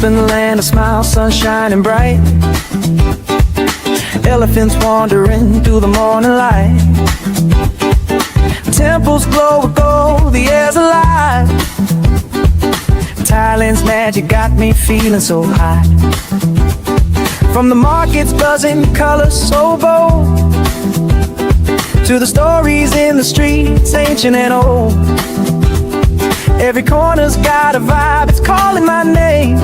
in the land of smiles, sun shining bright. Elephants wandering through the morning light. Temples glow with gold, the air's alive. Thailand's magic got me feeling so high. From the markets buzzing, colors so bold, to the stories in the streets, ancient and old. Every corner's got a vibe, it's calling my name.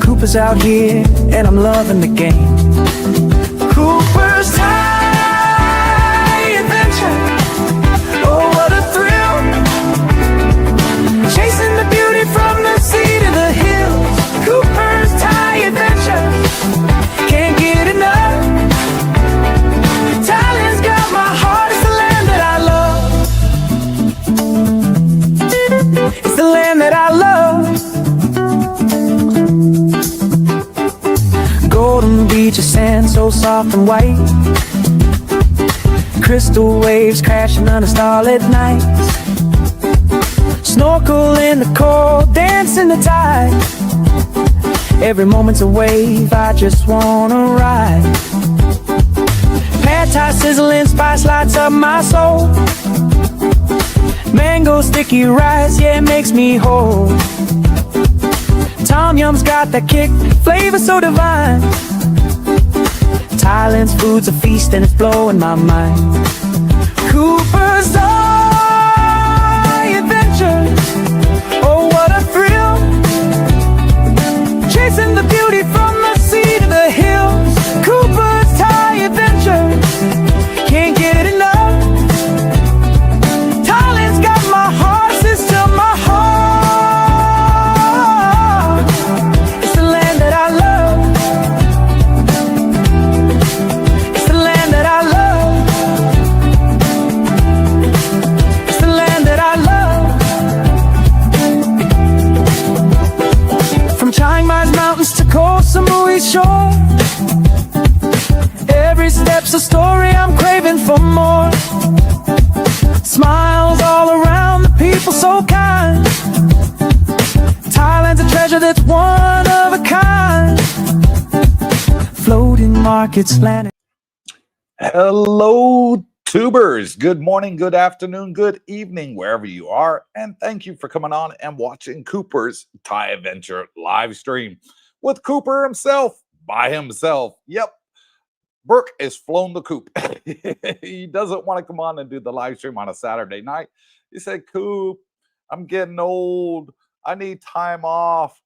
Cooper's out here, and I'm loving the game. Coopersthaiadventure, oh what a thrill. Chasing the beauty from the sea to the hills. Coopersthaiadventure, can't get enough. Thailand's got my heart, it's the land that I love. It's the land that I love. Golden beach of sand so soft and white. Crystal waves crashing under starlit nights. Snorkel in the cold, dance in the tide. Every moment's a wave, I just wanna ride. Pad thai sizzling, spice lights up my soul. Mango sticky rice, yeah, it makes me whole. Tom Yum's got that kick, flavor so divine. Thailand's food's a feast and it's blowing my mind. Coopersthaiadventure, oh what a thrill. Chasing the beauty from the sea to the hills. Coopersthaiadventure, can't get enough. Thailand's got my heart, sister, my heart. It's the land that I love. It's the land that I love. It's the land that I love. From Chiang Mai's mountains to Koh Samui's shore, every step's a story, I'm craving for more. Smiles all around, the people so kind. Thailand's a treasure that's one of a kind. Floating markets, landing. Hello, tubers. Good morning, good afternoon, good evening, wherever you are. And thank you for coming on and watching Cooper's Thai Adventure live stream with Cooper himself, by himself. Yep. Brooke is flown the coop. He doesn't want to come on and do the live stream on a Saturday night. He said, Coop, I'm getting old. I need time off.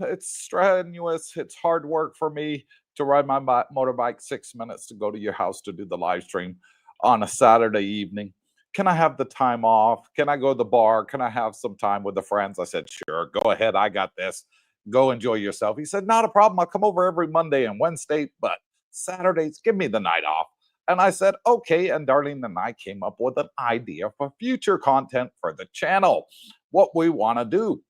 It's strenuous. It's hard work for me to ride my motorbike 6 minutes to go to your house to do the live stream on a Saturday evening. Can I have the time off? Can I go to the bar? Can I have some time with the friends? I said, sure, go ahead. I got this. Go enjoy yourself. He said, not a problem. I'll come over every Monday and Wednesday, but Saturdays, give me the night off. And I said, okay. And Darlene and I came up with an idea for future content for the channel. What we want to do.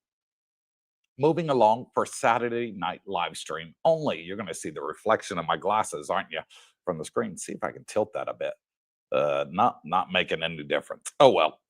Moving along for Saturday night live stream only. You're going to see the reflection of my glasses, aren't you, from the screen? See if I can tilt that a bit. Not making any difference. Oh, well,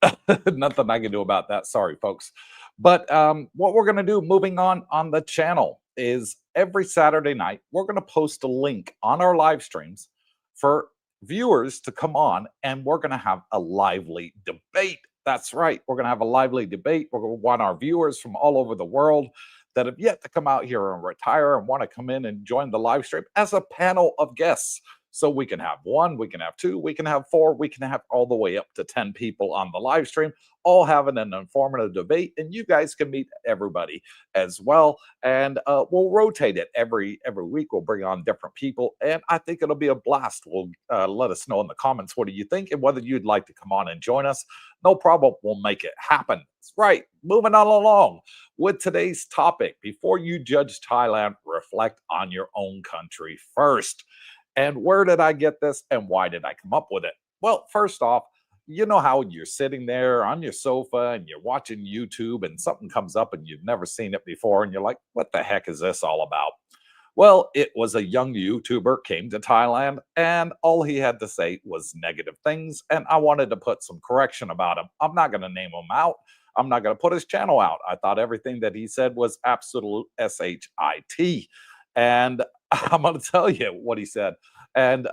nothing I can do about that. Sorry, folks. But what we're going to do moving on the channel is every Saturday night, we're going to post a link on our live streams for viewers to come on, and we're going to have a lively debate. That's right. We're going to have a lively debate. We're going to want our viewers from all over the world that have yet to come out here and retire and want to come in and join the live stream as a panel of guests. So we can have one, we can have two, we can have four, we can have all the way up to 10 people on the live stream, all having an informative debate, and you guys can meet everybody as well. And we'll rotate it every week. We'll bring on different people, and I think it'll be a blast. We'll let us know in the comments what do you think and whether you'd like to come on and join us. No problem. We'll make it happen. That's right. Moving on along with today's topic. Before you judge Thailand, reflect on your own country first. And where did I get this and why did I come up with it? Well, first off, you know how you're sitting there on your sofa and you're watching YouTube and something comes up and you've never seen it before and you're like, what the heck is this all about? Well, it was a young YouTuber came to Thailand and all he had to say was negative things, and I wanted to put some correction about him. I'm not going to name him out. I'm not going to put his channel out. I thought everything that he said was absolute shit. And I'm going to tell you what he said and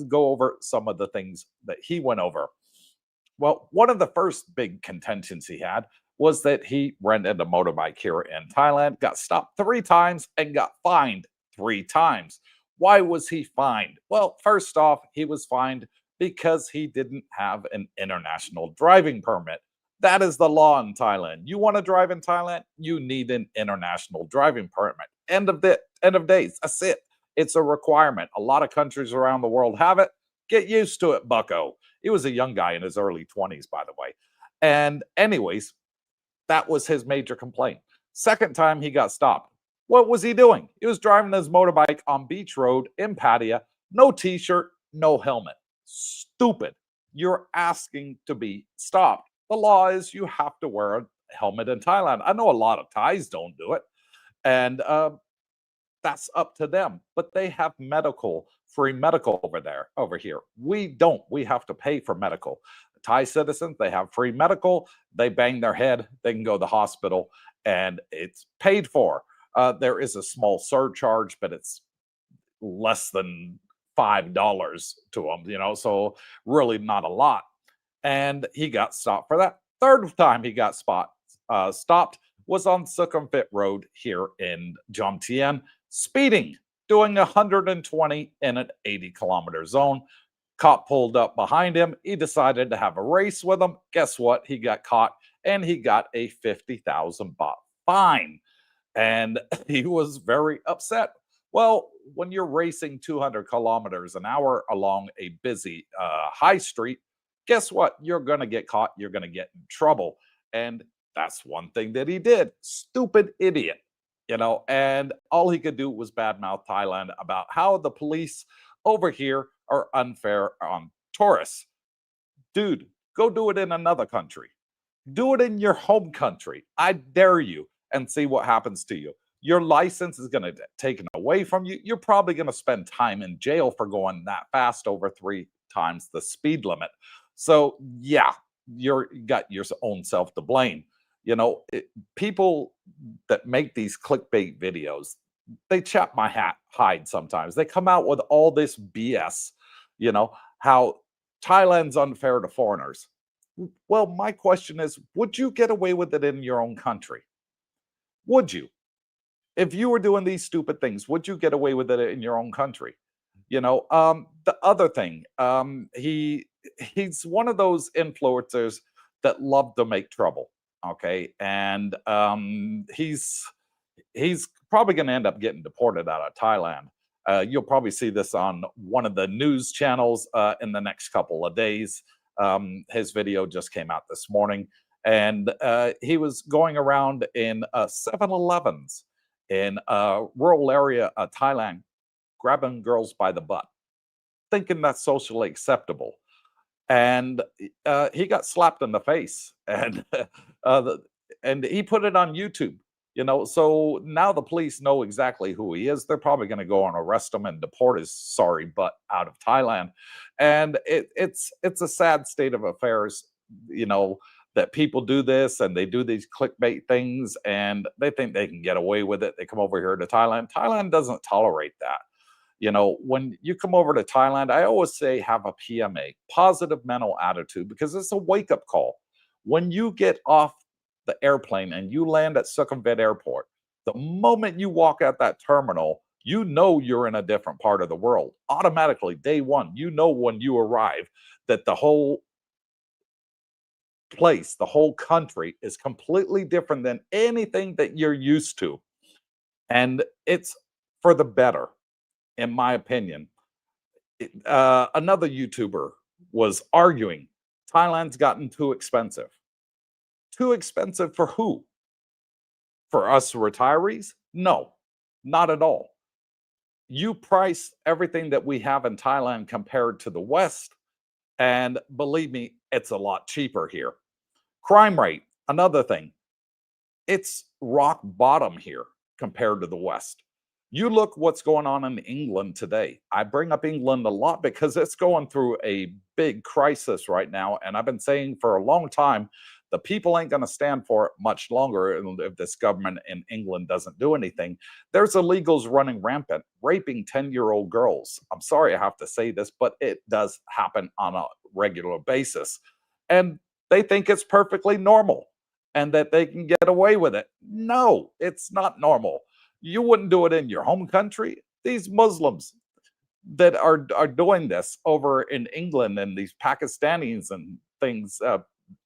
go over some of the things that he went over. Well, one of the first big contentions he had was that he rented a motorbike here in Thailand, got stopped 3 times, and got fined 3 times. Why was he fined? Well, first off, he was fined because he didn't have an international driving permit. That is the law in Thailand. You want to drive in Thailand, you need an international driving permit. End of days. That's it. It's a requirement. A lot of countries around the world have it. Get used to it, bucko. He was a young guy in his early 20s, by the way. And anyways, that was his major complaint. Second time he got stopped. What was he doing? He was driving his motorbike on Beach Road in Pattaya, no t-shirt, no helmet. Stupid. You're asking to be stopped. The law is you have to wear a helmet in Thailand. I know a lot of Thais don't do it, and that's up to them. But they have free medical over here. We don't. We have to pay for medical. Thai citizens, they have free medical. They bang their head, they can go to the hospital, and it's paid for. There is a small surcharge, but it's less than $5 to them, so really not a lot. And he got stopped for that. Third time he got stopped was on Sukhumvit Road here in Jomtien, speeding, doing 120 in an 80-kilometer zone. Cop pulled up behind him. He decided to have a race with him. Guess what? He got caught and he got a 50,000 baht fine. And he was very upset. Well, when you're racing 200 kilometers an hour along a busy high street, guess what? You're going to get caught. You're going to get in trouble. And that's one thing that he did. Stupid idiot. And all he could do was badmouth Thailand about how the police over here are unfair on tourists. Dude, go do it in another country. Do it in your home country. I dare you, and see what happens to you. Your license is going to get taken away from you. You're probably going to spend time in jail for going that fast over 3 times the speed limit. So yeah, you got your own self to blame. People that make these clickbait videos, they chap my hide sometimes. They come out with all this BS, how Thailand's unfair to foreigners. Well, my question is, would you get away with it in your own country? Would you? If you were doing these stupid things, would you get away with it in your own country? The other thing, he's one of those influencers that love to make trouble. Okay, and he's probably going to end up getting deported out of Thailand. You'll probably see this on one of the news channels in the next couple of days. His video just came out this morning, and he was going around in 7-Elevens in a rural area of Thailand, grabbing girls by the butt, thinking that's socially acceptable. And he got slapped in the face, and and he put it on YouTube. So now the police know exactly who he is. They're probably going to go and arrest him and deport his sorry butt out of Thailand. And it's a sad state of affairs, that people do this and they do these clickbait things and they think they can get away with it. They come over here to Thailand. Thailand doesn't tolerate that. When you come over to Thailand, I always say have a PMA, positive mental attitude, because it's a wake-up call. When you get off the airplane and you land at Sukhumvit Airport, the moment you walk out that terminal, you're in a different part of the world. Automatically, day one, when you arrive that the whole place, the whole country is completely different than anything that you're used to. And it's for the better, in my opinion. Another YouTuber was arguing Thailand's gotten too expensive. Too expensive for who? For us retirees? No, not at all. You price everything that we have in Thailand compared to the West, and believe me, it's a lot cheaper here. Crime rate, another thing. It's rock bottom here compared to the West. You look what's going on in England today. I bring up England a lot because it's going through a big crisis right now. And I've been saying for a long time The people ain't going to stand for it much longer if this government in England doesn't do anything. There's illegals running rampant, raping 10-year-old girls. I'm sorry I have to say this, but it does happen on a regular basis. And they think it's perfectly normal and that they can get away with it. No, it's not normal. You wouldn't do it in your home country. These Muslims that are doing this over in England, and these Pakistanis and things,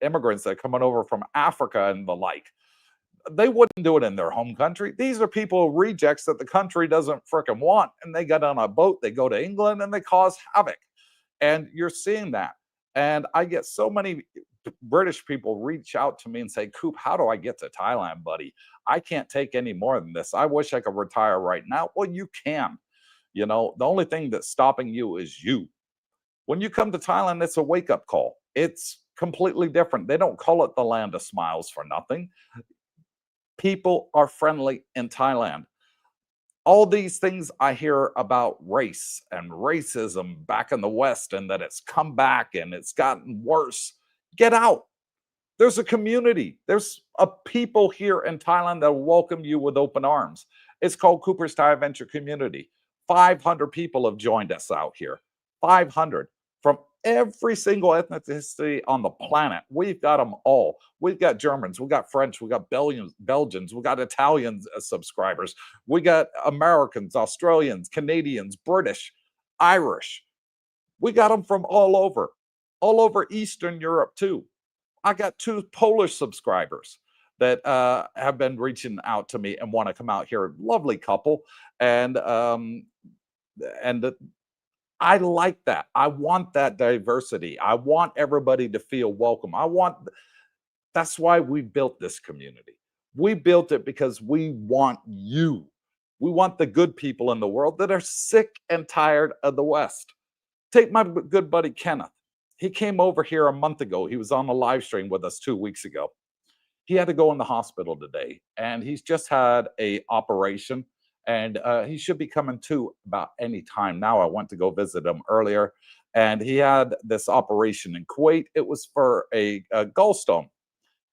immigrants that are coming over from Africa and the like, they wouldn't do it in their home country. These are people, rejects that the country doesn't frickin' want, and they get on a boat, they go to England, and they cause havoc. And you're seeing that. And I get so many British people reach out to me and say, Coop, how do I get to Thailand, buddy? I can't take any more than this. I wish I could retire right now. Well, you can. You know, the only thing that's stopping you is you. When you come to Thailand, it's a wake up call. It's completely different. They don't call it the land of smiles for nothing. People are friendly in Thailand. All these things I hear about race and racism back in the West, and that it's come back and it's gotten worse. Get out. There's a community. There's a people here in Thailand that will welcome you with open arms. It's called Coopersthaiadventure Community. 500 people have joined us out here. 500 from every single ethnicity on the planet. We've got them all. We've got Germans, we got French, we got Belgians, we got Italian subscribers, we got Americans, Australians, Canadians, British, Irish. We got them from all over Eastern Europe too. I got 2 Polish subscribers that have been reaching out to me and want to come out here. Lovely couple, and I like that. I want that diversity. I want everybody to feel welcome. That's why we built this community. We built it because we want you. We want the good people in the world that are sick and tired of the West. Take my good buddy Kenneth. He came over here a month ago. He was on the live stream with us 2 weeks ago. He had to go in the hospital today, and he's just had a operation, and he should be coming to about any time now. I went to go visit him earlier, and he had this operation in Kuwait. It was for a gallstone,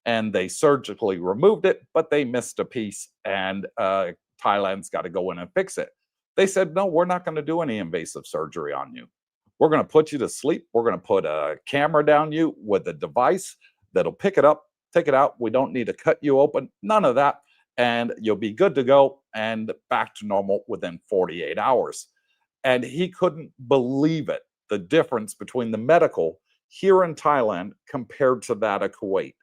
and they surgically removed it, but they missed a piece, and Thailand's got to go in and fix it. They said, no, we're not going to do any invasive surgery on you. We're going to put you to sleep. We're going to put a camera down you with a device that'll pick it up, take it out. We don't need to cut you open. None of that. And you'll be good to go and back to normal within 48 hours. And he couldn't believe it, the difference between the medical here in Thailand compared to that of Kuwait.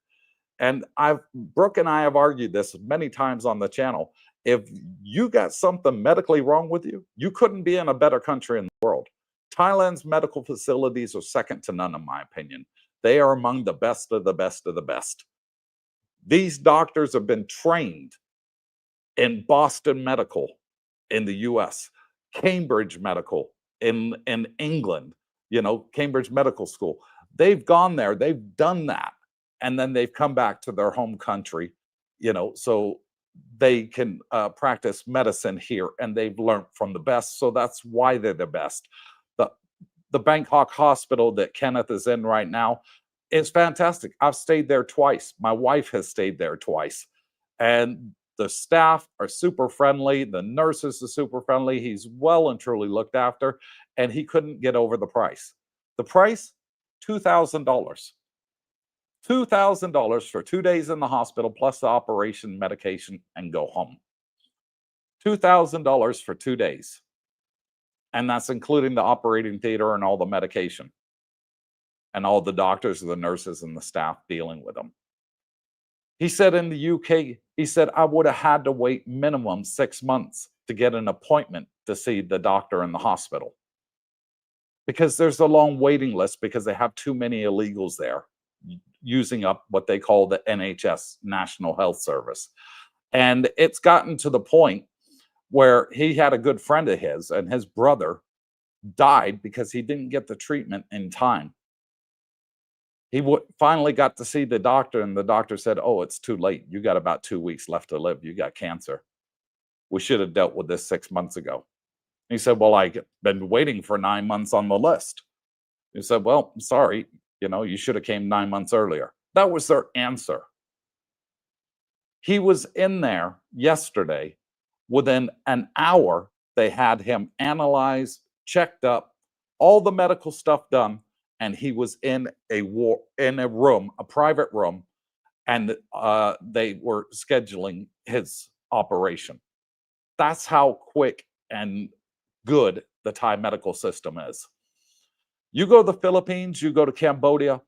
And Brooke and I have argued this many times on the channel. If you got something medically wrong with you, you couldn't be in a better country in the world. Thailand's medical facilities are second to none, in my opinion. They are among the best of the best of the best. These doctors have been trained in Boston Medical in the US, Cambridge Medical in England, Cambridge Medical School. They've gone there, they've done that, and then they've come back to their home country, so they can practice medicine here, and they've learned from the best. So that's why they're the best. The Bangkok hospital that Kenneth is in right now is fantastic. I've stayed there twice. My wife has stayed there twice. And the staff are super friendly. The nurses are super friendly. He's well and truly looked after. And he couldn't get over the price. The price, $2,000. $2,000 for 2 days in the hospital, plus the operation, medication, and go home. $2,000 for 2 days. And that's including the operating theater and all the medication and all the doctors, the nurses, and the staff dealing with them. He said in the UK, he said, I would have had to wait minimum 6 months to get an appointment to see the doctor in the hospital, because there's a long waiting list because they have too many illegals there using up what they call the NHS, National Health Service. And it's gotten to the point where he had a good friend of his, and his brother died because he didn't get the treatment in time. He finally got to see the doctor, and the doctor said, oh, it's too late. You got about 2 weeks left to live. You got cancer. We should have dealt with this 6 months ago. He said, well, I've been waiting for 9 months on the list. He said, well, I'm sorry. You should have came 9 months earlier. That was their answer. He was in there yesterday. Within an hour, they had him analyzed, checked up, all the medical stuff done, and he was in a room, a private room, and they were scheduling his operation. That's how quick and good the Thai medical system is. You go to the Philippines, you go to Cambodia,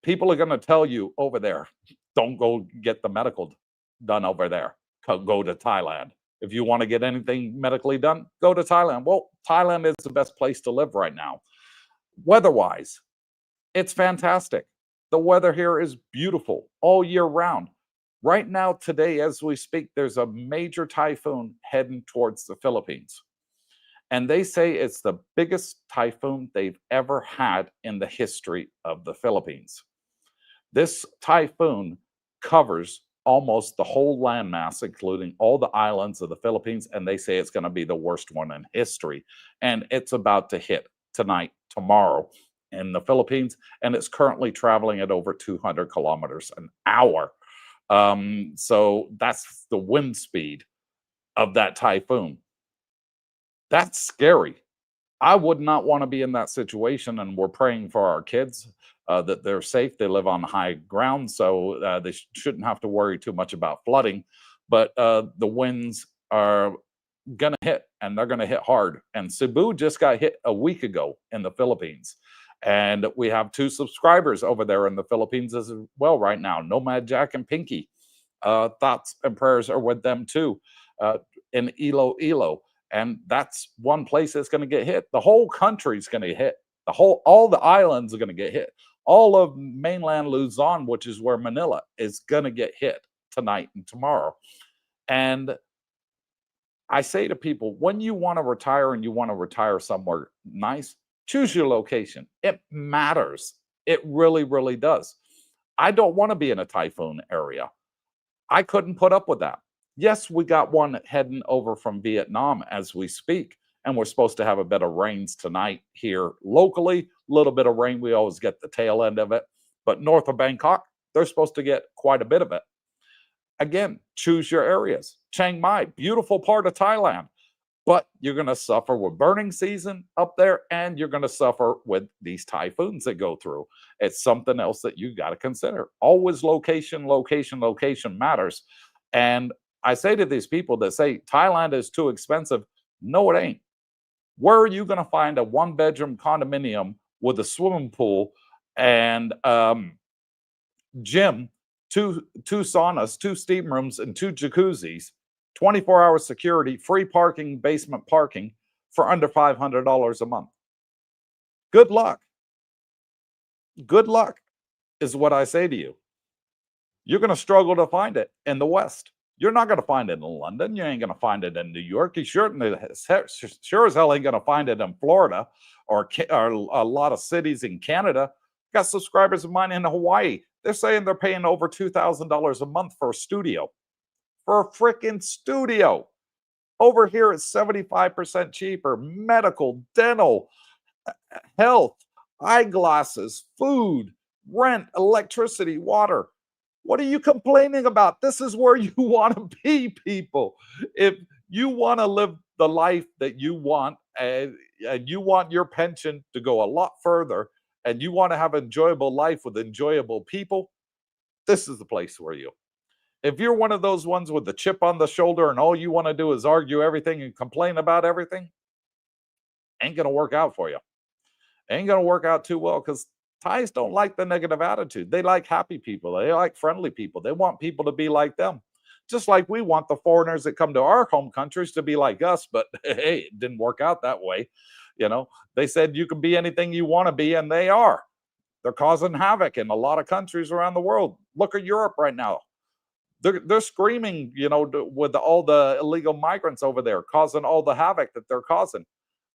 people are going to tell you over there, don't go get the medical done over there. Go to Thailand. If you want to get anything medically done, go to Thailand. Well, Thailand is the best place to live right now. Weather-wise, it's fantastic. The weather here is beautiful all year round. Right now, today, as we speak, there's a major typhoon heading towards the Philippines. And they say it's the biggest typhoon they've ever had in the history of the Philippines. This typhoon covers almost the whole landmass, including all the islands of the Philippines, and they say it's going to be the worst one in history. And it's about to hit tonight, tomorrow in the Philippines, and it's currently traveling at over 200 kilometers an hour. So that's the wind speed of that typhoon. That's scary. I would not want to be in that situation, and we're praying for our kids that they're safe. They live on high ground, so they shouldn't have to worry too much about flooding. But the winds are going to hit, and they're going to hit hard. And Cebu just got hit a week ago in the Philippines. And we have 2 subscribers over there in the Philippines as well right now, Nomad Jack and Pinky. Thoughts and prayers are with them too in Iloilo. And that's one place that's going to get hit. The whole country's going to get hit. All the islands are going to get hit. All of mainland Luzon, which is where Manila is, going to get hit tonight and tomorrow. And I say to people, when you want to retire and you want to retire somewhere nice, choose your location. It matters. It really, really does. I don't want to be in a typhoon area. I couldn't put up with that. Yes, we got one heading over from Vietnam as we speak, and we're supposed to have a bit of rains tonight here locally. A little bit of rain, we always get the tail end of it. But north of Bangkok, they're supposed to get quite a bit of it. Again, choose your areas. Chiang Mai, beautiful part of Thailand, but you're going to suffer with burning season up there, and you're going to suffer with these typhoons that go through. It's something else that you got to consider. Always location, location, location matters. And I say to these people that say Thailand is too expensive, no, it ain't. Where are you going to find a 1-bedroom condominium with a swimming pool and gym, two saunas, 2 steam rooms, and 2 jacuzzis, 24-hour security, free parking, basement parking for under $500 a month? Good luck. Good luck is what I say to you. You're going to struggle to find it in the West. You're not going to find it in London. You ain't going to find it in New York. You sure as hell ain't going to find it in Florida or a lot of cities in Canada. Got subscribers of mine in Hawaii. They're saying they're paying over $2,000 a month for a studio. For a freaking studio. Over here, it's 75% cheaper. Medical, dental, health, eyeglasses, food, rent, electricity, water. What are you complaining about? This is where you want to be, people. If you want to live the life that you want, and you want your pension to go a lot further, and you want to have an enjoyable life with enjoyable people, this is the place for you. If you're one of those ones with the chip on the shoulder and all you want to do is argue everything and complain about everything, ain't going to work out for you. Ain't going to work out too well, because Thais don't like the negative attitude. They like happy people. They like friendly people. They want people to be like them. Just like we want the foreigners that come to our home countries to be like us. But hey, it didn't work out that way. You know, they said you can be anything you want to be, and they are. They're causing havoc in a lot of countries around the world. Look at Europe right now. They're screaming, you know, with all the illegal migrants over there, causing all the havoc that they're causing.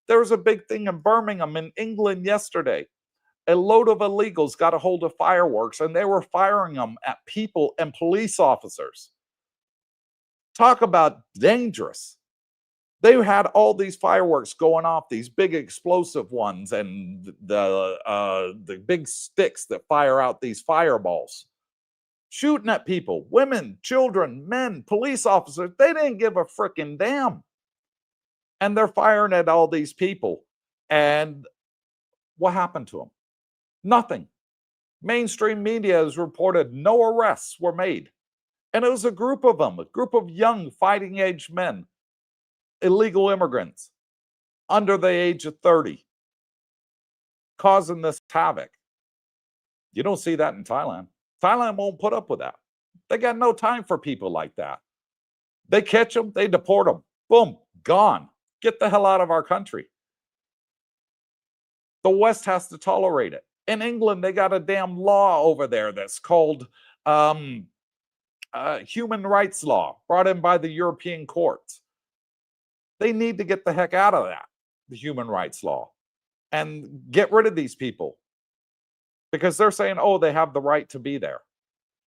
There was a big thing in Birmingham in England yesterday. A load of illegals got a hold of fireworks, and they were firing them at people and police officers. Talk about dangerous. They had all these fireworks going off, these big explosive ones, and the big sticks that fire out these fireballs, shooting at people, women, children, men, police officers. They didn't give a freaking damn. And they're firing at all these people. And what happened to them? Nothing. Mainstream media has reported no arrests were made. And it was a group of them, a group of young fighting age men, illegal immigrants under the age of 30, causing this havoc. You don't see that in Thailand. Thailand won't put up with that. They got no time for people like that. They catch them, they deport them. Boom, gone. Get the hell out of our country. The West has to tolerate it. In England, they got a damn law over there that's called human rights law, brought in by the European courts. They need to get the heck out of that, the human rights law, and get rid of these people, because they're saying, oh, they have the right to be there.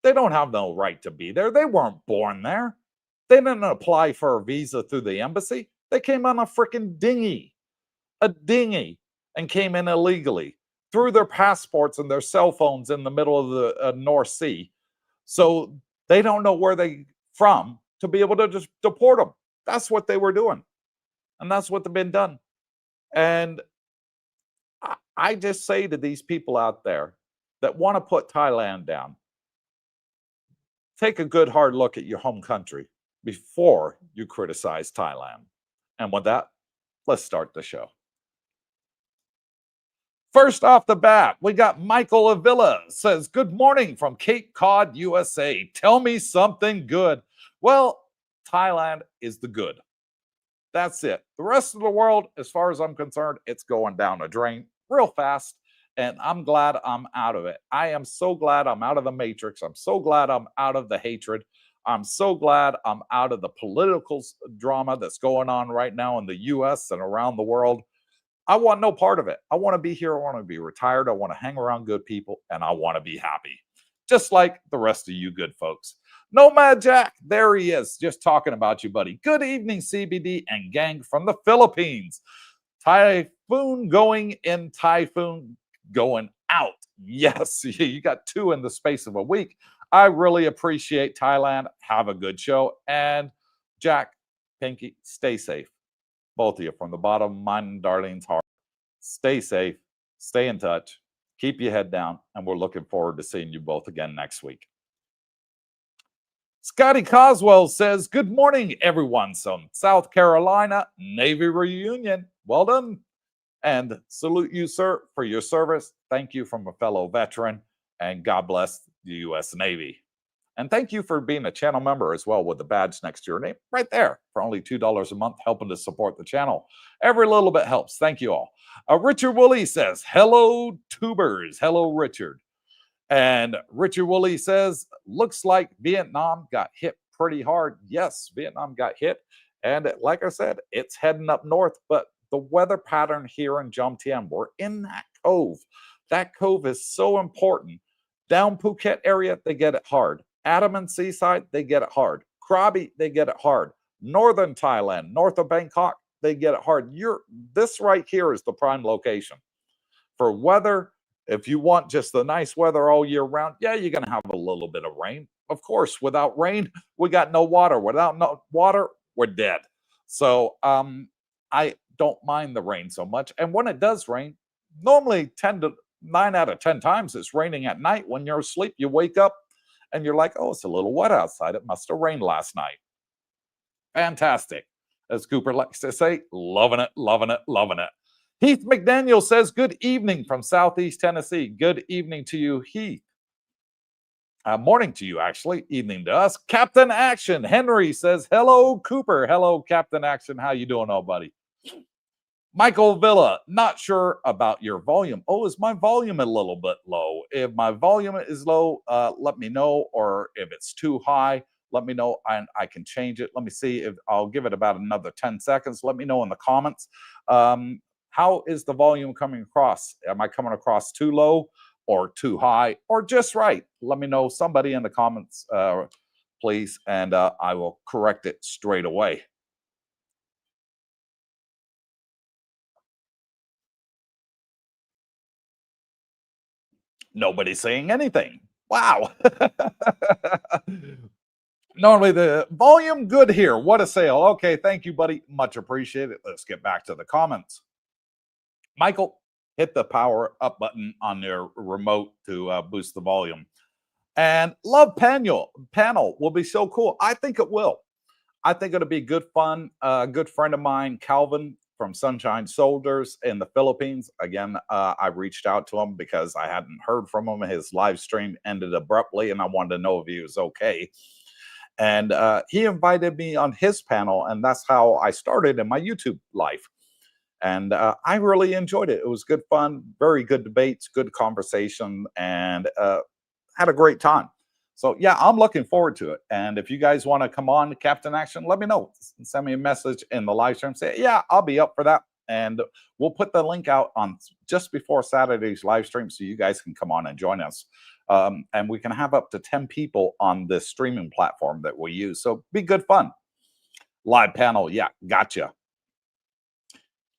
They don't have no right to be there. They weren't born there. They didn't apply for a visa through the embassy. They came on a freaking dinghy, and came in illegally, threw their passports and their cell phones in the middle of the North Sea. So they don't know where they from to be able to just deport them. That's what they were doing. And that's what they've been done. And I just say to these people out there that want to put Thailand down, take a good hard look at your home country before you criticize Thailand. And with that, let's start the show. First off the bat, we got Michael Avila says, good morning from Cape Cod, USA. Tell me something good. Well, Thailand is the good. That's it. The rest of the world, as far as I'm concerned, it's going down a drain real fast. And I'm glad I'm out of it. I am so glad I'm out of the matrix. I'm so glad I'm out of the hatred. I'm so glad I'm out of the political drama that's going on right now in the US and around the world. I want no part of it. I want to be here. I want to be retired. I want to hang around good people, and I want to be happy, just like the rest of you good folks. Nomad Jack, there he is, just talking about you, buddy. Good evening, CBD and gang from the Philippines. Typhoon going in, typhoon going out. Yes, you got two in the space of a week. I really appreciate Thailand. Have a good show. And Jack, Pinky, stay safe. Both of you, from the bottom of mine and Darlene's heart. Stay safe, stay in touch, keep your head down, and we're looking forward to seeing you both again next week. Scotty Coswell says, good morning, everyone. Some South Carolina Navy reunion. Well done. And salute you, sir, for your service. Thank you from a fellow veteran, and God bless the U.S. Navy. And thank you for being a channel member as well, with the badge next to your name right there for only $2 a month, helping to support the channel. Every little bit helps. Thank you all. Richard Woolley says, hello, tubers. Hello, Richard. And Richard Woolley says, looks like Vietnam got hit pretty hard. Yes, Vietnam got hit. And like I said, it's heading up north. But the weather pattern here in Jomtien, we're in that cove. That cove is so important. Down Phuket area, they get it hard. Andaman Seaside, they get it hard. Krabi, they get it hard. Northern Thailand, north of Bangkok, they get it hard. This right here is the prime location. For weather, if you want just the nice weather all year round, yeah, you're going to have a little bit of rain. Of course, without rain, we got no water. Without no water, we're dead. So I don't mind the rain so much. And when it does rain, normally 9 out of 10 times it's raining at night. When you're asleep, you wake up and you're like, oh, it's a little wet outside. It must have rained last night. Fantastic. As Cooper likes to say, loving it, loving it, loving it. Heath McDaniel says, good evening from Southeast Tennessee. Good evening to you, Heath. Morning to you, actually. Evening to us. Captain Action. Henry says, hello, Cooper. Hello, Captain Action. How you doing, old buddy? Michael Villa, not sure about your volume. Oh, is my volume a little bit low? If my volume is low, let me know. Or if it's too high, let me know, and I can change it. Let me see if I'll give it about another 10 seconds. Let me know in the comments. How is the volume coming across? Am I coming across too low or too high or just right? Let me know, somebody in the comments, please, and I will correct it straight away. Nobody's saying anything. Wow. Normally the volume good here. What a sale. Okay, thank you, buddy. Much appreciated. Let's get back to the comments. Michael, hit the power up button on your remote to boost the volume. And love panel will be so cool. I think it will. I think it'll be good fun. A good friend of mine, Calvin from Sunshine Soldiers in the Philippines. Again, I reached out to him because I hadn't heard from him. His live stream ended abruptly, and I wanted to know if he was okay. And he invited me on his panel, and that's how I started in my YouTube life. And I really enjoyed it. It was good fun, very good debates, good conversation, and had a great time. So yeah, I'm looking forward to it. And if you guys want to come on to Captain Action, let me know. Send me a message in the live stream. Say, yeah, I'll be up for that. And we'll put the link out on just before Saturday's live stream so you guys can come on and join us. And we can have up to 10 people on this streaming platform that we use. So be good fun. Live panel. Yeah, gotcha.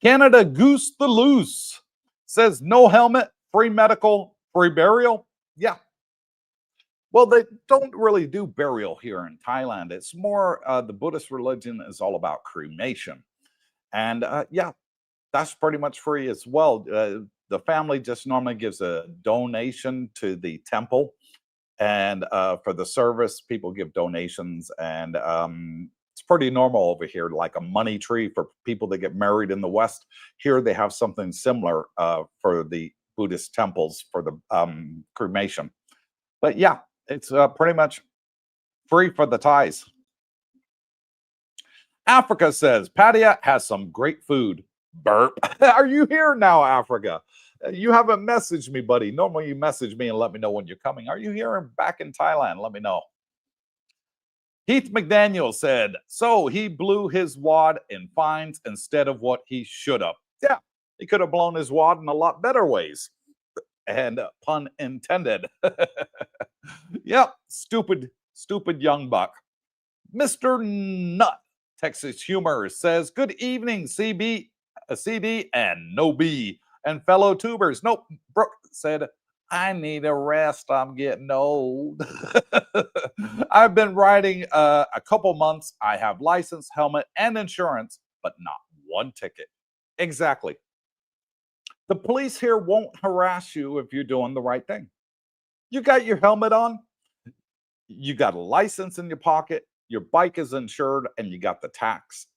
Canada Goose the Loose says no helmet, free medical, free burial. Yeah. Well, they don't really do burial here in Thailand. It's more the Buddhist religion is all about cremation. And yeah, that's pretty much free as well. The family just normally gives a donation to the temple. And for the service, people give donations. And it's pretty normal over here, like a money tree for people that get married in the West. Here they have something similar for the Buddhist temples for the cremation. But yeah, it's pretty much free for the Thais. Africa says, Pattaya has some great food. Burp. Are you here now, Africa? You haven't messaged me, buddy. Normally you message me and let me know when you're coming. Are you here and back in Thailand? Let me know. Heath McDaniel said, so he blew his wad in fines instead of what he should have. Yeah, he could have blown his wad in a lot better ways. And pun intended. Yep, stupid young buck. Mr. Nut, Texas Humor says, good evening, CB, CD, and no B, and fellow tubers. Nope, Brooke said, I need a rest. I'm getting old. I've been riding a couple months. I have license, helmet, and insurance, but not one ticket. Exactly. The police here won't harass you if you're doing the right thing. You got your helmet on, you got a license in your pocket, your bike is insured, and you got the tax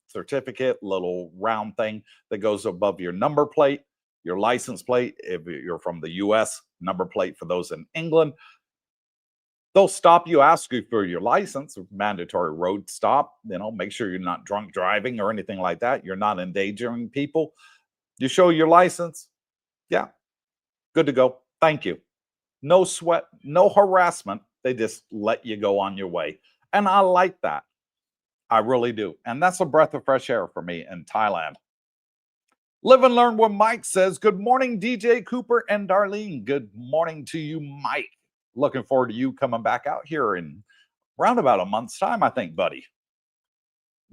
certificate, little round thing that goes above your number plate, your license plate, if you're from the US, number plate for those in England. They'll stop you, ask you for your license, mandatory road stop, make sure you're not drunk driving or anything like that. You're not endangering people. You show your license, yeah, good to go. Thank you. No sweat, no harassment. They just let you go on your way. And I like that. I really do. And that's a breath of fresh air for me in Thailand. Live and learn what Mike says. Good morning, DJ Cooper and Darlene. Good morning to you, Mike. Looking forward to you coming back out here in around about a month's time, I think, buddy.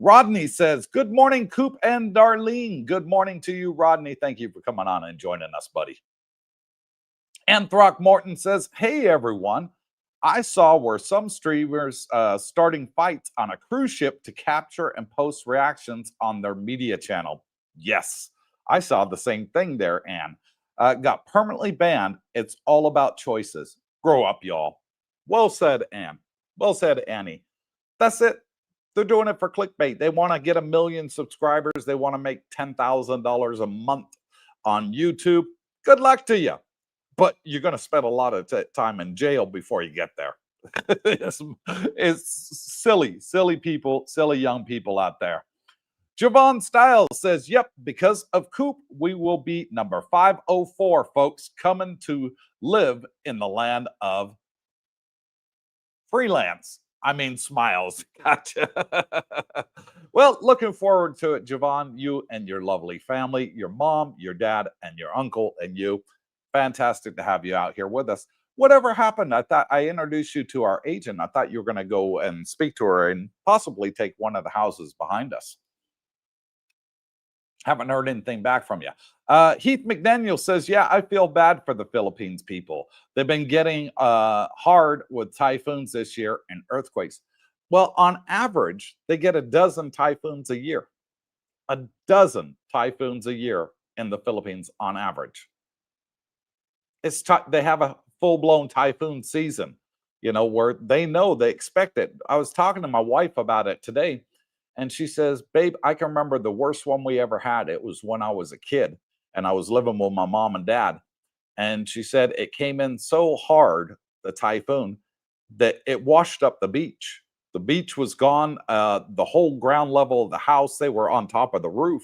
Rodney says, good morning, Coop and Darlene. Good morning to you, Rodney. Thank you for coming on and joining us, buddy. And Throckmorton says, hey, everyone. I saw where some streamers starting fights on a cruise ship to capture and post reactions on their media channel. Yes, I saw the same thing there, Anne. Got permanently banned. It's all about choices. Grow up, y'all. Well said, Anne. Well said, Annie. That's it. They're doing it for clickbait. They want to get 1 million subscribers. They want to make $10,000 a month on YouTube. Good luck to you. But you're going to spend a lot of time in jail before you get there. It's silly people, silly young people out there. Javon Styles says, yep, because of Coop, we will be number 504, folks, coming to live in the land of freelance. I mean, smiles. Gotcha. Well, looking forward to it, Javon, you and your lovely family, your mom, your dad, and your uncle, and you. Fantastic to have you out here with us. Whatever happened? I thought I introduced you to our agent. I thought you were going to go and speak to her and possibly take one of the houses behind us. Haven't heard anything back from you. Heath McDaniel says, yeah, I feel bad for the Philippines people. They've been getting hard with typhoons this year and earthquakes. Well, on average, they get a dozen typhoons a year. A dozen typhoons a year in the Philippines on average. They have a full-blown typhoon season, where they know they expect it. I was talking to my wife about it today, and she says, babe, I can remember the worst one we ever had. It was when I was a kid and I was living with my mom and dad. And she said it came in so hard, the typhoon, that it washed up the beach. The beach was gone. The whole ground level of the house, they were on top of the roof,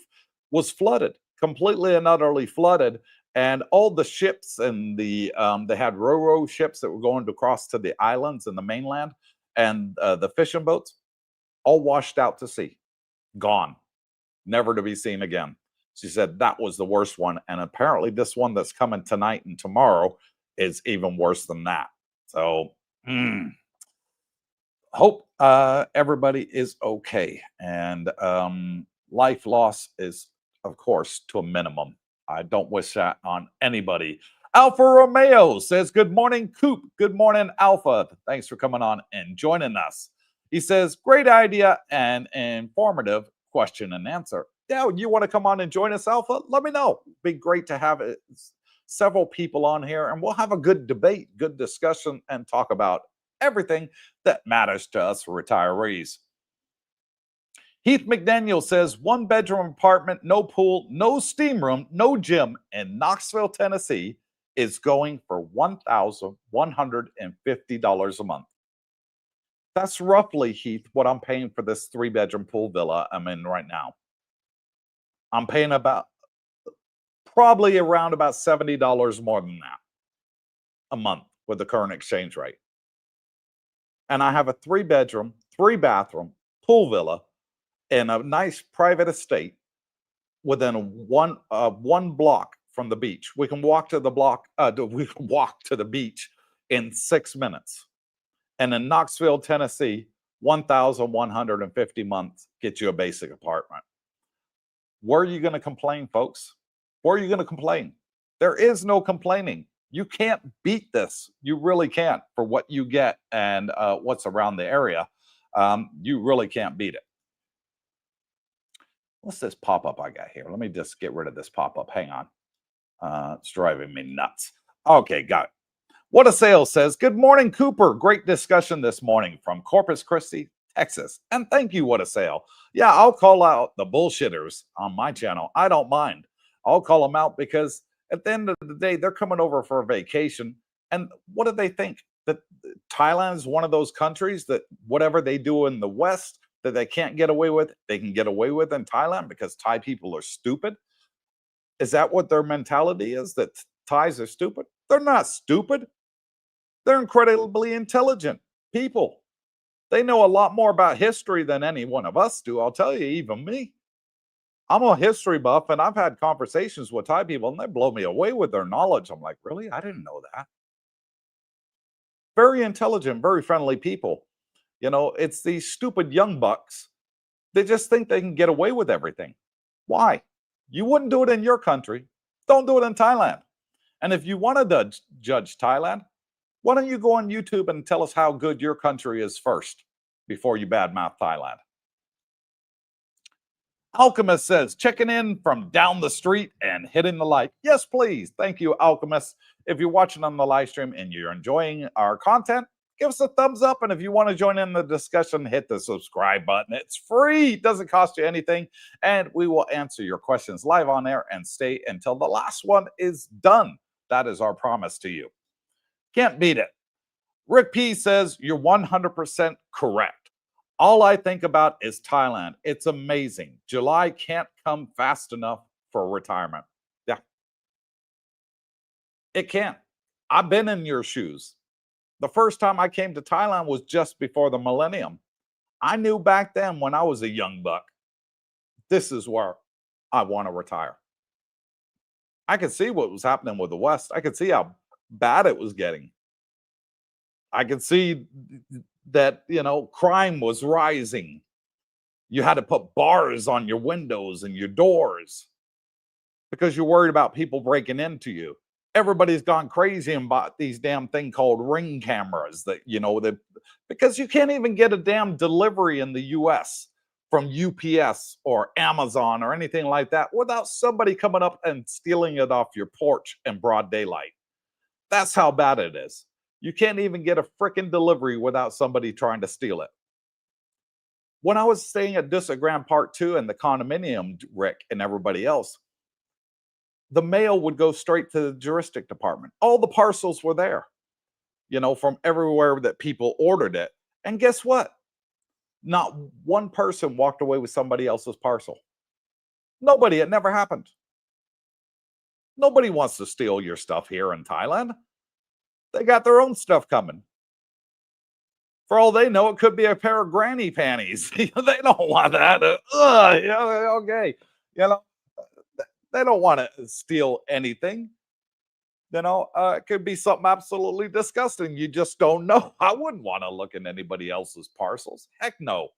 was flooded, completely and utterly flooded. And all the ships and they had ro-ro ships that were going across to the islands and the mainland, and the fishing boats, all washed out to sea, gone, never to be seen again. She said that was the worst one. And apparently, this one that's coming tonight and tomorrow is even worse than that. So, hope everybody is okay. And life loss is, of course, to a minimum. I don't wish that on anybody. Alpha Romeo says, good morning, Coop. Good morning, Alpha. Thanks for coming on and joining us. He says, great idea and informative question and answer. Yeah, you want to come on and join us, Alpha? Let me know. It'd be great to have several people on here, and we'll have a good debate, good discussion, and talk about everything that matters to us retirees. Heath McDaniel says, 1-bedroom apartment, no pool, no steam room, no gym in Knoxville, Tennessee is going for $1,150 a month. That's roughly, Heath, what I'm paying for this 3-bedroom pool villa I'm in right now. I'm paying probably around about $70 more than that a month with the current exchange rate. And I have a 3-bedroom, 3-bathroom pool villa in a nice private estate within one block from the beach. We can walk to the block. We can walk to the beach in 6 minutes. And in Knoxville, Tennessee, $1,150 a month gets you a basic apartment. Where are you going to complain, folks? Where are you going to complain? There is no complaining. You can't beat this. You really can't, for what you get and what's around the area. You really can't beat it. What's this pop-up I got here? Let me just get rid of this pop-up. Hang on. It's driving me nuts. Okay, got it. What a Sale says, good morning, Cooper. Great discussion this morning from Corpus Christi, Texas. And thank you, What a Sale. Yeah, I'll call out the bullshitters on my channel. I don't mind. I'll call them out because at the end of the day, they're coming over for a vacation. And what do they think? That Thailand is one of those countries that whatever they do in the West that they can't get away with, they can get away with in Thailand because Thai people are stupid? Is that what their mentality is, that Thais are stupid? They're not stupid. They're incredibly intelligent people. They know a lot more about history than any one of us do. I'll tell you, even me. I'm a history buff, and I've had conversations with Thai people, and they blow me away with their knowledge. I'm like, really? I didn't know that. Very intelligent, very friendly people. It's these stupid young bucks. They just think they can get away with everything. Why? You wouldn't do it in your country. Don't do it in Thailand. And if you want to judge Thailand, why don't you go on YouTube and tell us how good your country is first before you badmouth Thailand? Alchemist says, checking in from down the street and hitting the like. Yes, please. Thank you, Alchemist. If you're watching on the live stream and you're enjoying our content, give us a thumbs up. And if you want to join in the discussion, hit the subscribe button. It's free. It doesn't cost you anything. And we will answer your questions live on air and stay until the last one is done. That is our promise to you. Can't beat it. Rick P says, you're 100% correct. All I think about is Thailand. It's amazing. July can't come fast enough for retirement. Yeah. It can't. I've been in your shoes. The first time I came to Thailand was just before the millennium. I knew back then when I was a young buck, this is where I want to retire. I could see what was happening with the West. I could see how bad it was getting. I could see that, crime was rising. You had to put bars on your windows and your doors. because you're worried about people breaking into you. Everybody's gone crazy and bought these damn thing called Ring cameras that, because you can't even get a damn delivery in the US from UPS or Amazon or anything like that without somebody coming up and stealing it off your porch in broad daylight. That's how bad it is. You can't even get a freaking delivery without somebody trying to steal it. When I was staying at Grand Park 2 and the condominium, Rick and everybody else, the mail would go straight to the juristic department. All the parcels were there, from everywhere that people ordered it. And guess what? Not one person walked away with somebody else's parcel. Nobody. It never happened. Nobody wants to steal your stuff here in Thailand. They got their own stuff coming. For all they know, it could be a pair of granny panties. They don't want that. Okay. They don't want to steal anything. It could be something absolutely disgusting. You just don't know. I wouldn't want to look in anybody else's parcels. Heck no.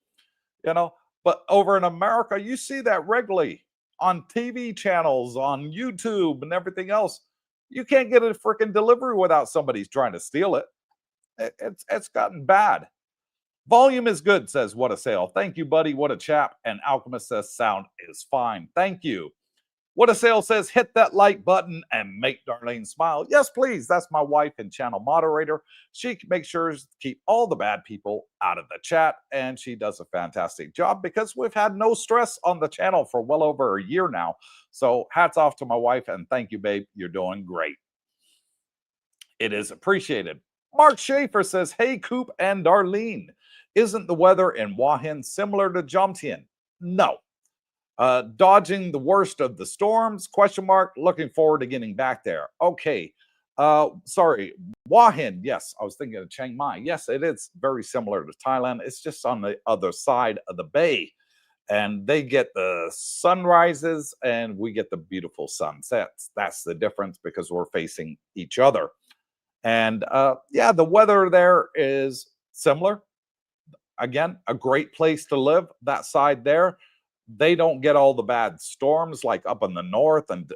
But over in America, you see that regularly on TV channels, on YouTube, and everything else. You can't get a freaking delivery without somebody's trying to steal it. It's gotten bad. Volume is good, says What a Sale. Thank you, buddy. What a chap. And Alchemist says sound is fine. Thank you. What a Sale says hit that like button and make Darlene smile. Yes, please. That's my wife and channel moderator. She makes sure to keep all the bad people out of the chat, and she does a fantastic job because we've had no stress on the channel for well over a year now. So hats off to my wife, and thank you, babe. You're doing great. It is appreciated. Mark Schaefer says, hey, Coop and Darlene, isn't the weather in Hua Hin similar to Jomtien? No. Dodging the worst of the storms, ? Looking forward to getting back there. Okay. Sorry. Hua Hin. Yes, I was thinking of Chiang Mai. Yes, it is very similar to Thailand. It's just on the other side of the bay. And they get the sunrises and we get the beautiful sunsets. That's the difference because we're facing each other. And the weather there is similar. Again, a great place to live, that side there. They don't get all the bad storms like up in the north and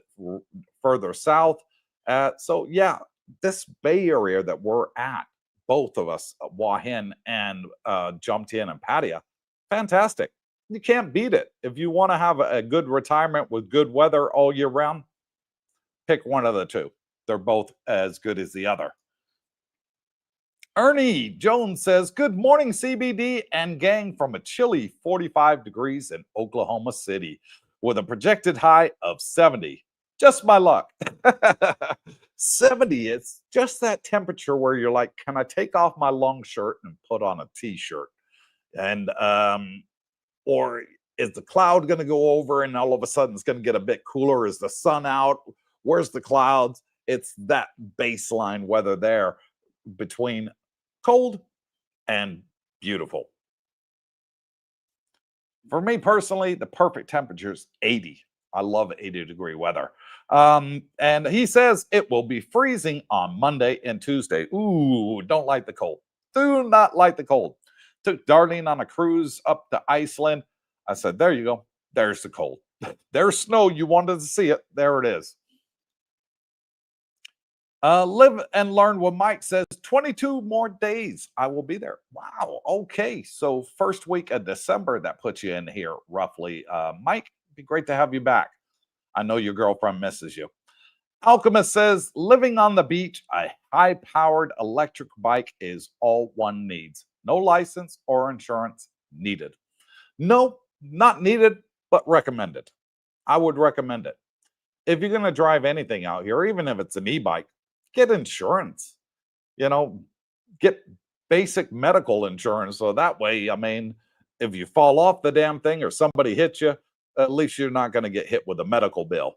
further south. This Bay Area that we're at, both of us, Hua Hin and Jomtien and Pattaya, fantastic. You can't beat it. If you want to have a good retirement with good weather all year round, pick one of the two. They're both as good as the other. Ernie Jones says, good morning, CBD and gang from a chilly 45 degrees in Oklahoma City with a projected high of 70. Just my luck. 70, it's just that temperature where you're like, can I take off my long shirt and put on a t-shirt? And, or is the cloud going to go over and all of a sudden it's going to get a bit cooler? Is the sun out? Where's the clouds? It's that baseline weather there between cold and beautiful. For me personally, the perfect temperature is 80. I love 80-degree weather. And he says it will be freezing on Monday and Tuesday. Ooh, don't like the cold. Do not like the cold. Took Darlene on a cruise up to Iceland. I said, there you go. There's the cold. There's snow. You wanted to see it. There it is. Live and learn what Mike says. 22 more days. I will be there. Wow. Okay. So first week of December, that puts you in here roughly. Mike, it'd be great to have you back. I know your girlfriend misses you. Alchemist says, living on the beach, a high-powered electric bike is all one needs. No license or insurance needed. No, not needed, but recommended. I would recommend it. If you're going to drive anything out here, even if it's an e-bike, get insurance. Get basic medical insurance. So that way, if you fall off the damn thing or somebody hits you, at least you're not going to get hit with a medical bill.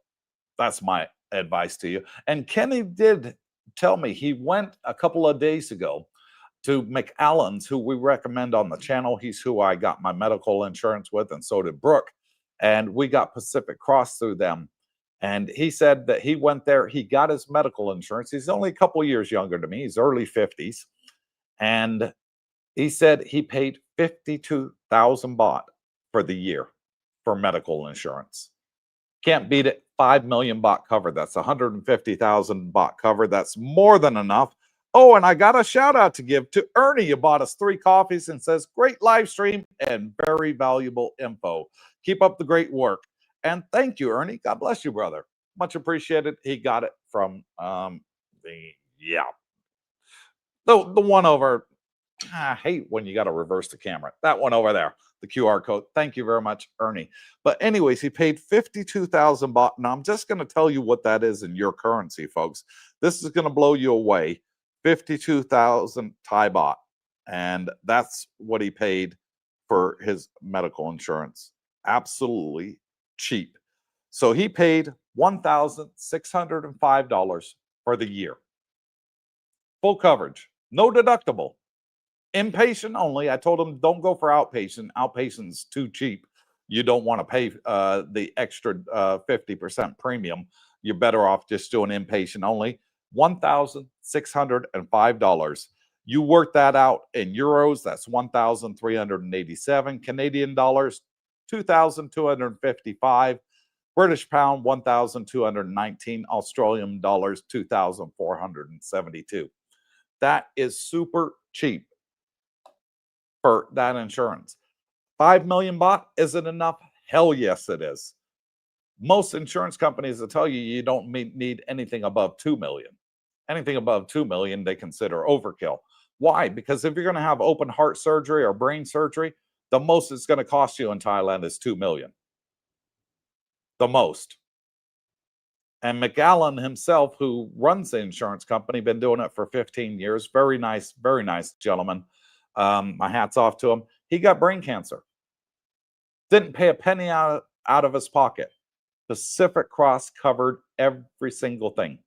That's my advice to you. And Kenny did tell me he went a couple of days ago to McAllen's, who we recommend on the channel. He's who I got my medical insurance with, and so did Brooke. And we got Pacific Cross through them. And he said that he went there, he got his medical insurance. He's only a couple of years younger than me. He's early 50s. And he said he paid 52,000 baht for the year for medical insurance. Can't beat it. 5 million baht cover. That's 150,000 baht cover. That's more than enough. Oh, and I got a shout out to give to Ernie. You bought us 3 coffees and says, great live stream and very valuable info. Keep up the great work. And thank you, Ernie. God bless you, brother. Much appreciated. He got it from the one over. I hate when you got to reverse the camera. That one over there, the QR code. Thank you very much, Ernie. But anyways, he paid 52,000 baht. Now I'm just going to tell you what that is in your currency, folks. This is going to blow you away. 52,000 Thai baht. And that's what he paid for his medical insurance. Absolutely cheap. So he paid $1,605 for the year. Full coverage, no deductible. Inpatient only. I told him don't go for outpatient. Outpatient's too cheap. You don't want to pay the extra 50% premium. You're better off just doing inpatient only. $1,605. You work that out in euros. That's 1,387 Canadian dollars. 2,255 British pound. 1,219 Australian dollars. 2,472. That is super cheap for that insurance. 5 million baht, is it enough? Hell yes, it is. Most insurance companies will tell you you don't need anything above 2 million. Anything above 2 million, they consider overkill. Why? Because if you're going to have open heart surgery or brain surgery, the most it's going to cost you in Thailand is 2 million. The most. And McAllen himself, who runs the insurance company, been doing it for 15 years. Very nice gentleman. My hat's off to him. He got brain cancer. Didn't pay a penny out of his pocket. Pacific Cross covered every single thing.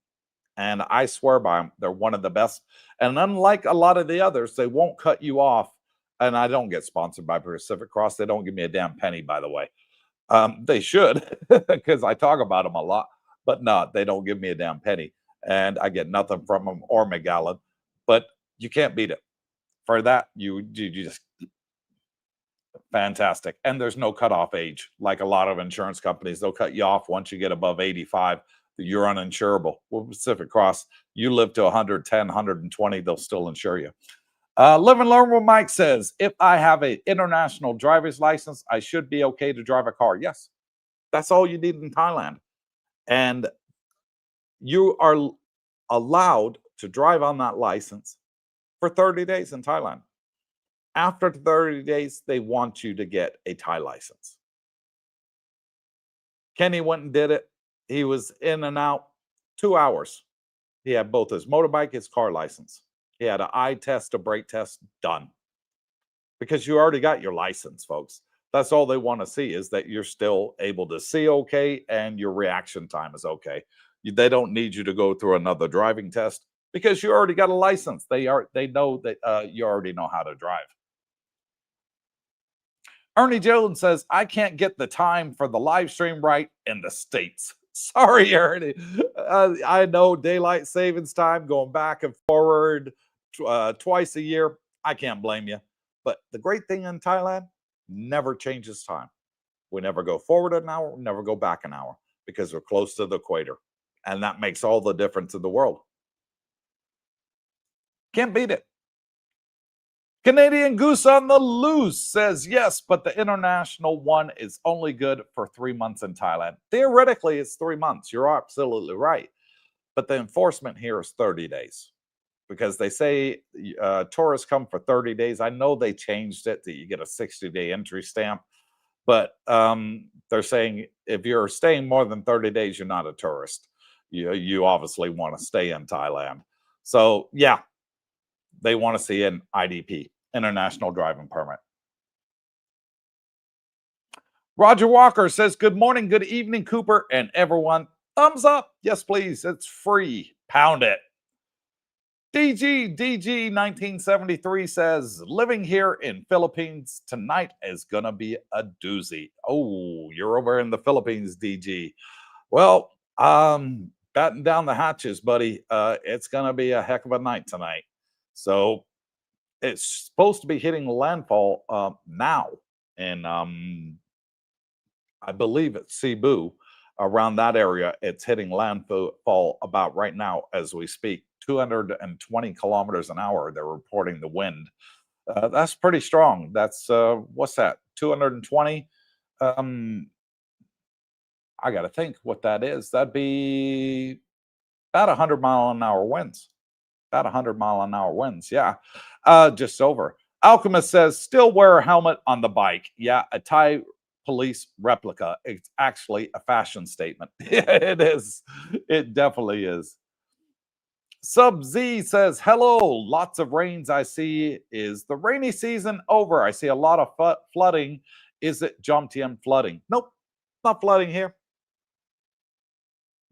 And I swear by them, they're one of the best. And unlike a lot of the others, they won't cut you off. And I don't get sponsored by Pacific Cross. They don't give me a damn penny, by the way. They should, because I talk about them a lot. But no, they don't give me a damn penny. And I get nothing from them or McAllen. But you can't beat it. For that, you just fantastic. And there's no cutoff age. Like a lot of insurance companies, they'll cut you off once you get above 85. You're uninsurable. Well, Pacific Cross, you live to 110, 120, they'll still insure you. Live and Learn with Mike says, if I have an international driver's license, I should be okay to drive a car. Yes, that's all you need in Thailand. And you are allowed to drive on that license for 30 days in Thailand. After 30 days, they want you to get a Thai license. Kenny went and did it. He was in and out 2 hours. He had both his motorbike, his car license. He had an eye test, a brake test, done. Because you already got your license, folks. That's all they want to see, is that you're still able to see okay and your reaction time is okay. They don't need you to go through another driving test because you already got a license. They know that you already know how to drive. Ernie Jones says, I can't get the time for the live stream right in the States. Sorry, Ernie. I know daylight savings time going back and forward twice a year. I can't blame you. But the great thing in Thailand, never changes time. We never go forward an hour, never go back an hour, because we're close to the equator. And that makes all the difference in the world. Can't beat it. Canadian Goose on the Loose says, yes, but the international one is only good for 3 months in Thailand. Theoretically, it's 3 months. You're absolutely right. But the enforcement here is 30 days. Because they say tourists come for 30 days. I know they changed it that you get a 60-day entry stamp. But they're saying if you're staying more than 30 days, you're not a tourist. You obviously want to stay in Thailand. So, yeah, they want to see an IDP, International Driving Permit. Roger Walker says, good morning, good evening, Cooper, and everyone. Thumbs up. Yes, please. It's free. Pound it. DG 1973 says, living here in Philippines tonight is going to be a doozy. Oh, you're over in the Philippines, DG. Well, batten down the hatches, buddy. It's going to be a heck of a night tonight. So it's supposed to be hitting landfall now. And I believe it's Cebu. around that area. It's hitting landfall about right now as we speak. 220 kilometers an hour. They're reporting the wind. That's pretty strong. That's what's that? 220. Um, I got to think what that is. That'd be about 100-mile-an-hour winds. About 100-mile-an-hour winds. Yeah, just over. Alchemist says, still wear a helmet on the bike. Yeah, a Thai police replica. It's actually a fashion statement. Yeah, it is. It definitely is. Sub Z says, hello, lots of rains I see. Is the rainy season over? I see a lot of flooding. Is it Jomtien flooding? Nope, not flooding here.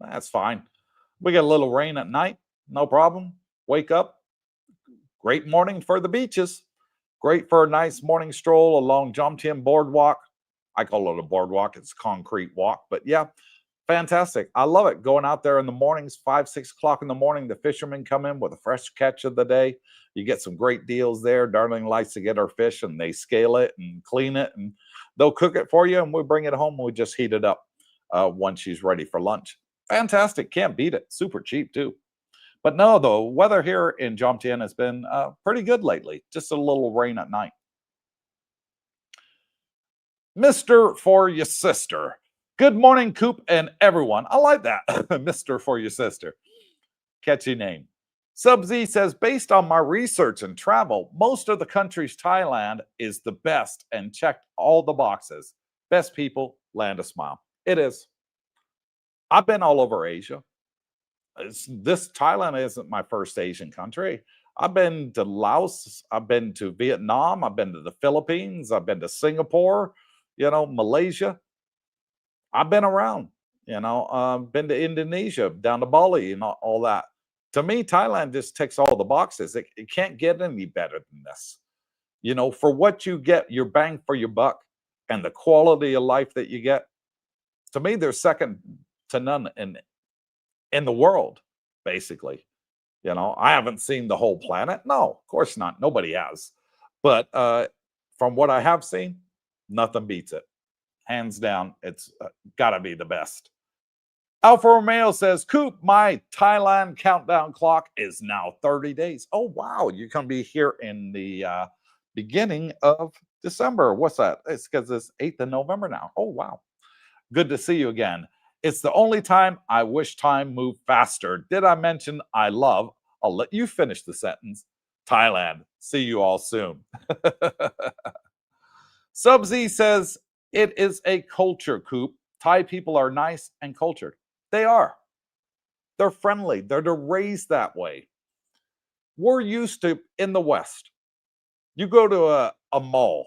That's fine. We get a little rain at night, no problem. Wake up, great morning for the beaches. Great for a nice morning stroll along Jomtien Boardwalk. I call it a boardwalk, it's a concrete walk, but yeah, fantastic. I love it. Going out there in the mornings, 5, 6 o'clock in the morning, the fishermen come in with a fresh catch of the day. You get some great deals there. Darling likes to get her fish and they scale it and clean it and they'll cook it for you and we bring it home and we just heat it up once she's ready for lunch. Fantastic. Can't beat it. Super cheap too. But no, the weather here in Jomtien has been pretty good lately. Just a little rain at night. Mr. for your sister. Good morning, Coop and everyone. I like that. Mr. for your sister. Catchy name. Sub Z says, based on my research and travel, most of the countries Thailand is the best and checked all the boxes. Best people, land a smile. It is. I've been all over Asia. This Thailand isn't my first Asian country. I've been to Laos, I've been to Vietnam, I've been to the Philippines, I've been to Singapore, Malaysia. I've been around, been to Indonesia, down to Bali, and all that. To me, Thailand just ticks all the boxes. It can't get any better than this. For what you get, your bang for your buck, and the quality of life that you get. To me, they're second to none in the world, basically. I haven't seen the whole planet. No, of course not. Nobody has. But from what I have seen, nothing beats it. Hands down, it's got to be the best. Alfa Romeo says, Coop, my Thailand countdown clock is now 30 days. Oh, wow. You're going to be here in the beginning of December. What's that? It's because it's 8th of November now. Oh, wow. Good to see you again. It's the only time I wish time moved faster. Did I mention I love? I'll let you finish the sentence. Thailand. See you all soon. Sub Z says, it is a culture, Coop. Thai people are nice and cultured. They are. They're friendly. They're raised that way. We're used to, in the West, you go to a mall,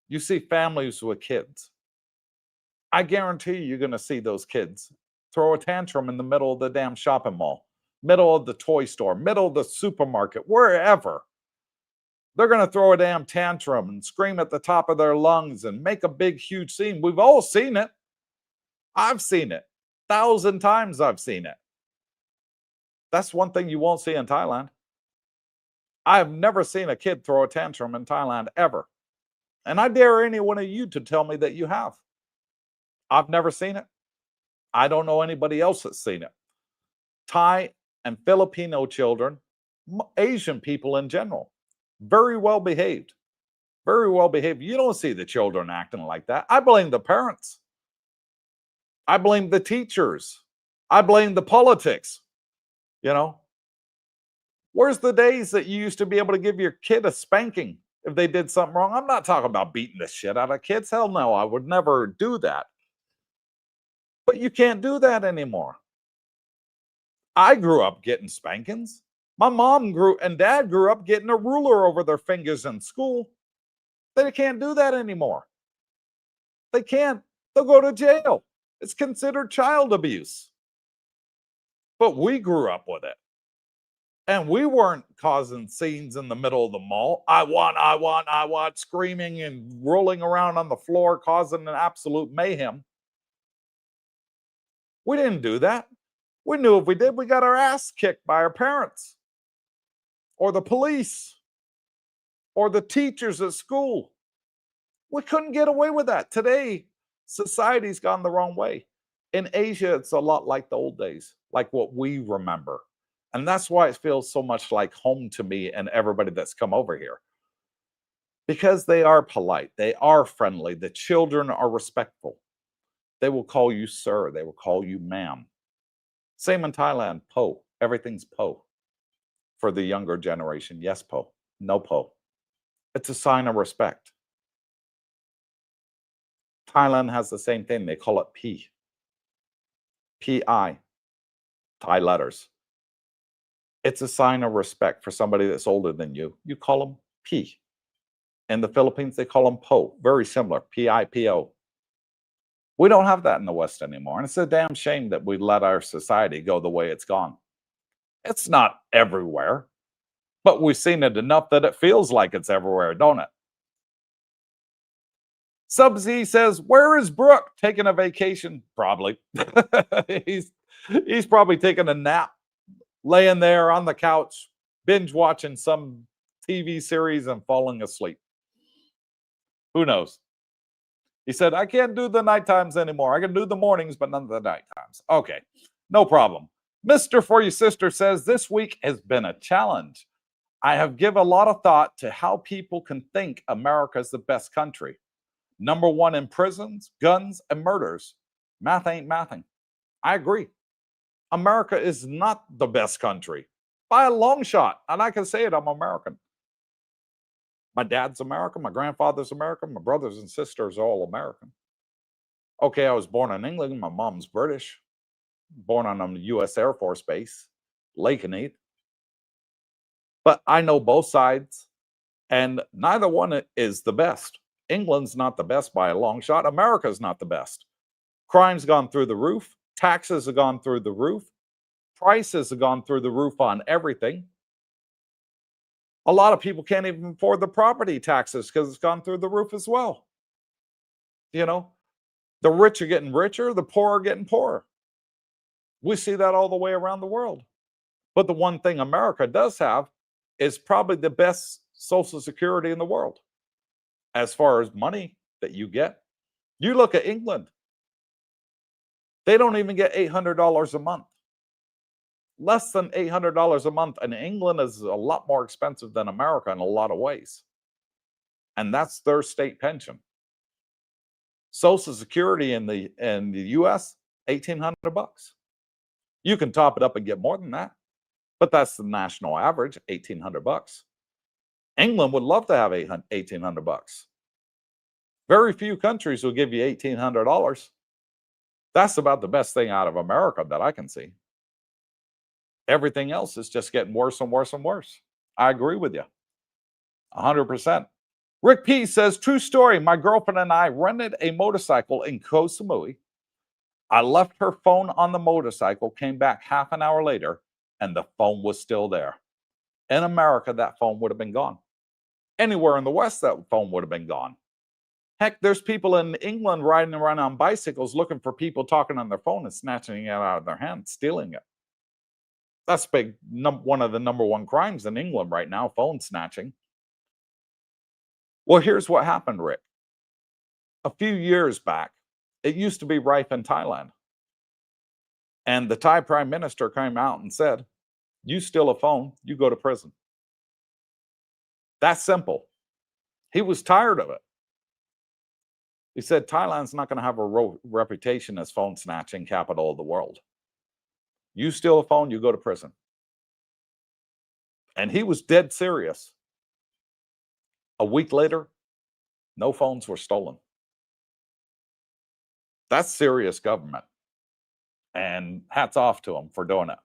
you see families with kids. I guarantee you're going to see those kids throw a tantrum in the middle of the damn shopping mall, middle of the toy store, middle of the supermarket, wherever. They're going to throw a damn tantrum and scream at the top of their lungs and make a big, huge scene. We've all seen it. I've seen it. 1,000 times I've seen it. That's one thing you won't see in Thailand. I've never seen a kid throw a tantrum in Thailand, ever. And I dare any one of you to tell me that you have. I've never seen it. I don't know anybody else that's seen it. Thai and Filipino children, Asian people in general, very well behaved. Very well behaved. You don't see the children acting like that. I blame the parents. I blame the teachers. I blame the politics. Where's the days that you used to be able to give your kid a spanking if they did something wrong? I'm not talking about beating the shit out of kids. Hell no, I would never do that. But you can't do that anymore. I grew up getting spankings. My mom and dad grew up getting a ruler over their fingers in school. They can't do that anymore. They can't. They'll go to jail. It's considered child abuse. But we grew up with it. And we weren't causing scenes in the middle of the mall. I want, screaming and rolling around on the floor, causing an absolute mayhem. We didn't do that. We knew if we did, we got our ass kicked by our parents or the police or the teachers at school. We couldn't get away with that. Today, society's gone the wrong way. In Asia, it's a lot like the old days, like what we remember. And that's why it feels so much like home to me and everybody that's come over here. Because they are polite, they are friendly, the children are respectful. They will call you sir, they will call you ma'am. Same in Thailand, po. Everything's po. For the younger generation, yes, po. No po. It's a sign of respect. Thailand has the same thing. They call it P. P-I. Thai letters. It's a sign of respect for somebody that's older than you. You call them P. In the Philippines, they call them po. Very similar. P-I-P-O. We don't have that in the West anymore. And it's a damn shame that we let our society go the way it's gone. It's not everywhere, but we've seen it enough that it feels like it's everywhere, don't it? Subsy says, where is Brooke? Taking a vacation? Probably. he's probably taking a nap, laying there on the couch, binge watching some TV series and falling asleep. Who knows? He said, I can't do the night times anymore. I can do the mornings, but none of the night times. Okay, no problem. Mr. For Your Sister says, this week has been a challenge. I have given a lot of thought to how people can think America is the best country. Number one in prisons, guns, and murders. Math ain't mathing. I agree. America is not the best country by a long shot. And I can say it, I'm American. My dad's American, my grandfather's American, my brothers and sisters are all American. Okay, I was born in England, my mom's British. Born on a US Air Force base, Lakenheath. But I know both sides, and neither one is the best. England's not the best by a long shot. America's not the best. Crime's gone through the roof. Taxes have gone through the roof. Prices have gone through the roof on everything. A lot of people can't even afford the property taxes because it's gone through the roof as well. You know, the rich are getting richer, the poor are getting poorer. We see that all the way around the world. But the one thing America does have is probably the best Social Security in the world. As far as money that you get, you look at England, they don't even get $800 a month. Less than $800 a month. And England is a lot more expensive than America in a lot of ways. And that's their state pension. Social Security in the US, $1,800. You can top it up and get more than that, but that's the national average, $1,800. England would love to have $1,800. Very few countries will give you $1,800. That's about the best thing out of America that I can see. Everything else is just getting worse and worse and worse. I agree with you, 100%. Rick P says, true story. My girlfriend and I rented a motorcycle in Koh Samui. I left her phone on the motorcycle, came back half an hour later, and the phone was still there. In America, that phone would have been gone. Anywhere in the West, that phone would have been gone. Heck, there's people in England riding around on bicycles looking for people talking on their phone and snatching it out of their hand, stealing it. That's one of the number one crimes in England right now, phone snatching. Well, here's what happened, Rick. A few years back, it used to be rife in Thailand. And the Thai prime minister came out and said, you steal a phone, you go to prison. That's simple. He was tired of it. He said, Thailand's not going to have a reputation as phone snatching capital of the world. You steal a phone, you go to prison. And he was dead serious. A week later, no phones were stolen. That's serious government. And hats off to him for doing it.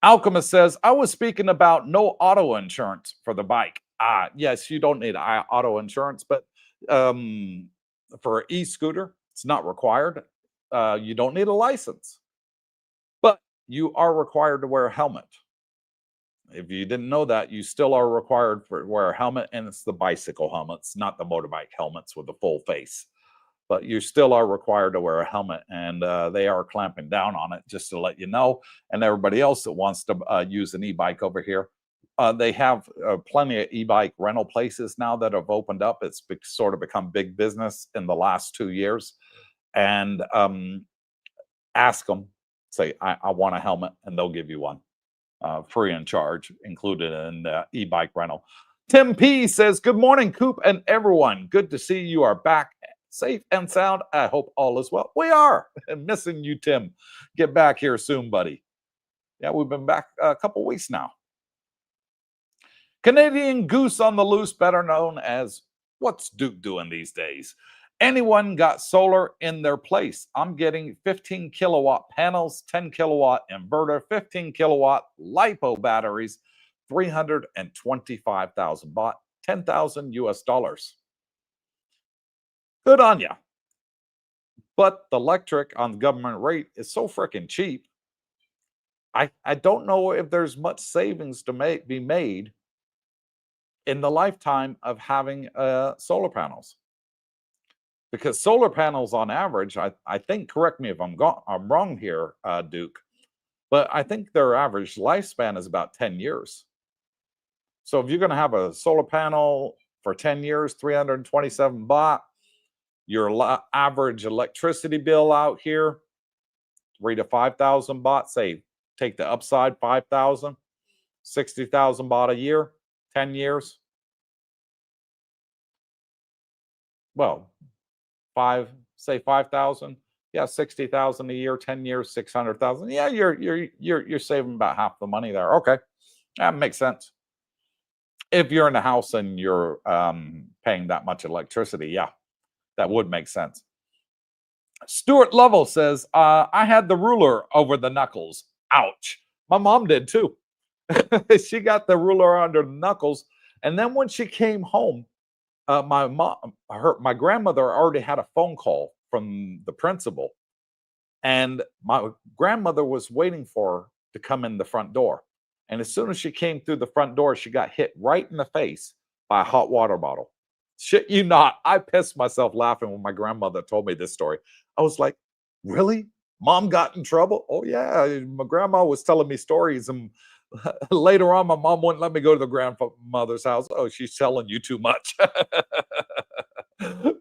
Alchemist says, I was speaking about no auto insurance for the bike. Yes, you don't need auto insurance, but for an e-scooter, it's not required. You don't need a license, but you are required to wear a helmet. If you didn't know that, you still are required to wear a helmet, and it's the bicycle helmets, not the motorbike helmets with the full face. But you still are required to wear a helmet, and they are clamping down on it, just to let you know. And everybody else that wants to use an e-bike over here, they have plenty of e-bike rental places now that have opened up. It's sort of become big business in the last 2 years. and ask them, say, I want a helmet, and they'll give you one free in charge, included in the e-bike rental. Tim P says, good morning, Coop and everyone. Good to see you are back safe and sound. I hope all is well. We are. Missing you, Tim. Get back here soon, buddy. Yeah, we've been back a couple weeks now. Canadian Goose on the Loose, better known as what's Duke doing these days? Anyone got solar in their place? I'm getting 15 kilowatt panels, 10 kilowatt inverter, 15 kilowatt LiPo batteries, 325,000 baht, 10,000 US dollars. Good on ya. But the electric on the government rate is so freaking cheap. I don't know if there's much savings to be made in the lifetime of having solar panels. Because solar panels on average, I think, correct me if I'm wrong here, Duke, but I think their average lifespan is about 10 years. So if you're going to have a solar panel for 10 years, 327 baht, your average electricity bill out here, 3,000 to 5,000 baht, say, take the upside, 5,000, 60,000 baht a year, 10 years. Well, say 5,000. Yeah, 60,000 a year, 10 years, 600,000. Yeah, you're saving about half the money there. Okay, that makes sense. If you're in a house and you're paying that much electricity, yeah, that would make sense. Stuart Lovell says, I had the ruler over the knuckles. Ouch. My mom did too. She got the ruler under the knuckles. And then when she came home, my grandmother already had a phone call from the principal. And my grandmother was waiting for her to come in the front door. And as soon as she came through the front door, she got hit right in the face by a hot water bottle. Shit you not. I pissed myself laughing when my grandmother told me this story. I was like, really? Mom got in trouble? Oh, yeah. My grandma was telling me stories. And later on, my mom wouldn't let me go to the grandmother's house. Oh, she's telling you too much.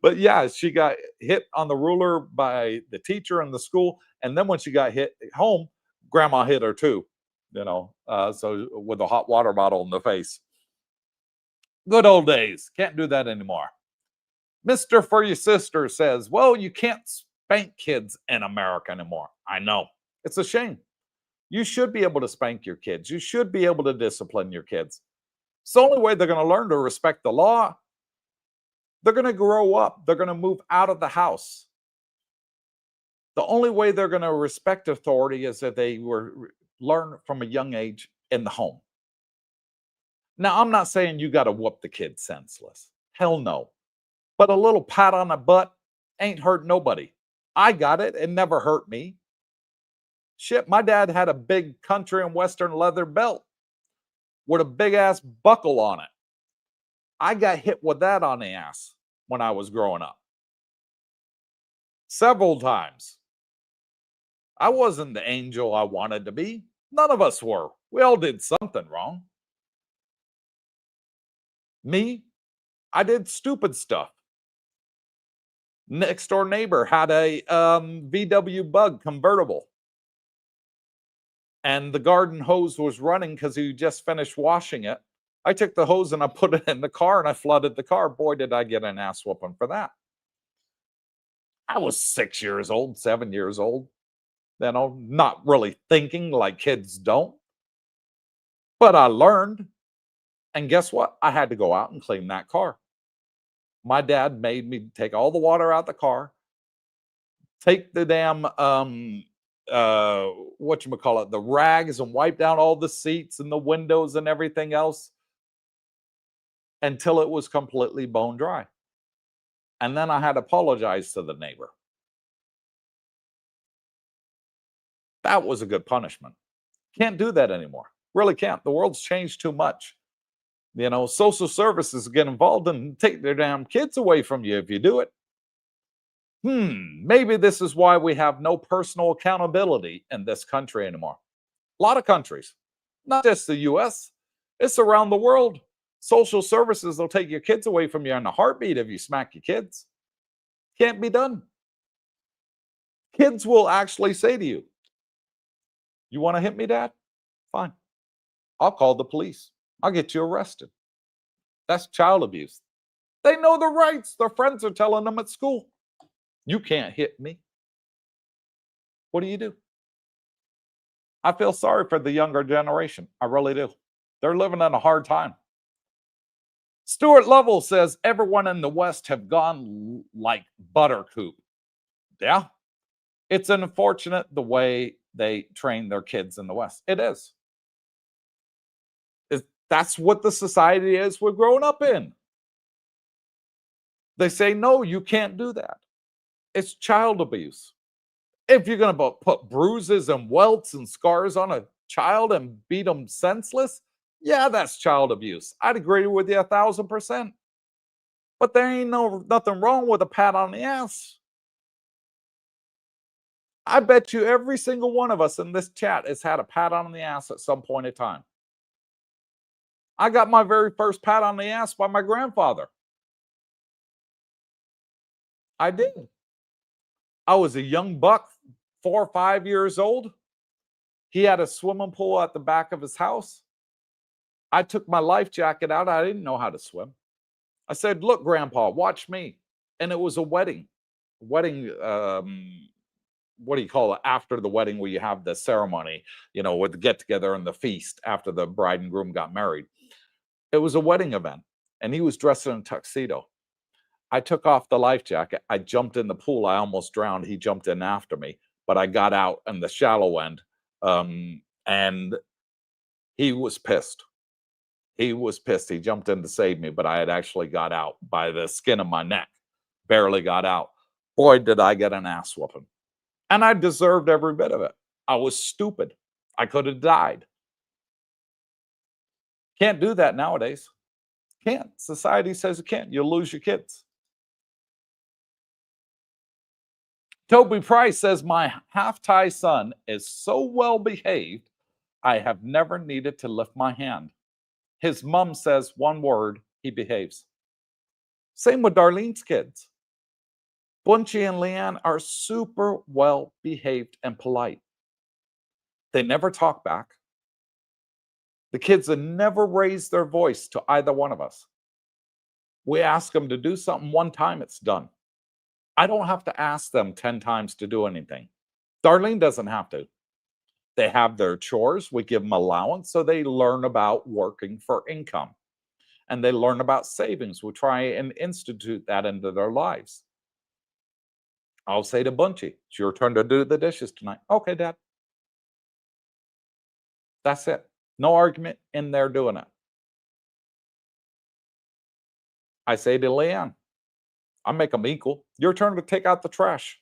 But yeah, she got hit on the ruler by the teacher in the school. And then when she got hit at home, grandma hit her too, so with a hot water bottle in the face. Good old days. Can't do that anymore. Mr. For Your Sister says, well, you can't spank kids in America anymore. I know. It's a shame. You should be able to spank your kids. You should be able to discipline your kids. It's the only way they're going to learn to respect the law. They're going to grow up. They're going to move out of the house. The only way they're going to respect authority is if they learn from a young age in the home. Now, I'm not saying you got to whoop the kid senseless. Hell no. But a little pat on the butt ain't hurt nobody. I got it. It never hurt me. Shit, my dad had a big country and western leather belt with a big ass buckle on it. I got hit with that on the ass when I was growing up. Several times. I wasn't the angel I wanted to be. None of us were. We all did something wrong. Me, I did stupid stuff. Next door neighbor had a VW Bug convertible. And the garden hose was running because he just finished washing it. I took the hose and I put it in the car and I flooded the car. Boy, did I get an ass whooping for that. I was 6 years old, 7 years old. Not really thinking like kids don't. But I learned. And guess what? I had to go out and clean that car. My dad made me take all the water out of the car, take the damn the rags, and wipe down all the seats and the windows and everything else until it was completely bone dry. And then I had to apologize to the neighbor. That was a good punishment. Can't do that anymore. Really can't. The world's changed too much. Social services get involved and take their damn kids away from you if you do it. Maybe this is why we have no personal accountability in this country anymore. A lot of countries, not just the US, it's around the world. Social services will take your kids away from you in a heartbeat if you smack your kids. Can't be done. Kids will actually say to you, "You want to hit me, Dad? Fine. I'll call the police. I'll get you arrested." That's child abuse. They know the rights. Their friends are telling them at school, "You can't hit me." What do you do? I feel sorry for the younger generation. I really do. They're living in a hard time. Stuart Lovell says everyone in the West have gone like Buttercoop. Yeah, it's unfortunate the way they train their kids in the West. It is. That's what the society is we're growing up in. They say, no, you can't do that. It's child abuse. If you're going to put bruises and welts and scars on a child and beat them senseless, yeah, that's child abuse. I'd agree with you 1,000%. But there ain't nothing wrong with a pat on the ass. I bet you every single one of us in this chat has had a pat on the ass at some point in time. I got my very first pat on the ass by my grandfather. I did. I was a young buck, 4 or 5 years old. He had a swimming pool at the back of his house. I took my life jacket out. I didn't know how to swim. I said, "Look, Grandpa, watch me." And it was a wedding. Wedding, what do you call it? After the wedding, where you have the ceremony, with the get together and the feast after the bride and groom got married. It was a wedding event, and he was dressed in a tuxedo. I took off the life jacket. I jumped in the pool. I almost drowned. He jumped in after me, but I got out in the shallow end. And he was pissed. He was pissed. He jumped in to save me, but I had actually got out by the skin of my neck. Barely got out. Boy, did I get an ass whooping. And I deserved every bit of it. I was stupid. I could have died. Can't do that nowadays. Can't. Society says you can't. You'll lose your kids. Toby Price says, my half-Thai son is so well behaved, I have never needed to lift my hand. His mom says one word, he behaves. Same with Darlene's kids. Bunchy and Leanne are super well behaved and polite. They never talk back. The kids have never raised their voice to either one of us. We ask them to do something one time, it's done. I don't have to ask them 10 times to do anything. Darlene doesn't have to. They have their chores. We give them allowance, so they learn about working for income. And they learn about savings. We try and institute that into their lives. I'll say to Bunchy, it's your turn to do the dishes tonight. Okay, Dad. That's it. No argument in there doing it. I say to Leanne, I make them equal. Your turn to take out the trash.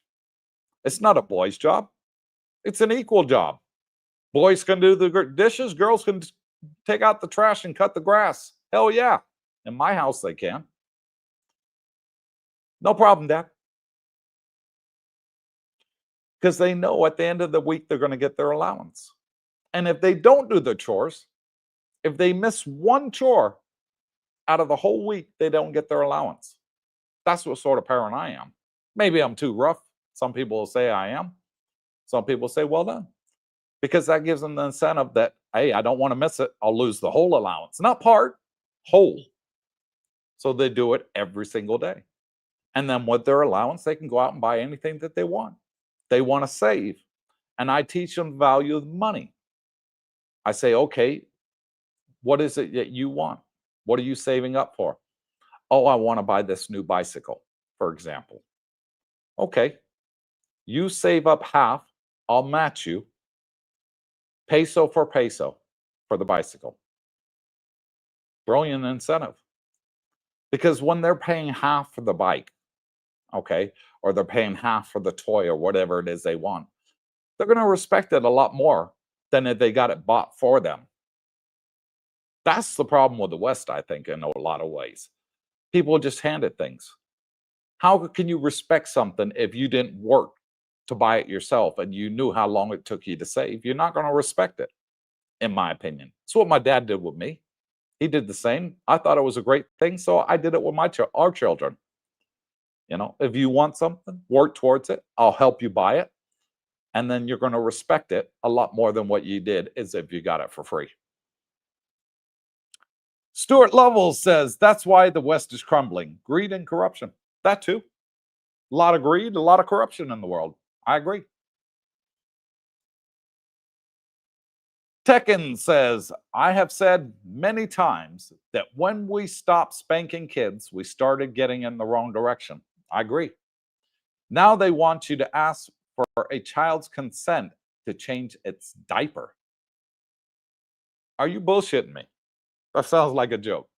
It's not a boy's job. It's an equal job. Boys can do the dishes. Girls can take out the trash and cut the grass. Hell yeah. In my house, they can. No problem, Dad. Because they know at the end of the week, they're going to get their allowance. And if they don't do the chores, if they miss one chore out of the whole week, they don't get their allowance. That's what sort of parent I am. Maybe I'm too rough. Some people will say I am. Some people say, well done. Because that gives them the incentive that, hey, I don't want to miss it. I'll lose the whole allowance. Not part, whole. So they do it every single day. And then with their allowance, they can go out and buy anything that they want. They want to save. And I teach them the value of money. I say, okay, what is it that you want? What are you saving up for? Oh, I want to buy this new bicycle, for example. Okay, you save up half, I'll match you, peso for peso for the bicycle. Brilliant incentive. Because when they're paying half for the bike, okay, or they're paying half for the toy or whatever it is they want, they're going to respect it a lot more than if they got it bought for them. That's the problem with the West, I think, in a lot of ways. People just hand it things. How can you respect something if you didn't work to buy it yourself and you knew how long it took you to save? You're not going to respect it, in my opinion. It's what my dad did with me. He did the same. I thought it was a great thing, so I did it with our children. You know, if you want something, work towards it. I'll help you buy it. And then you're going to respect it a lot more than what you did as if you got it for free. Stuart Lovell says that's why the West is crumbling. Greed and corruption. That too. A lot of greed, a lot of corruption in the world. I agree. Tekken says, I have said many times that when we stopped spanking kids, we started getting in the wrong direction. I agree. Now they want you to ask for a child's consent to change its diaper. Are you bullshitting me? That sounds like a joke.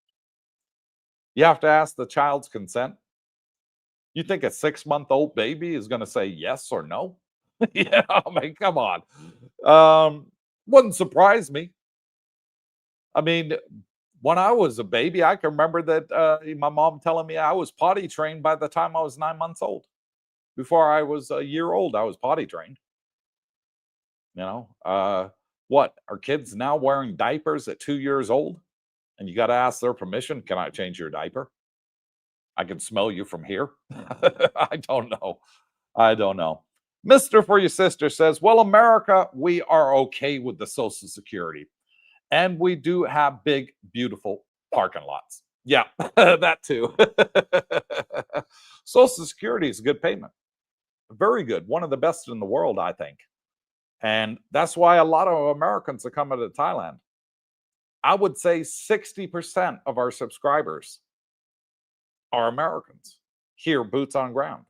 You have to ask the child's consent? You think a 6-month-old baby is going to say yes or no? Yeah, I mean, come on. Wouldn't surprise me. I mean, when I was a baby, I can remember that my mom telling me I was potty trained by the time I was 9 months old. Before I was a year old, I was potty trained. You know, what are kids now wearing diapers at 2 years old? And you got to ask their permission. Can I change your diaper? I can smell you from here. I don't know. I don't know. Mr. For Your Sister says, well, America, we are okay with the Social Security. And we do have big, beautiful parking lots. Yeah, that too. Social Security is a good payment. Very good. One of the best in the world, I think. And that's why a lot of Americans are coming to Thailand. I would say 60% of our subscribers are Americans. Here, boots on ground.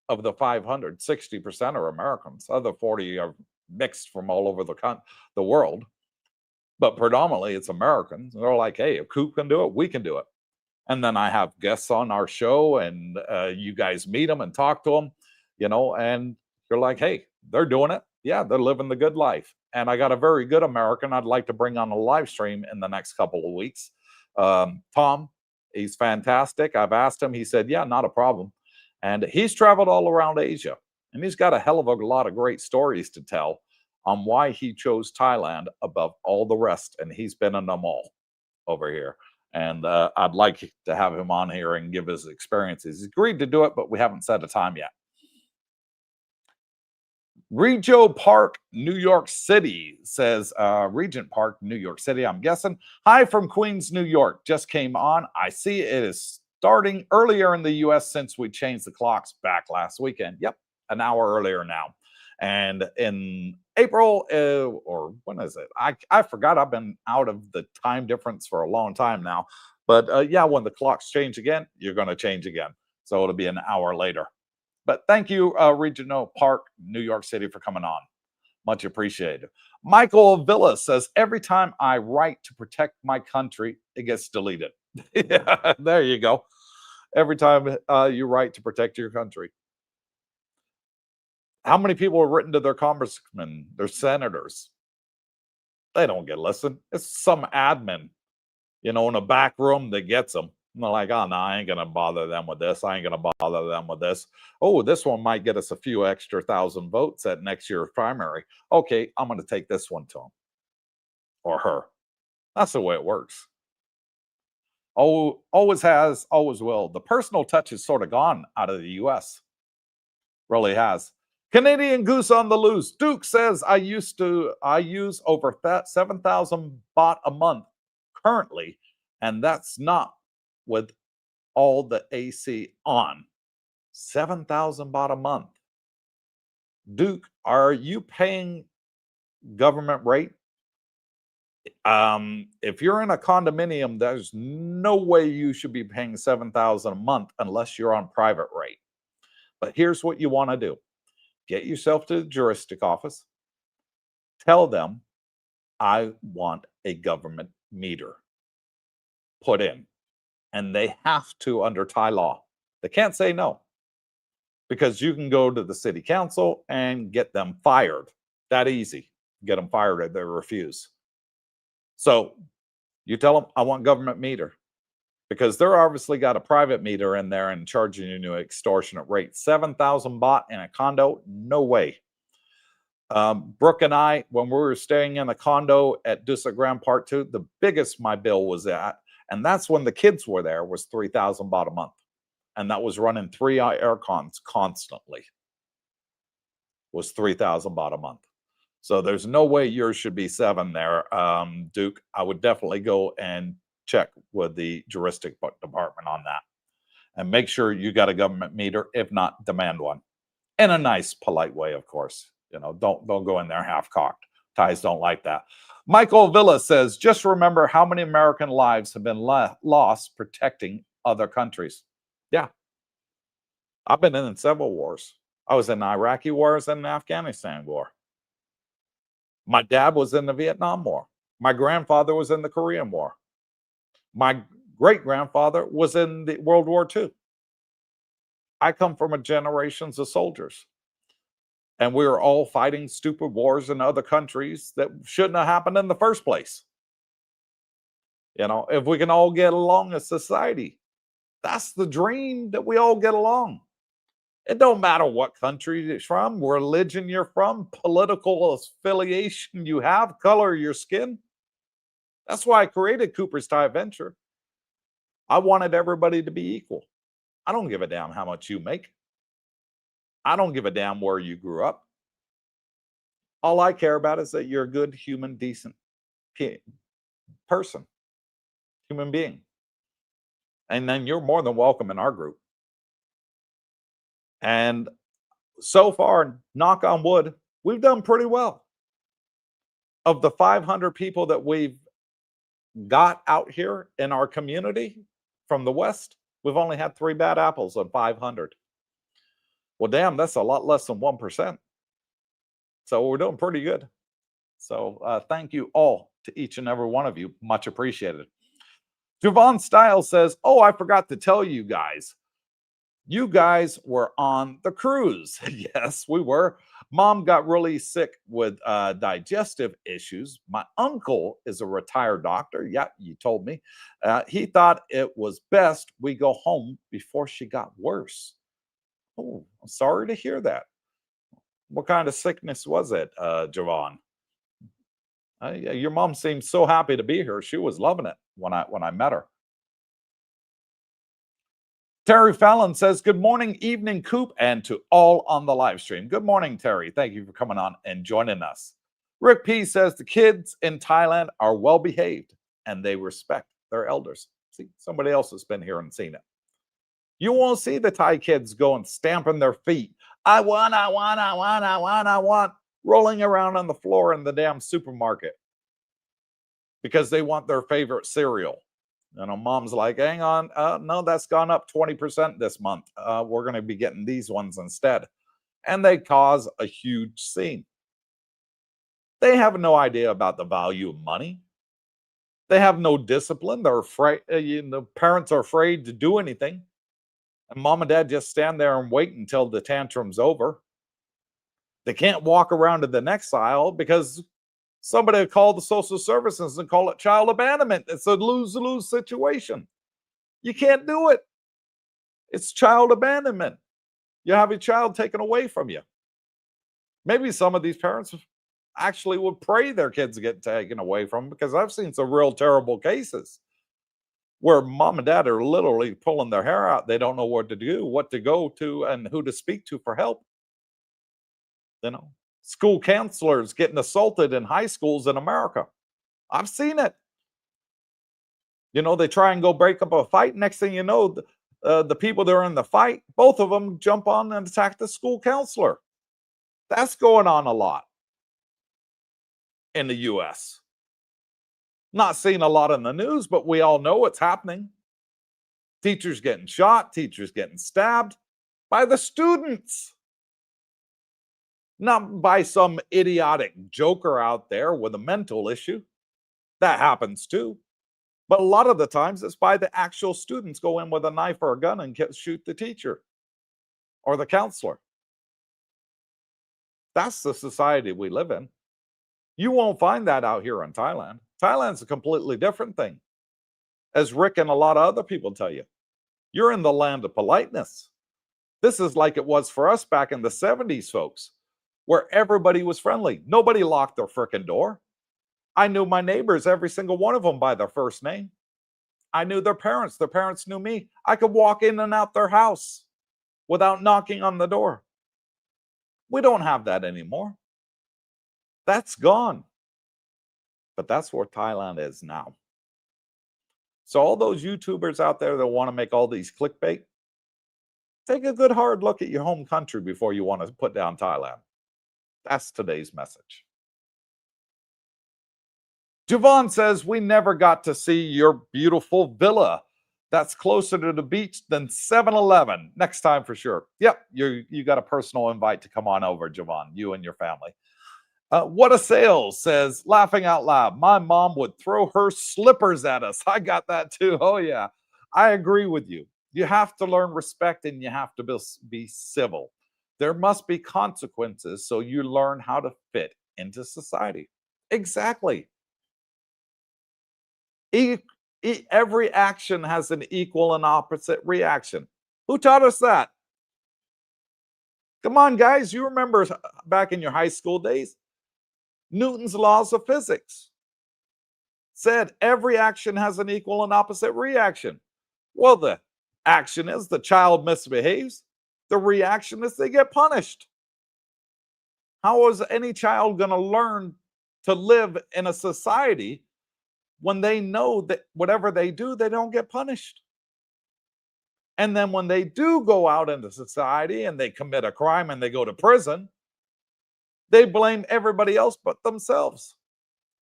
Of the 500, 60% are Americans. Other 40 are mixed from all over the world. But predominantly, it's Americans. They're like, hey, if Coop can do it, we can do it. And then I have guests on our show, and you guys meet them and talk to them, you know, and you're like, hey, they're doing it. Yeah, they're living the good life. And I got a very good American I'd like to bring on a live stream in the next couple of weeks. Tom, he's fantastic. I've asked him. He said, yeah, not a problem. And he's traveled all around Asia. And he's got a hell of a lot of great stories to tell on why he chose Thailand above all the rest. And he's been in them all over here. And I'd like to have him on here and give his experiences. He's agreed to do it, but we haven't set a time yet. Regio Park, New York City says, Regent Park, New York City, I'm guessing. Hi from Queens, New York. Just came on. I see it is starting earlier in the US since we changed the clocks back last weekend. Yep, an hour earlier now. And in April, or when is it? I forgot. I've been out of the time difference for a long time now. But yeah, when the clocks change again, you're going to change again. So it'll be an hour later. But thank you, Regional Park, New York City, for coming on. Much appreciated. Michael Villa says, every time I write to protect my country, it gets deleted. Yeah, there you go. Every time you write to protect your country. How many people have written to their congressmen, their senators? They don't get listened. It's some admin, you know, in a back room that gets them. And they're like, oh, no, I ain't going to bother them with this. I ain't going to bother them with this. Oh, this one might get us a few extra thousand votes at next year's primary. Okay, I'm going to take this one to him or her. That's the way it works. Oh, always has, always will. The personal touch is sort of gone out of the U.S. Really has. Canadian Goose on the Loose. Duke says, I use over 7,000 baht a month currently, and that's not with all the AC on. 7,000 baht a month. Duke, are you paying government rate? If you're in a condominium, there's no way you should be paying 7,000 a month unless you're on private rate. But here's what you want to do. Get yourself to the juristic office. Tell them, I want a government meter put in. And they have to under Thai law. They can't say no. Because you can go to the city council and get them fired. That easy. Get them fired if they refuse. So you tell them, I want government meter. Because they're obviously got a private meter in there and charging you an extortionate rate. 7,000 baht in a condo? No way. Brooke and I, when we were staying in a condo at Dusit Grand Part 2, the biggest my bill was at, and that's when the kids were there, was 3,000 baht a month. And that was running 3 air cons constantly. was 3,000 baht a month. So there's no way yours should be 7 there, Duke. I would definitely go and check with the juristic department on that, and make sure you got a government meter. If not, demand one in a nice, polite way, of course. Don't go in there half cocked. Thais don't like that. Michael Villa says, just remember how many American lives have been lost protecting other countries. Yeah, I've been in several wars. I was in the Iraqi wars and the Afghanistan war. My dad was in the Vietnam War. My grandfather was in the Korean War. My great-grandfather was in the World War II. I come from a generations of soldiers. And we were all fighting stupid wars in other countries that shouldn't have happened in the first place. If we can all get along as society, that's the dream, that we all get along. It don't matter what country you're from, religion you're from, political affiliation you have, color of your skin. That's why I created Cooper's Thai Adventure. I wanted everybody to be equal. I don't give a damn how much you make. I don't give a damn where you grew up. All I care about is that you're a good, human, decent person, human being. And then you're more than welcome in our group. And so far, knock on wood, we've done pretty well. Of the 500 people that we've got out here in our community from the West, we've only had 3 bad apples on 500. Well, damn, that's a lot less than 1%. So we're doing pretty good. So thank you all to each and every one of you. Much appreciated. Javon Stiles says, oh, I forgot to tell you guys. You guys were on the cruise. Yes, we were. Mom got really sick with digestive issues. My uncle is a retired doctor. Yeah, you told me. He thought it was best we go home before she got worse. Oh, I'm sorry to hear that. What kind of sickness was it, Javon? Your mom seemed so happy to be here. She was loving it when I met her. Terry Fallon says, good morning, evening, Coop, and to all on the live stream. Good morning, Terry. Thank you for coming on and joining us. Rick P says, the kids in Thailand are well behaved and they respect their elders. See, somebody else has been here and seen it. You won't see the Thai kids going stamping their feet. I want, rolling around on the floor in the damn supermarket because they want their favorite cereal. Mom's like, hang on, no, that's gone up 20% this month. We're going to be getting these ones instead. And they cause a huge scene. They have no idea about the value of money. They have no discipline. They're afraid, the parents are afraid to do anything. And mom and dad just stand there and wait until the tantrum's over. They can't walk around to the next aisle because somebody will call the social services and call it child abandonment. It's a lose-lose situation. You can't do it. It's child abandonment. You have a child taken away from you. Maybe some of these parents actually would pray their kids get taken away from them, because I've seen some real terrible cases where mom and dad are literally pulling their hair out. They don't know what to do, what to go to, and who to speak to for help. School counselors getting assaulted in high schools in America. I've seen it. They try and go break up a fight. Next thing you know, the people that are in the fight, both of them jump on and attack the school counselor. That's going on a lot in the U.S. Not seeing a lot in the news, but we all know what's happening. Teachers getting shot, teachers getting stabbed by the students. Not by some idiotic joker out there with a mental issue. That happens too. But a lot of the times it's by the actual students go in with a knife or a gun and shoot the teacher or the counselor. That's the society we live in. You won't find that out here in Thailand. Thailand's a completely different thing. As Rick and a lot of other people tell you, you're in the land of politeness. This is like it was for us back in the 70s, folks, where everybody was friendly. Nobody locked their frickin' door. I knew my neighbors, every single one of them, by their first name. I knew their parents. Their parents knew me. I could walk in and out their house without knocking on the door. We don't have that anymore. That's gone. But that's where Thailand is now. So all those YouTubers out there that want to make all these clickbait, take a good hard look at your home country before you want to put down Thailand. That's today's message. Javon says, we never got to see your beautiful villa. That's closer to the beach than 7-Eleven. Next time for sure. Yep, you got a personal invite to come on over, Javon, you and your family. What a sale says, laughing out loud, my mom would throw her slippers at us. I got that too. Oh, yeah. I agree with you. You have to learn respect and you have to be civil. There must be consequences so you learn how to fit into society. Exactly. Every action has an equal and opposite reaction. Who taught us that? Come on, guys. You remember back in your high school days? Newton's laws of physics said every action has an equal and opposite reaction. Well, the action is the child misbehaves. The reaction is they get punished. How is any child going to learn to live in a society when they know that whatever they do, they don't get punished? And then when they do go out into society and they commit a crime and they go to prison, they blame everybody else but themselves.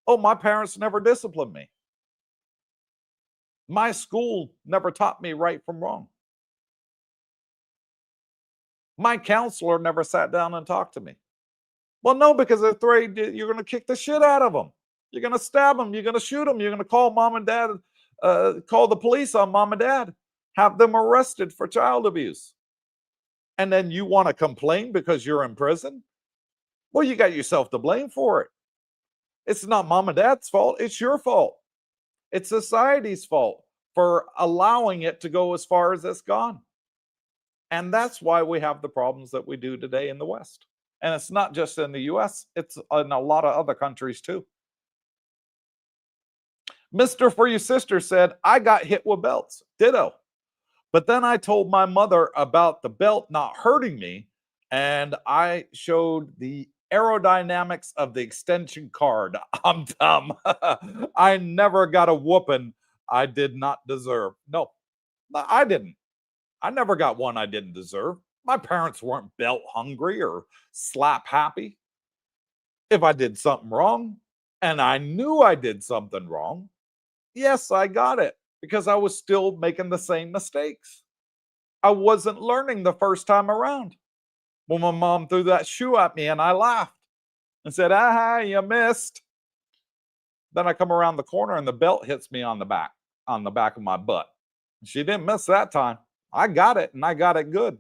Oh, my parents never disciplined me. My school never taught me right from wrong. My counselor never sat down and talked to me. Well, no, because they're afraid you're going to kick the shit out of them. You're going to stab them. You're going to shoot them. You're going to call mom and dad, call the police on mom and dad, have them arrested for child abuse. And then you want to complain because you're in prison? Well, you got yourself to blame for it. It's not mom and dad's fault. It's your fault. It's society's fault for allowing it to go as far as it's gone. And that's why we have the problems that we do today in the West. And it's not just in the US, it's in a lot of other countries too. Mr. For Your Sister said, I got hit with belts. Ditto. But then I told my mother about the belt not hurting me, and I showed the aerodynamics of the extension cord. I'm dumb. I never got a whooping I did not deserve. No, I didn't. I never got one I didn't deserve. My parents weren't belt hungry or slap happy. If I did something wrong, and I knew I did something wrong, yes, I got it because I was still making the same mistakes. I wasn't learning the first time around. When my mom threw that shoe at me and I laughed and said, aha, you missed. Then I come around the corner and the belt hits me on the back of my butt. She didn't miss that time. I got it and I got it good.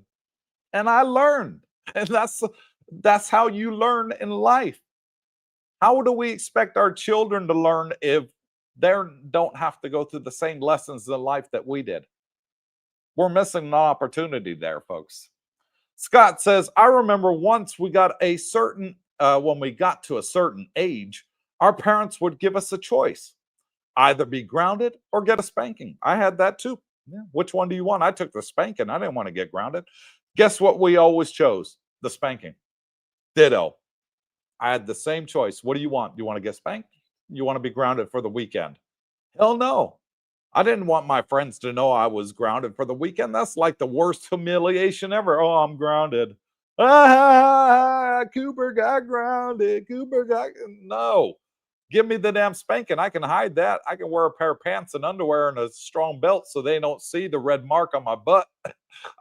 And I learned. And that's how you learn in life. How do we expect our children to learn if they don't have to go through the same lessons in life that we did? We're missing an opportunity there, folks. Scott says, I remember once we got when we got to a certain age, our parents would give us a choice. Either be grounded or get a spanking. I had that too. Yeah. Which one do you want? I took the spanking. I didn't want to get grounded. Guess what we always chose? The spanking. Ditto. I had the same choice. What do you want? You want to get spanked? You want to be grounded for the weekend? Hell no. I didn't want my friends to know I was grounded for the weekend. That's like the worst humiliation ever. Oh, I'm grounded. Ah, Cooper got grounded. No. Give me the damn spanking. I can hide that. I can wear a pair of pants and underwear and a strong belt so they don't see the red mark on my butt.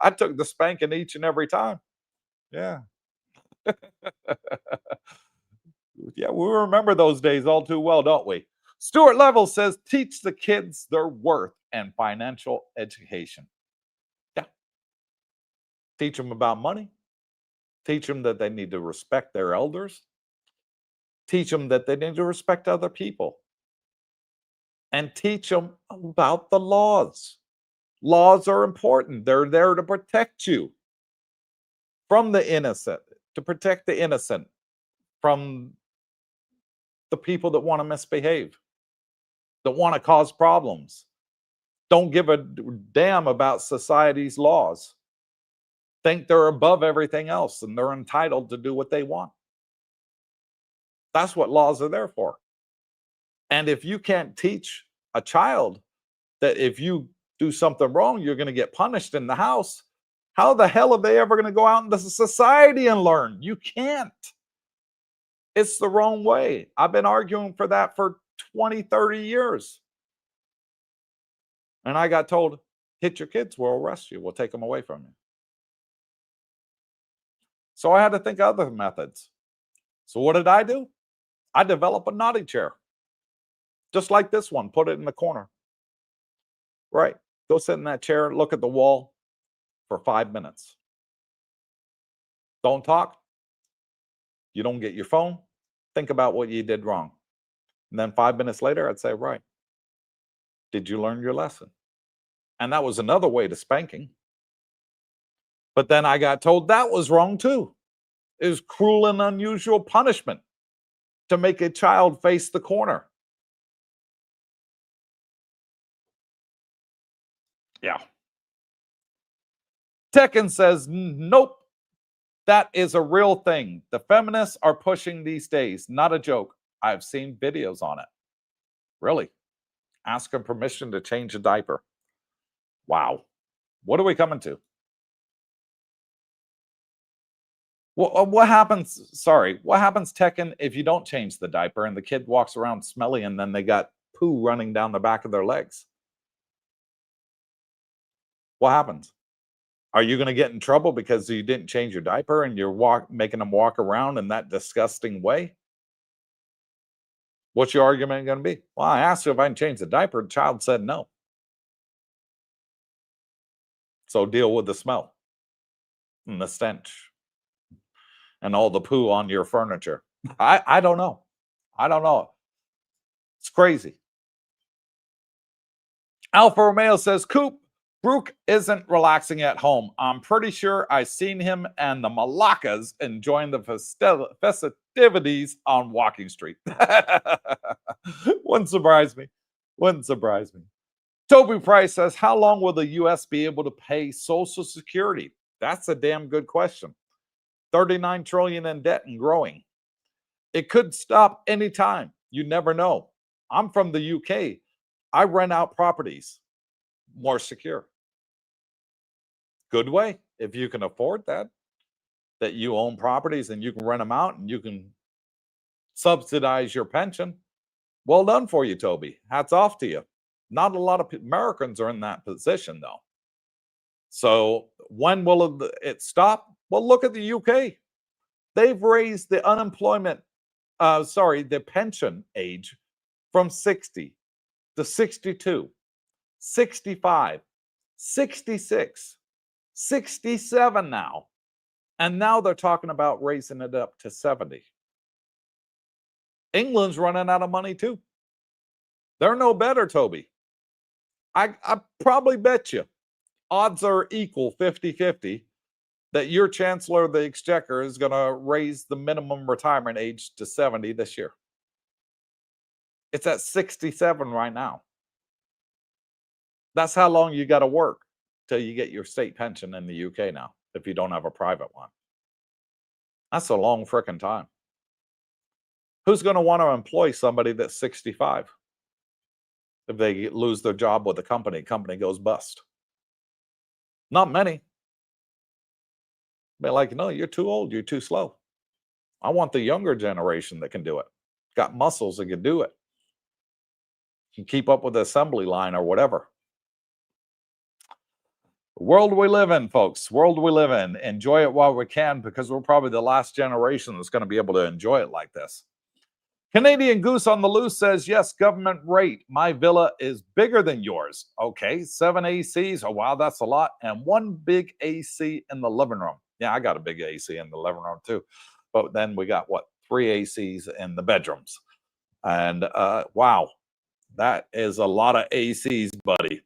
I took the spanking each and every time. Yeah. Yeah, we remember those days all too well, don't we? Stuart Level says, teach the kids their worth and financial education. Yeah. Teach them about money. Teach them that they need to respect their elders. Teach them that they need to respect other people. And teach them about the laws. Laws are important. They're there to protect you from the innocent, to protect the innocent from the people that want to misbehave, that want to cause problems, don't give a damn about society's laws. think they're above everything else and they're entitled to do what they want. That's what laws are there for. And if you can't teach a child that if you do something wrong, you're going to get punished in the house, how the hell are they ever going to go out into society and learn? You can't. It's the wrong way. I've been arguing for that for 20, 30 years. And I got told, hit your kids, we'll arrest you. We'll take them away from you. So I had to think of other methods. So what did I do? I developed a naughty chair. Just like this one, put it in the corner. Right. Go sit in that chair, look at the wall for 5 minutes. Don't talk. You don't get your phone. Think about what you did wrong. And then 5 minutes later, I'd say, right. Did you learn your lesson? And that was another way to spanking. But then I got told that was wrong too. It was cruel and unusual punishment to make a child face the corner. Yeah. Tekken says, nope, that is a real thing. The feminists are pushing these days. Not a joke. I've seen videos on it. Really? Asking permission to change a diaper. Wow. What are we coming to? What happens, what happens, Tekken, if you don't change the diaper and the kid walks around smelly and then they got poo running down the back of their legs? What happens? Are you going to get in trouble because you didn't change your diaper and you're making them walk around in that disgusting way? What's your argument going to be? Well, I asked you if I can change the diaper. The child said no. So deal with the smell and the stench and all the poo on your furniture. I don't know. I don't know. It's crazy. Alfa Romeo says, Coop, Brooke isn't relaxing at home. I'm pretty sure I've seen him and the Malakas enjoying the festivities on Walking Street. Wouldn't surprise me. Wouldn't surprise me. Toby Price says, how long will the U.S. be able to pay Social Security? That's a damn good question. 39 trillion in debt and growing. It could stop anytime. You never know. I'm from the UK. I rent out properties. More secure. Good way. If you can afford that you own properties and you can rent them out and you can subsidize your pension. Well done for you, Toby. Hats off to you. Not a lot of Americans are in that position, though. So when will it stop? Well, look at the UK. They've raised the the pension age from 60 to 62, 65, 66, 67 now. And now they're talking about raising it up to 70. England's running out of money too. They're no better, Toby. I probably bet you odds are equal 50-50 that your Chancellor of the Exchequer is going to raise the minimum retirement age to 70 this year. It's at 67 right now. That's how long you got to work till you get your state pension in the UK now, if you don't have a private one. That's a long frickin' time. Who's going to want to employ somebody that's 65? If they lose their job with the company goes bust. Not many. They're like, no, you're too old, you're too slow. I want the younger generation that can do it. Got muscles that can do it. Can keep up with the assembly line or whatever. World we live in, folks. World we live in. Enjoy it while we can, because we're probably the last generation that's going to be able to enjoy it like this. Canadian Goose on the Loose says, yes, government rate. My villa is bigger than yours. Okay, 7 ACs. Oh, wow, that's a lot. And 1 big AC in the living room. Yeah, I got a big AC in the living room too. But then we got, 3 ACs in the bedrooms. And wow, that is a lot of ACs, buddy.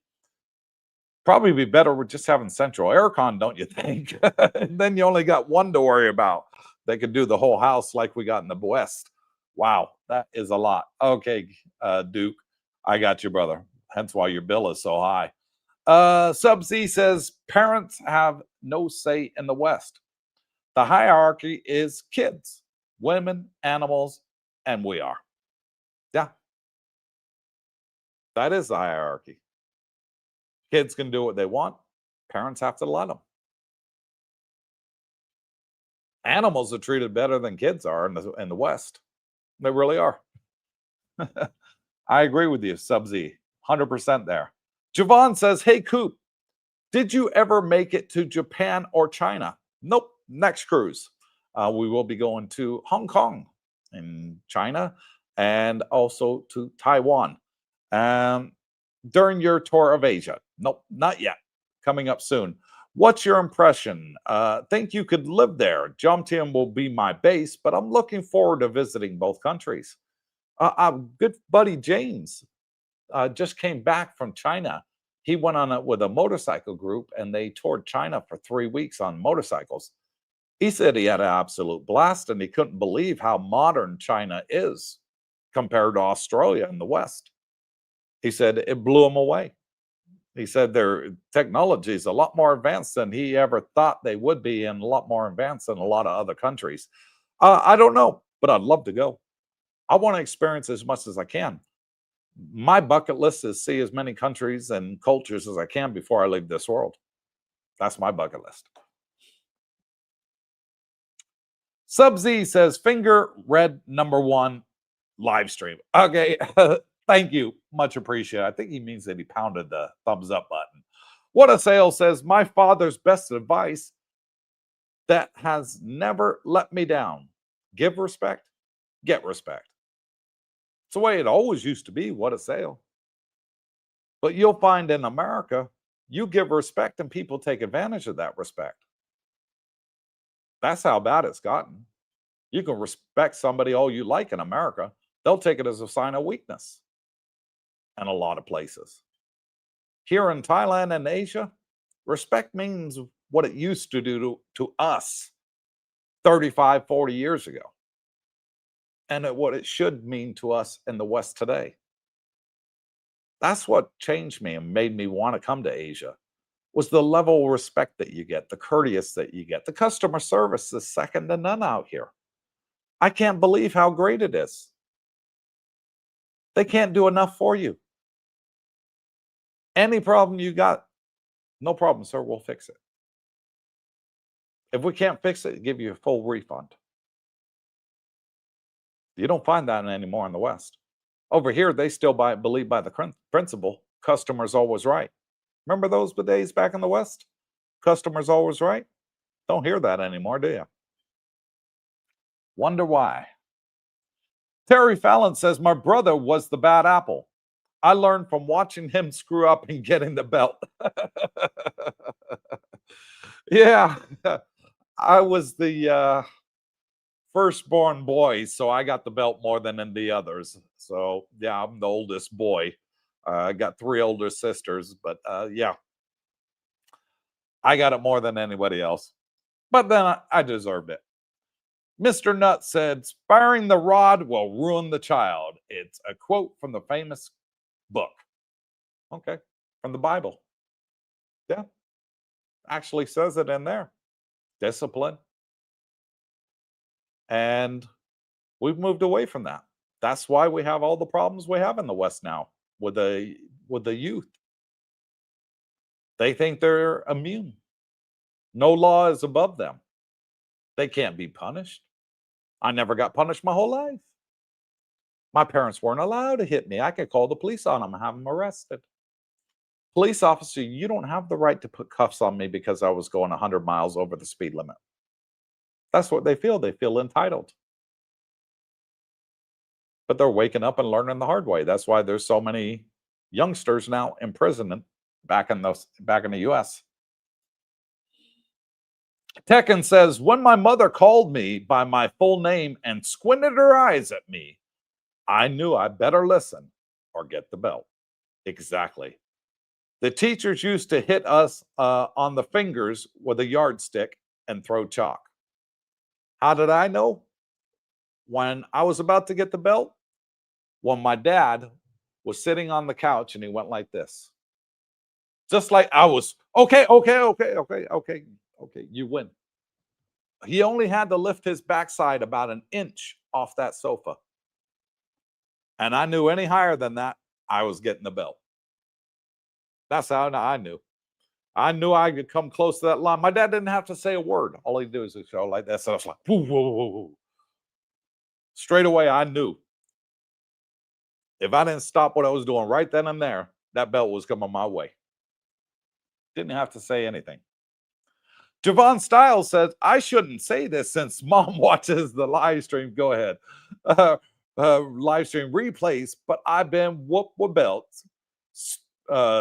Probably be better with just having central aircon, don't you think? And then you only got one to worry about. They could do the whole house like we got in the West. Wow, that is a lot. Okay, Duke, I got you, brother. Hence why your bill is so high. Sub-Z says, parents have no say in the West. The hierarchy is kids, women, animals, and we are. Yeah, that is the hierarchy. Kids can do what they want. Parents have to let them. Animals are treated better than kids are in the West. They really are. I agree with you, Sub-Z. 100% there. Javon says, hey, Coop, did you ever make it to Japan or China? Nope. Next cruise. We will be going to Hong Kong in China and also to Taiwan. During your tour of Asia? Nope, not yet. Coming up soon. What's your impression? Think you could live there? Jomtien will be my base, but I'm looking forward to visiting both countries. Good buddy James just came back from China. He went on it with a motorcycle group and they toured China for 3 weeks on motorcycles. He said he had an absolute blast and he couldn't believe how modern China is compared to Australia in the West. He said it blew him away. He said their technology is a lot more advanced than he ever thought they would be, and a lot more advanced than a lot of other countries. I don't know, but I'd love to go. I want to experience as much as I can. My bucket list is see as many countries and cultures as I can before I leave this world. That's my bucket list. Sub-Z says, finger red #1 live stream. Okay. Thank you. Much appreciated. I think he means that he pounded the thumbs up button. What a Sale says, my father's best advice that has never let me down. Give respect, get respect. It's the way it always used to be. What a Sale. But you'll find in America, you give respect and people take advantage of that respect. That's how bad it's gotten. You can respect somebody all you like in America. They'll take it as a sign of weakness in a lot of places. Here in Thailand and Asia, respect means what it used to do to us 35, 40 years ago. And what it should mean to us in the West today. That's what changed me and made me want to come to Asia, was the level of respect that you get, the courteous that you get. The customer service is second to none out here. I can't believe how great it is. They can't do enough for you. Any problem you got, no problem, sir, we'll fix it. If we can't fix it, give you a full refund. You don't find that anymore in the West. Over here, they still believe by the principle, customer's always right. Remember those days back in the West? Customer's always right? Don't hear that anymore, do you? Wonder why. Terry Fallon says, my brother was the bad apple. I learned from watching him screw up and getting the belt. Yeah, I was the firstborn boy, so I got the belt more than in the others. So yeah, I'm the oldest boy. I got 3 older sisters, but yeah, I got it more than anybody else. But then I deserved it. Mr. Nutt said, sparing the rod will ruin the child. It's a quote from the famous book. Okay, from the Bible. Yeah, actually says it in there. Discipline. And we've moved away from that. That's why we have all the problems we have in the West now with the youth. They think they're immune. No law is above them. They can't be punished. I never got punished my whole life. My parents weren't allowed to hit me. I could call the police on them and have them arrested. Police officer, you don't have the right to put cuffs on me because I was going 100 miles over the speed limit. That's what they feel. They feel entitled. But they're waking up and learning the hard way. That's why there's so many youngsters now in prison back in the US. Tekken says, when my mother called me by my full name and squinted her eyes at me, I knew I better listen or get the belt. Exactly. The teachers used to hit us on the fingers with a yardstick and throw chalk. How did I know? When I was about to get the belt, when my dad was sitting on the couch and he went like this. Just like I was, okay. Okay, you win. He only had to lift his backside about an inch off that sofa. And I knew any higher than that, I was getting the belt. That's how I knew. I knew I could come close to that line. My dad didn't have to say a word. All he'd do is show like that. So I was like, whoa, whoa, whoa, whoa. Straight away, I knew if I didn't stop what I was doing right then and there, that belt was coming my way. Didn't have to say anything. Javon Styles says, I shouldn't say this since mom watches the live stream. Go ahead. Live stream replays, but I've been whooped with belts,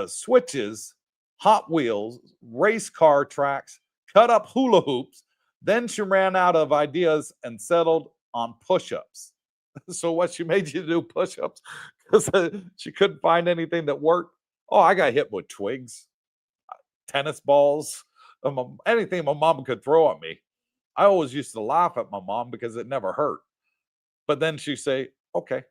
switches, Hot Wheels, race car tracks, cut up hula hoops. Then she ran out of ideas and settled on push-ups. So what, she made you do push-ups because she couldn't find anything that worked? Oh, I got hit with twigs, tennis balls, anything my mom could throw at me. I always used to laugh at my mom because it never hurt. But then she'd say, okay,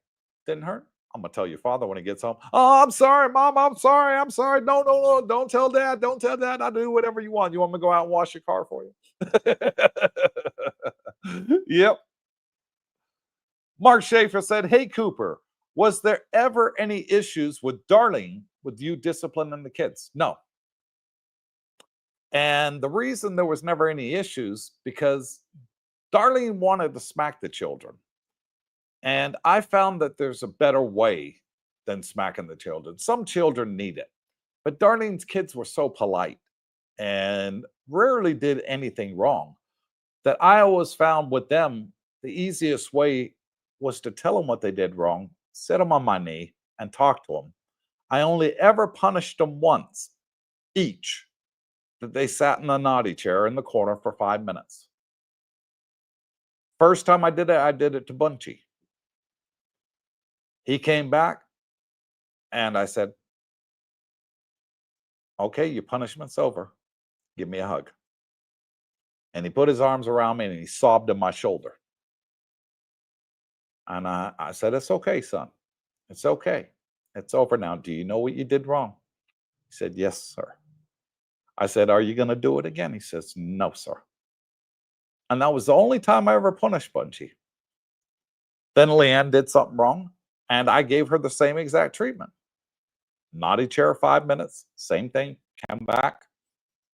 didn't hurt. I'm going to tell your father when he gets home. Oh, I'm sorry, Mom. I'm sorry. I'm sorry. No, no, no. Don't tell Dad. Don't tell Dad. I'll do whatever you want. You want me to go out and wash your car for you? Yep. Mark Schaefer said, hey, Cooper, was there ever any issues with Darlene with you disciplining the kids? No. And the reason there was never any issues because Darlene wanted to smack the children. And I found that there's a better way than smacking the children. Some children need it. But Darlene's kids were so polite and rarely did anything wrong that I always found with them, the easiest way was to tell them what they did wrong, sit them on my knee, and talk to them. I only ever punished them once, each, that they sat in the naughty chair in the corner for 5 minutes. First time I did it to Bunchy. He came back, and I said, okay, your punishment's over. Give me a hug. And he put his arms around me, and he sobbed on my shoulder. And I said, it's okay, son. It's okay. It's over now. Do you know what you did wrong? He said, yes, sir. I said, are you going to do it again? He says, no, sir. And that was the only time I ever punished Bunchy. Then Leanne did something wrong, and I gave her the same exact treatment. Naughty chair, 5 minutes, same thing, come back.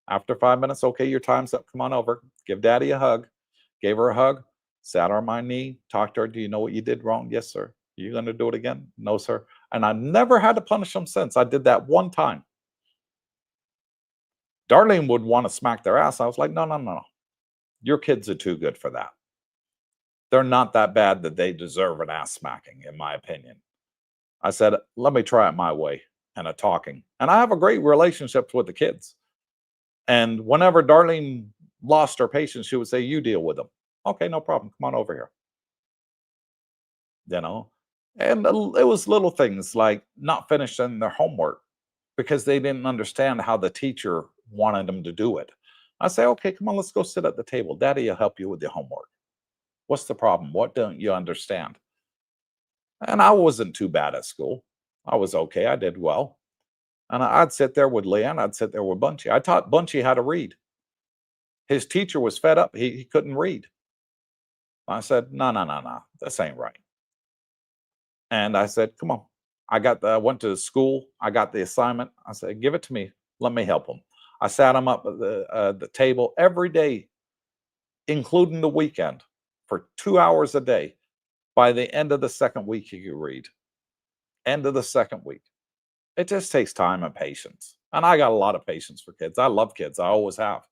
After 5 minutes, okay, your time's up, come on over. Give Daddy a hug. Gave her a hug, sat on my knee, talked to her, do you know what you did wrong? Yes, sir. You going to do it again? No, sir. And I never had to punish them since. I did that one time. Darlene would want to smack their ass. I was like, no, no, no, no. Your kids are too good for that. They're not that bad that they deserve an ass smacking, in my opinion. I said, let me try it my way, and a talking. And I have a great relationship with the kids. And whenever Darlene lost her patience, she would say, you deal with them. Okay, no problem. Come on over here. You know, and it was little things like not finishing their homework because they didn't understand how the teacher wanted them to do it. I say, okay, come on, let's go sit at the table. Daddy will help you with your homework. What's the problem? What don't you understand? And I wasn't too bad at school. I was okay. I did well. And I'd sit there with Leanne. I'd sit there with Bunchy. I taught Bunchy how to read. His teacher was fed up. He couldn't read. I said, no, no, no, no. This ain't right. And I said, come on. I went to school. I got the assignment. I said, give it to me. Let me help him. I sat him up at the table every day, including the weekend, for 2 hours a day. By the end of the second week, he could read. End of the second week. It just takes time and patience. And I got a lot of patience for kids. I love kids. I always have.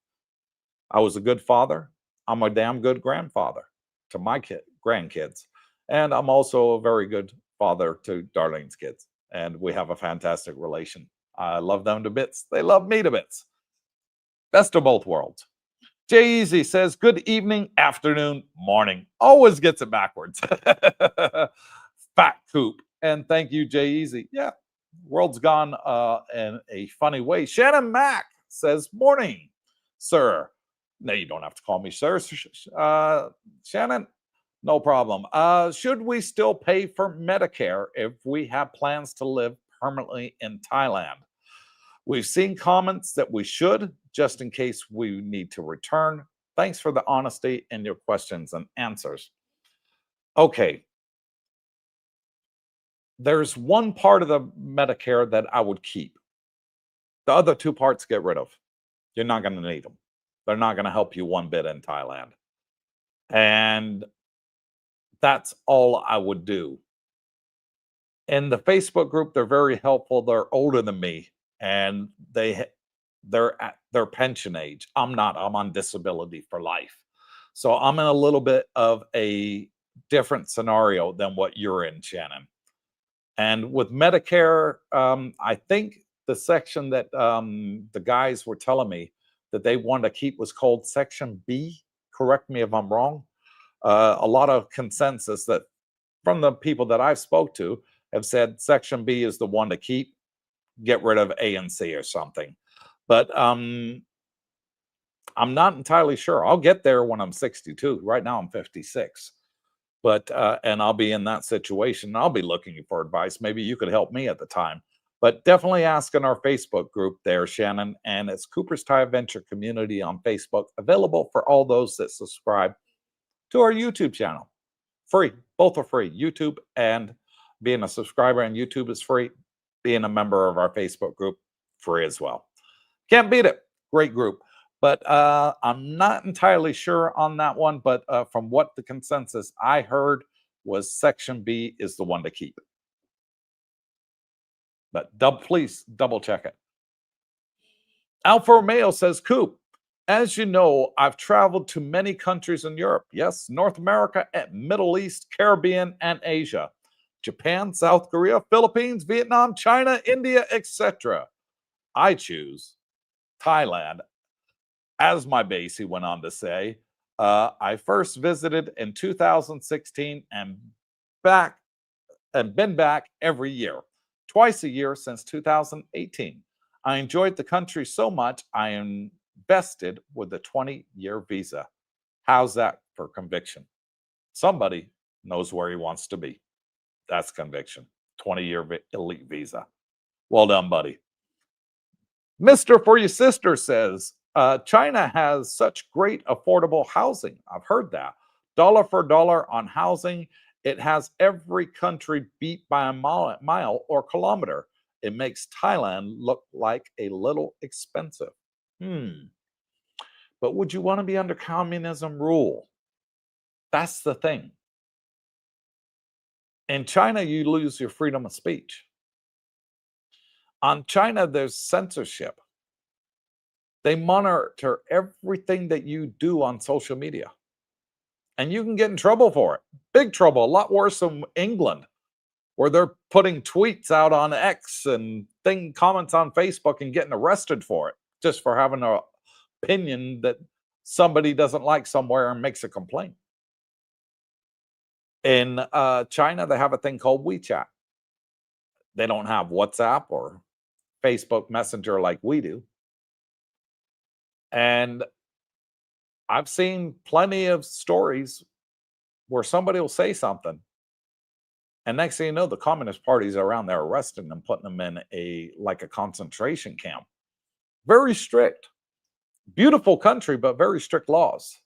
I was a good father. I'm a damn good grandfather to my grandkids. And I'm also a very good father to Darlene's kids. And we have a fantastic relation. I love them to bits. They love me to bits. Best of both worlds. Jay Easy says, good evening, afternoon, morning. Always gets it backwards. Fat Coop. And thank you, Jay Easy. Yeah, world's gone in a funny way. Shannon Mack says, morning, sir. No, you don't have to call me sir. Shannon, no problem. Should we still pay for Medicare if we have plans to live permanently in Thailand? We've seen comments that we should, just in case we need to return. Thanks for the honesty in your questions and answers. Okay, there's one part of the Medicare that I would keep. The other two parts, get rid of. You're not going to need them. They're not going to help you one bit in Thailand. And that's all I would do. In the Facebook group, they're very helpful. They're older than me, and they're at their pension age. I'm not. I'm on disability for life. So I'm in a little bit of a different scenario than what you're in, Shannon. And with Medicare, I think the section that the guys were telling me that they wanted to keep was called Section B. Correct me if I'm wrong. A lot of consensus that from the people that I've spoke to have said Section B is the one to keep. Get rid of A and C or something. But I'm not entirely sure. I'll get there when I'm 62. Right now I'm 56. But and I'll be in that situation. I'll be looking for advice. Maybe you could help me at the time. But definitely ask in our Facebook group there, Shannon. And it's Cooper's Thai Adventure Community on Facebook, available for all those that subscribe to our YouTube channel. Free. Both are free. YouTube, and being a subscriber on YouTube is free. Being a member of our Facebook group, free as well. Can't beat it. Great group. But I'm not entirely sure on that one. But from what the consensus I heard was Section B is the one to keep. But please double check it. Alfa Romeo says, Coop, as you know, I've traveled to many countries in Europe. Yes, North America, Middle East, Caribbean, and Asia. Japan, South Korea, Philippines, Vietnam, China, India, etc. I choose Thailand as my base, he went on to say. I first visited in 2016 and been back every year, twice a year since 2018. I enjoyed the country so much, I invested with a 20-year visa. How's that for conviction? Somebody knows where he wants to be. That's conviction. 20-year elite visa. Well done, buddy. Mr. For Your Sister says, China has such great affordable housing. I've heard that. Dollar for dollar on housing. It has every country beat by a mile or kilometer. It makes Thailand look like a little expensive. But would you want to be under communism rule? That's the thing. In China, you lose your freedom of speech. On China, there's censorship. They monitor everything that you do on social media. And you can get in trouble for it. Big trouble, a lot worse than England, where they're putting tweets out on X and comments on Facebook and getting arrested for it, just for having an opinion that somebody doesn't like somewhere and makes a complaint. In China, they have a thing called WeChat. They don't have WhatsApp or Facebook Messenger like we do. And I've seen plenty of stories where somebody will say something, and next thing you know, the Communist Party's around there arresting them, putting them in a concentration camp. Very strict. Beautiful country, but very strict laws.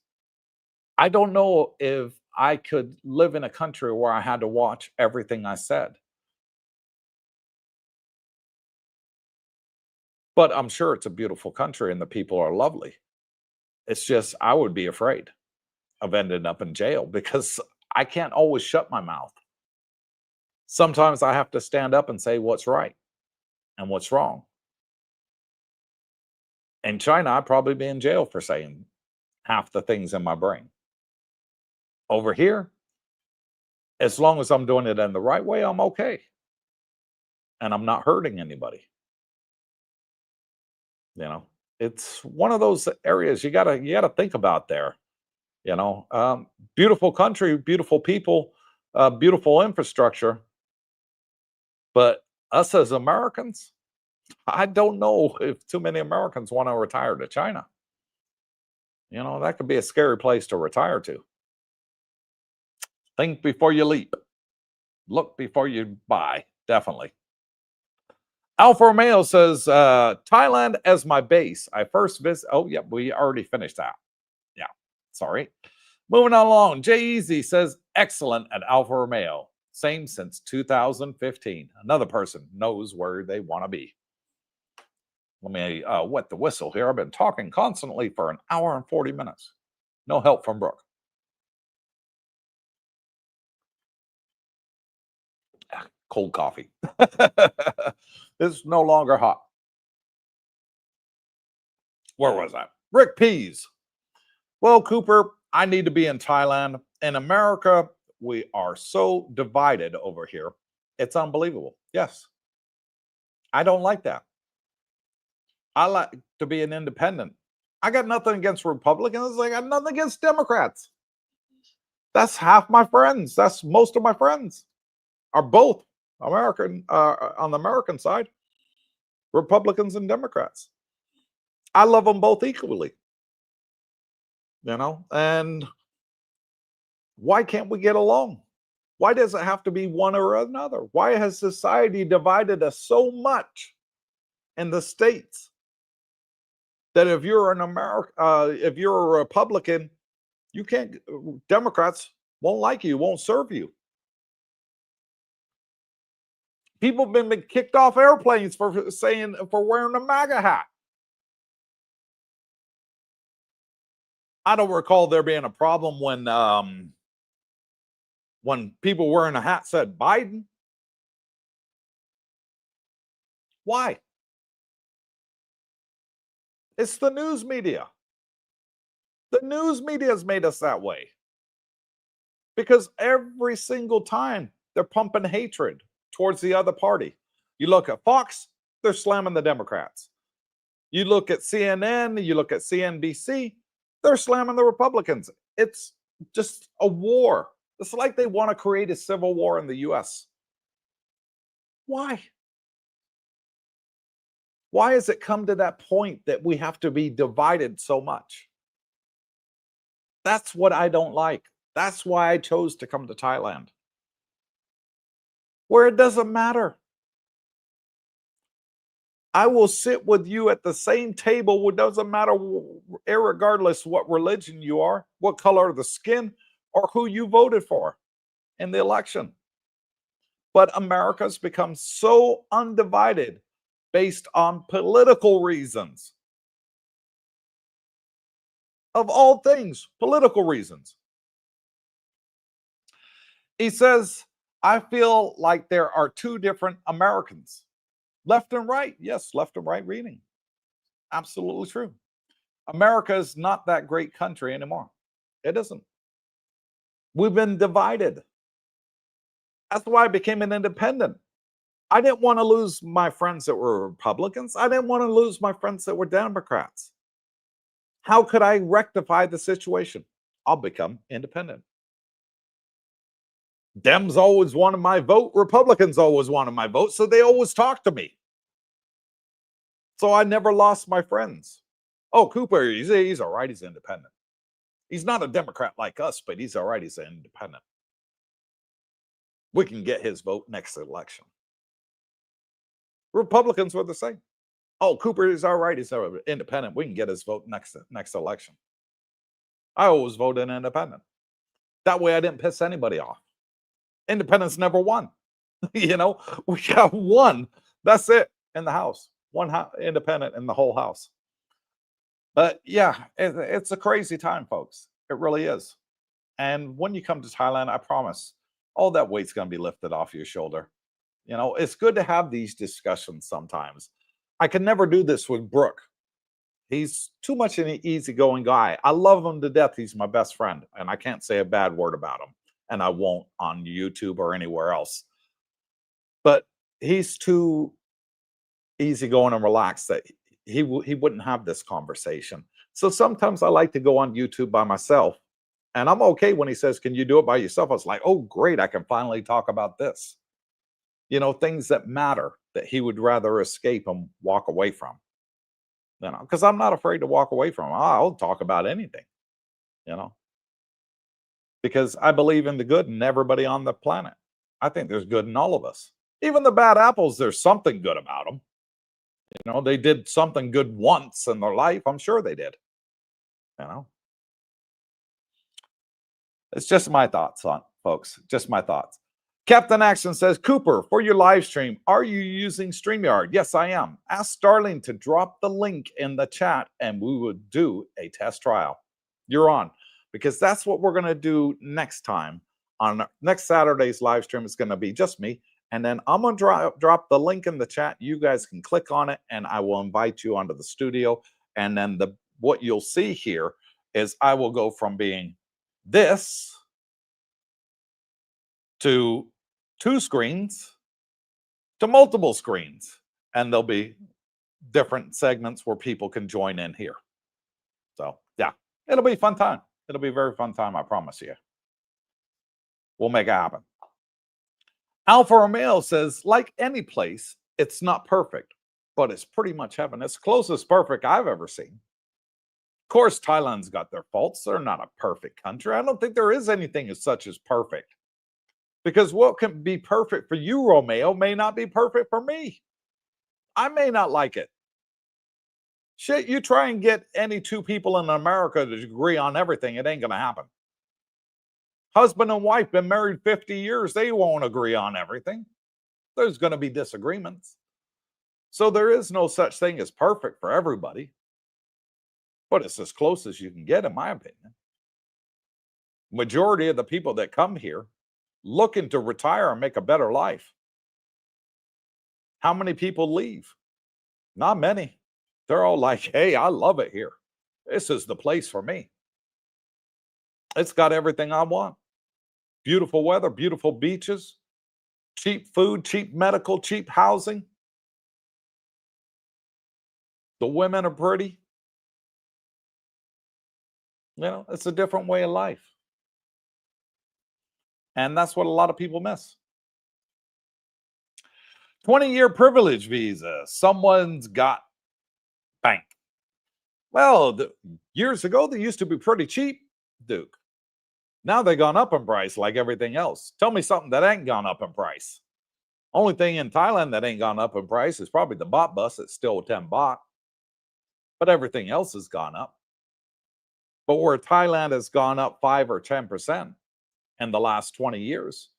I don't know if I could live in a country where I had to watch everything I said. But I'm sure it's a beautiful country and the people are lovely. It's just I would be afraid of ending up in jail because I can't always shut my mouth. Sometimes I have to stand up and say what's right and what's wrong. In China, I'd probably be in jail for saying half the things in my brain. Over here, as long as I'm doing it in the right way, I'm okay. And I'm not hurting anybody. You know, it's one of those areas you gotta think about there. You know, beautiful country, beautiful people, beautiful infrastructure. But us as Americans, I don't know if too many Americans want to retire to China. You know, that could be a scary place to retire to. Think before you leap. Look before you buy, definitely. Alfa Romeo says, Thailand as my base. I first visit. Oh, yeah, we already finished that. Yeah, sorry. Moving on along. Jay Easy says, excellent at Alfa Romeo. Same since 2015. Another person knows where they want to be. Let me wet the whistle here. I've been talking constantly for an hour and 40 minutes. No help from Brooke. Cold coffee. It's no longer hot. Where was I? Rick Pease. Well, Cooper, I need to be in Thailand. In America, we are so divided over here. It's unbelievable. Yes. I don't like that. I like to be an independent. I got nothing against Republicans. I got nothing against Democrats. That's half my friends. That's most of my friends are both American on the American side, Republicans and Democrats. I love them both equally. And why can't we get along? Why does it have to be one or another? Why has society divided us so much in the states that if you're an if you're a Republican, you can't. Democrats won't like you, won't serve you. People have been kicked off airplanes for wearing a MAGA hat. I don't recall there being a problem when people wearing a hat said Biden. Why? It's the news media. The news media has made us that way. Because every single time they're pumping hatred towards the other party. You look at Fox, they're slamming the Democrats. You look at CNN, you look at CNBC, they're slamming the Republicans. It's just a war. It's like they want to create a civil war in the US. Why? Why has it come to that point that we have to be divided so much? That's what I don't like. That's why I chose to come to Thailand, where it doesn't matter. I will sit with you at the same table. It doesn't matter, regardless what religion you are, what color of the skin, or who you voted for in the election. But America's become so undivided based on political reasons. Of all things, political reasons. He says, I feel like there are two different Americans. Left and right. Yes, left and right reading. Absolutely true. America is not that great country anymore. It isn't. We've been divided. That's why I became an independent. I didn't want to lose my friends that were Republicans. I didn't want to lose my friends that were Democrats. How could I rectify the situation? I'll become independent. Dems always wanted my vote. Republicans always wanted my vote. So they always talked to me. So I never lost my friends. Oh, Cooper, he's all right. He's independent. He's not a Democrat like us, but he's all right. He's an independent. We can get his vote next election. Republicans were the same. Oh, Cooper is all right. He's independent. We can get his vote next election. I always voted independent. That way I didn't piss anybody off. Independents never won. We got one. That's it in the house. One independent in the whole house. But yeah, it's a crazy time, folks. It really is. And when you come to Thailand, I promise, all that weight's going to be lifted off your shoulder. It's good to have these discussions sometimes. I could never do this with Brooke. He's too much an easygoing guy. I love him to death. He's my best friend, and I can't say a bad word about him, and I won't on YouTube or anywhere else. But he's too easygoing and relaxed that he wouldn't have this conversation. So sometimes I like to go on YouTube by myself, and I'm okay when he says, "Can you do it by yourself?" I was like, "Oh, great! I can finally talk about this." Things that matter that he would rather escape and walk away from. Because I'm not afraid to walk away from him. I'll talk about anything. Because I believe in the good in everybody on the planet. I think there's good in all of us. Even the bad apples, there's something good about them. You know, they did something good once in their life. I'm sure they did. You know, it's just my thoughts on folks. Just my thoughts. Captain Action says, Cooper, for your live stream, are you using StreamYard? Yes, I am. Ask Starling to drop the link in the chat and we will do a test trial. You're on, because that's what we're going to do next time. On next Saturday's live stream, it's going to be just me. And then I'm going to drop the link in the chat. You guys can click on it and I will invite you onto the studio. And then what you'll see here is I will go from being this to 2 screens to multiple screens. And there'll be different segments where people can join in here. So yeah, it'll be a fun time. It'll be a very fun time, I promise you. We'll make it happen. Alfa Romeo says, like any place, it's not perfect, but it's pretty much heaven. It's closest perfect I've ever seen. Of course, Thailand's got their faults. They're not a perfect country. I don't think there is anything as such as perfect. Because what can be perfect for you, Romeo, may not be perfect for me. I may not like it. Shit, you try and get any 2 people in America to agree on everything, it ain't going to happen. Husband and wife been married 50 years. They won't agree on everything. There's going to be disagreements. So there is no such thing as perfect for everybody. But it's as close as you can get, in my opinion. Majority of the people that come here looking to retire and make a better life. How many people leave? Not many. They're all like, hey, I love it here. This is the place for me. It's got everything I want. Beautiful weather, beautiful beaches, cheap food, cheap medical, cheap housing. The women are pretty. You know, it's a different way of life. And that's what a lot of people miss. 20-year privilege visa. Someone's got bank. Well, years ago, they used to be pretty cheap, Duke. Now they've gone up in price like everything else. Tell me something that ain't gone up in price. Only thing in Thailand that ain't gone up in price is probably the bot bus. It's still 10 baht. But everything else has gone up. But where Thailand has gone up 5 or 10% in the last 20 years,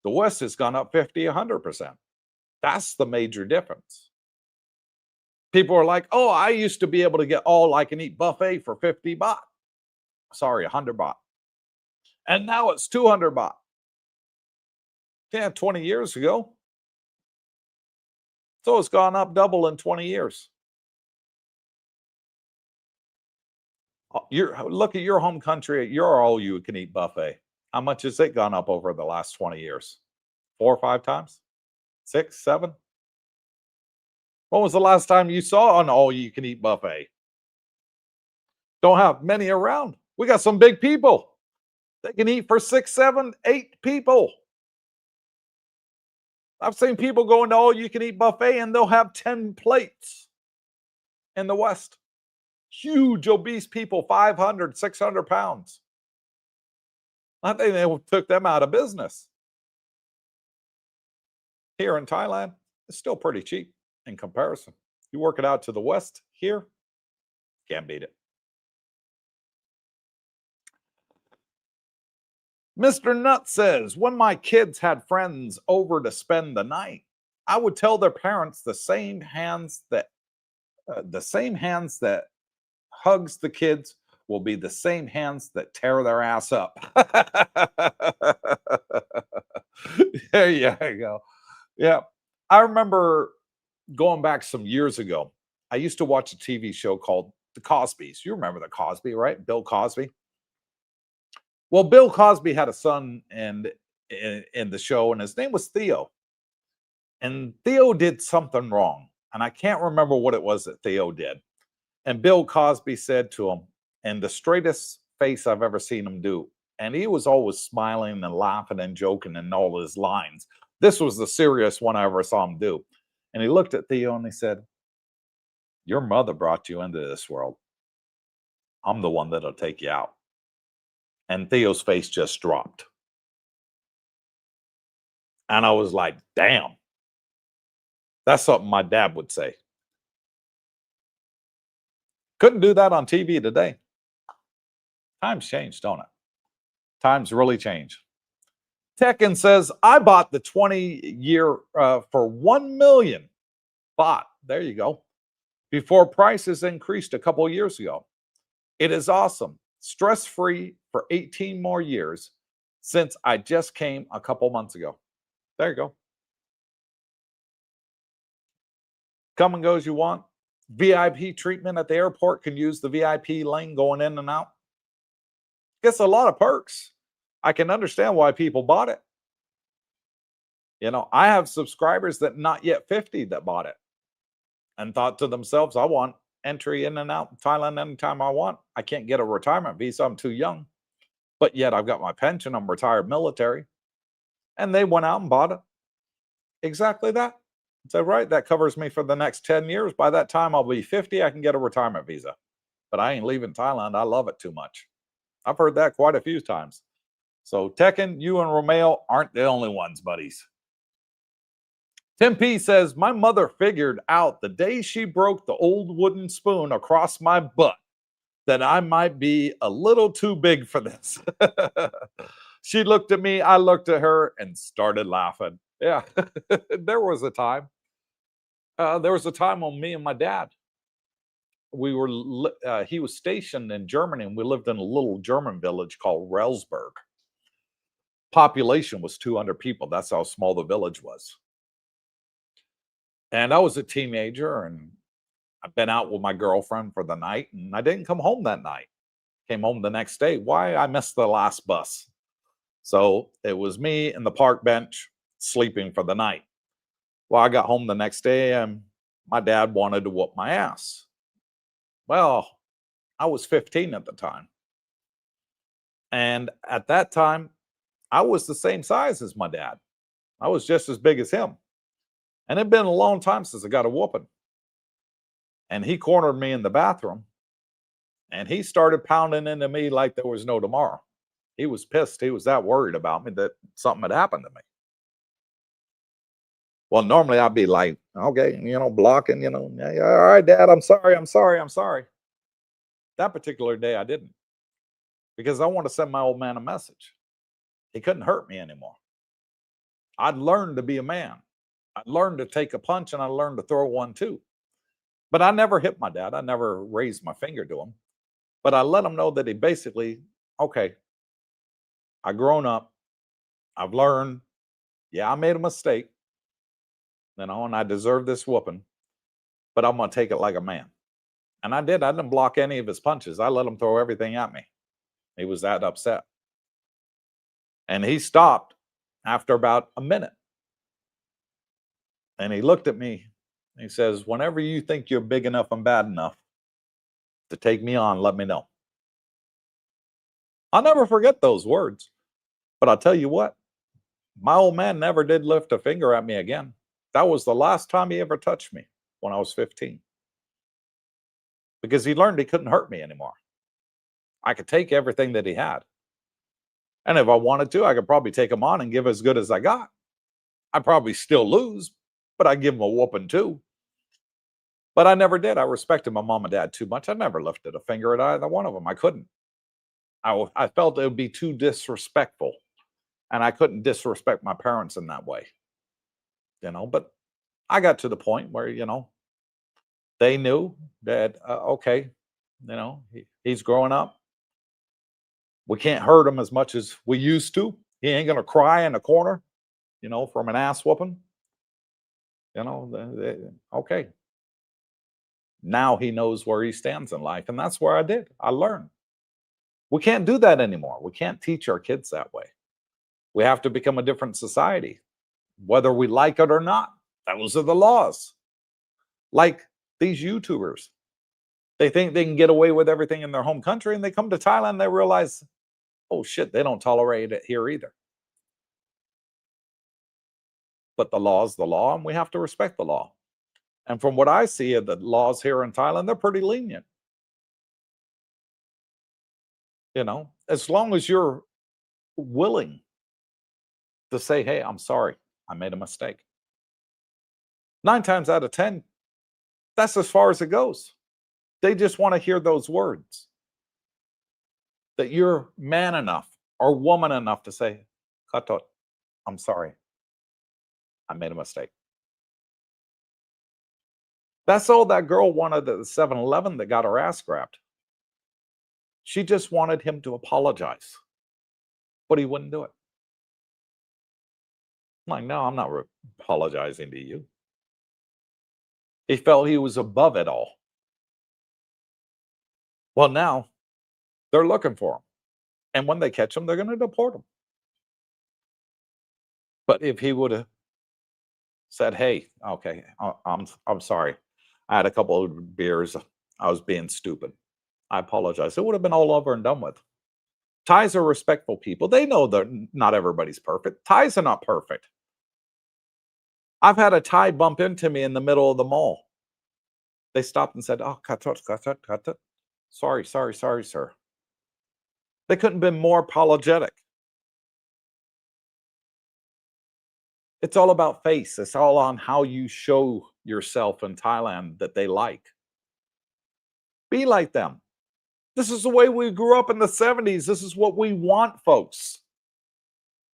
the West has gone up 50, 100%. That's the major difference. People are like, oh, I used to be able to get all I can eat buffet for 50 baht. Sorry, 100 baht. And now it's 200 baht. Yeah, 20 years ago. So it's gone up double in 20 years. Look at your home country, at your all you can eat buffet. How much has it gone up over the last 20 years? 4 or 5 times? 6, 7? When was the last time you saw an all you can eat buffet? Don't have many around. We got some big people. They can eat for 6, 7, 8 people. I've seen people go into all you can eat buffet and they'll have 10 plates in the West. Huge obese people, 500, 600 pounds. I think they took them out of business. Here in Thailand, it's still pretty cheap in comparison. You work it out to the West here, can't beat it. Mr. Nut says, when my kids had friends over to spend the night, I would tell their parents the same hands that hugs the kids will be the same hands that tear their ass up. There you go. Yeah. I remember going back some years ago, I used to watch a TV show called The Cosbys. You remember The Cosby, right? Bill Cosby. Well, Bill Cosby had a son in the show, and his name was Theo. And Theo did something wrong. And I can't remember what it was that Theo did. And Bill Cosby said to him, in the straightest face I've ever seen him do, and he was always smiling and laughing and joking in all his lines. This was the serious one I ever saw him do. And he looked at Theo and he said, your mother brought you into this world. I'm the one that'll take you out. And Theo's face just dropped. And I was like, damn. That's something my dad would say. Couldn't do that on TV today. Times changed, don't it? Times really change. Tekken says, I bought the 20-year for 1 million. Bought. There you go. Before prices increased a couple of years ago. It is awesome. Stress-free for 18 more years since I just came a couple months ago. There you go. Come and go as you want. VIP treatment at the airport, can use the VIP lane going in and out. Gets a lot of perks. I can understand why people bought it. You know, I have subscribers that not yet 50 that bought it and thought to themselves, I want entry in and out Thailand anytime I want. I can't get a retirement visa. I'm too young. But yet I've got my pension. I'm retired military. And they went out and bought it. Exactly that. So, right, that covers me for the next 10 years. By that time, I'll be 50. I can get a retirement visa. But I ain't leaving Thailand. I love it too much. I've heard that quite a few times. So, Tekken, you and Romeo aren't the only ones, buddies. Tim P says, my mother figured out the day she broke the old wooden spoon across my butt that I might be a little too big for this. She looked at me, I looked at her, and started laughing. Yeah, there was a time. There was a time when me and my dad, he was stationed in Germany, and we lived in a little German village called Relsberg. Population was 200 people. That's how small the village was. And I was a teenager, and I've been out with my girlfriend for the night, and I didn't come home that night. Came home the next day. Why? I missed the last bus. So it was me and the park bench sleeping for the night. Well, I got home the next day, and my dad wanted to whoop my ass. Well, I was 15 at the time. And at that time, I was the same size as my dad. I was just as big as him. And it'd been a long time since I got a whooping. And he cornered me in the bathroom, and he started pounding into me like there was no tomorrow. He was pissed. He was that worried about me that something had happened to me. Well, normally I'd be like, okay, blocking, yeah, all right, Dad, I'm sorry. That particular day I didn't, because I want to send my old man a message. He couldn't hurt me anymore. I'd learned to be a man. I learned to take a punch, and I learned to throw one too. But I never hit my dad. I never raised my finger to him. But I let him know that he basically, okay, I've grown up. I've learned. Yeah, I made a mistake. And I deserve this whooping. But I'm going to take it like a man. And I did. I didn't block any of his punches. I let him throw everything at me. He was that upset. And he stopped after about a minute. And he looked at me. He says, whenever you think you're big enough and bad enough to take me on, let me know. I'll never forget those words. But I'll tell you what, my old man never did lift a finger at me again. That was the last time he ever touched me, when I was 15. Because he learned he couldn't hurt me anymore. I could take everything that he had. And if I wanted to, I could probably take him on and give as good as I got. I'd probably still lose, but I'd give him a whooping too. But I never did. I respected my mom and dad too much. I never lifted a finger at either one of them. I couldn't. I felt it would be too disrespectful. And I couldn't disrespect my parents in that way. But I got to the point where, they knew that, okay, he's growing up. We can't hurt him as much as we used to. He ain't going to cry in a corner, from an ass whooping. Okay. Now he knows where he stands in life. And that's where I did. I learned. We can't do that anymore. We can't teach our kids that way. We have to become a different society, whether we like it or not. Those are the laws. Like these YouTubers. They think they can get away with everything in their home country, and they come to Thailand, they realize, oh shit, they don't tolerate it here either. But the law is the law, and we have to respect the law. And from what I see of the laws here in Thailand, they're pretty lenient. As long as you're willing to say, hey, I'm sorry, I made a mistake. 9 times out of 10, that's as far as it goes. They just want to hear those words. That you're man enough or woman enough to say, Katot, I'm sorry. I made a mistake. That's all that girl wanted at the 7-Eleven that got her ass grabbed. She just wanted him to apologize, but he wouldn't do it. I'm like, no, I'm not apologizing to you. He felt he was above it all. Well, now they're looking for him. And when they catch him, they're going to deport him. But if he would have said, hey, okay, I'm sorry. I had a couple of beers. I was being stupid. I apologize. It would have been all over and done with. Thais are respectful people. They know that not everybody's perfect. Thais are not perfect. I've had a Thai bump into me in the middle of the mall. They stopped and said, oh, katot, katot, katot. Sorry, sir. They couldn't have been more apologetic. It's all about face. It's all on how you show yourself in Thailand that they like. Be like them. This is the way we grew up in the 70s. This is what we want, folks.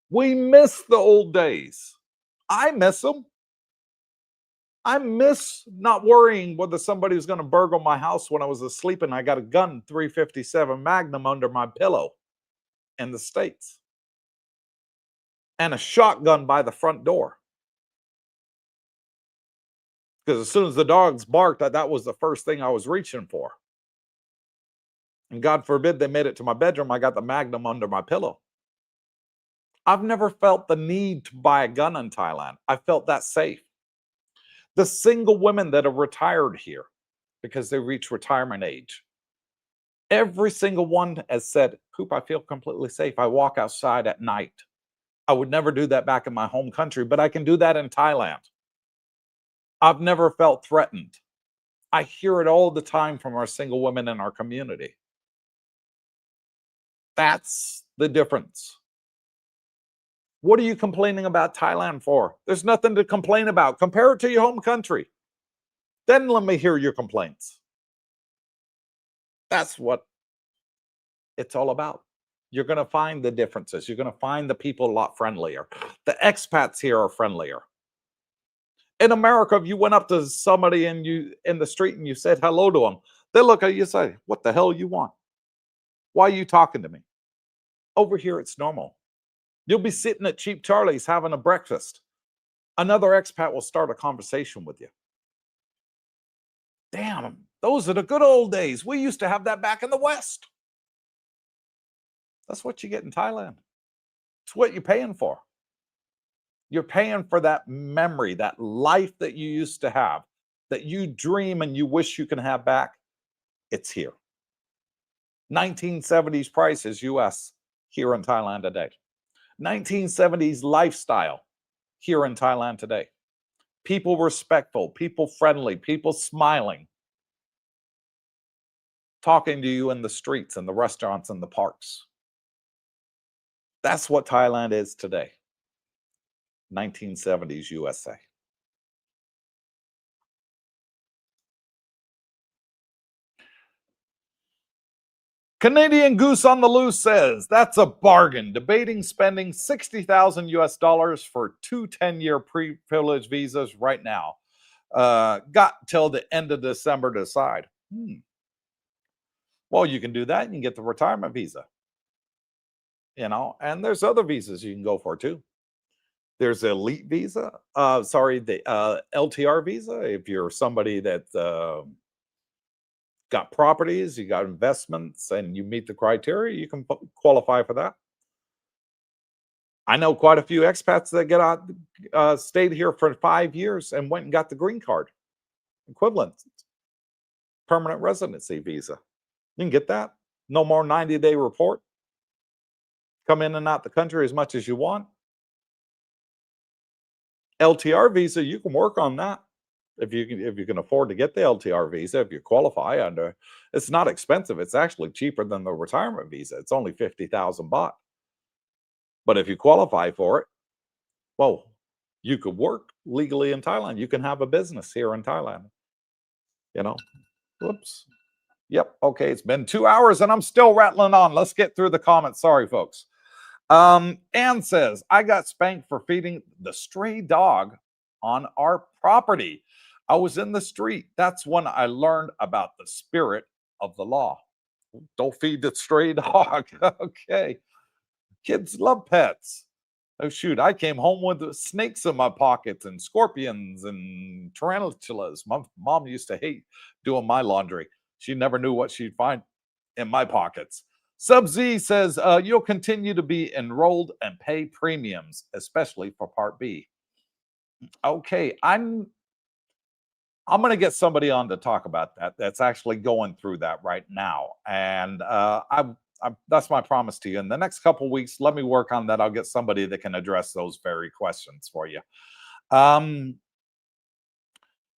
We miss the old days. I miss them. I miss not worrying whether somebody was going to burgle my house when I was asleep and I got a gun 357 Magnum under my pillow in the States. And a shotgun by the front door. Because as soon as the dogs barked, that was the first thing I was reaching for. And God forbid they made it to my bedroom, I got the Magnum under my pillow. I've never felt the need to buy a gun in Thailand. I felt that safe. The single women that have retired here because they reach retirement age, every single one has said, Coop, I feel completely safe. I walk outside at night. I would never do that back in my home country, but I can do that in Thailand. I've never felt threatened. I hear it all the time from our single women in our community. That's the difference. What are you complaining about Thailand for? There's nothing to complain about. Compare it to your home country. Then let me hear your complaints. That's what it's all about. You're going to find the differences. You're going to find the people a lot friendlier. The expats here are friendlier. In America, if you went up to somebody in the street and you said hello to them, they look at you and say, what the hell you want? Why are you talking to me? Over here, it's normal. You'll be sitting at Cheap Charlie's having a breakfast. Another expat will start a conversation with you. Damn, those are the good old days. We used to have that back in the West. That's what you get in Thailand. It's what you're paying for. You're paying for that memory, that life that you used to have, that you dream and you wish you can have back. It's here. 1970s prices US here in Thailand today. 1970s lifestyle here in Thailand today. People respectful, people friendly, people smiling, talking to you in the streets and the restaurants and the parks. That's what Thailand is today. 1970s USA. Canadian Goose on the Loose says, that's a bargain. Debating spending 60,000 US dollars for 2 10-year pre-privilege visas right now. Got till the end of December to decide. Well, you can do that. You can get the retirement visa. You know, and there's other visas you can go for too. There's the elite visa. The LTR visa. If you're somebody that got properties, you got investments, and you meet the criteria, you can qualify for that. I know quite a few expats that get out, stayed here for 5 years and went and got the green card equivalent, permanent residency visa. You can get that. No more 90-day report. Come in and out the country as much as you want. LTR visa, you can work on that. If you can afford to get the LTR visa, if you qualify under, it's not expensive. It's actually cheaper than the retirement visa. It's only 50,000 baht. But if you qualify for it, well, you could work legally in Thailand. You can have a business here in Thailand. You know, whoops. Yep. Okay. It's been 2 hours and I'm still rattling on. Let's get through the comments. Sorry, folks. Anne says, I got spanked for feeding the stray dog on our property. I was in the street. That's when I learned about the spirit of the law. Don't feed the stray dog. Okay. Kids love pets. Oh, shoot. I came home with snakes in my pockets and scorpions and tarantulas. My mom used to hate doing my laundry. She never knew what she'd find in my pockets. Sub Z says, you'll continue to be enrolled and pay premiums, especially for Part B. Okay, I'm going to get somebody on to talk about that. That's actually going through that right now, and that's my promise to you. In the next couple of weeks, let me work on that. I'll get somebody that can address those very questions for you.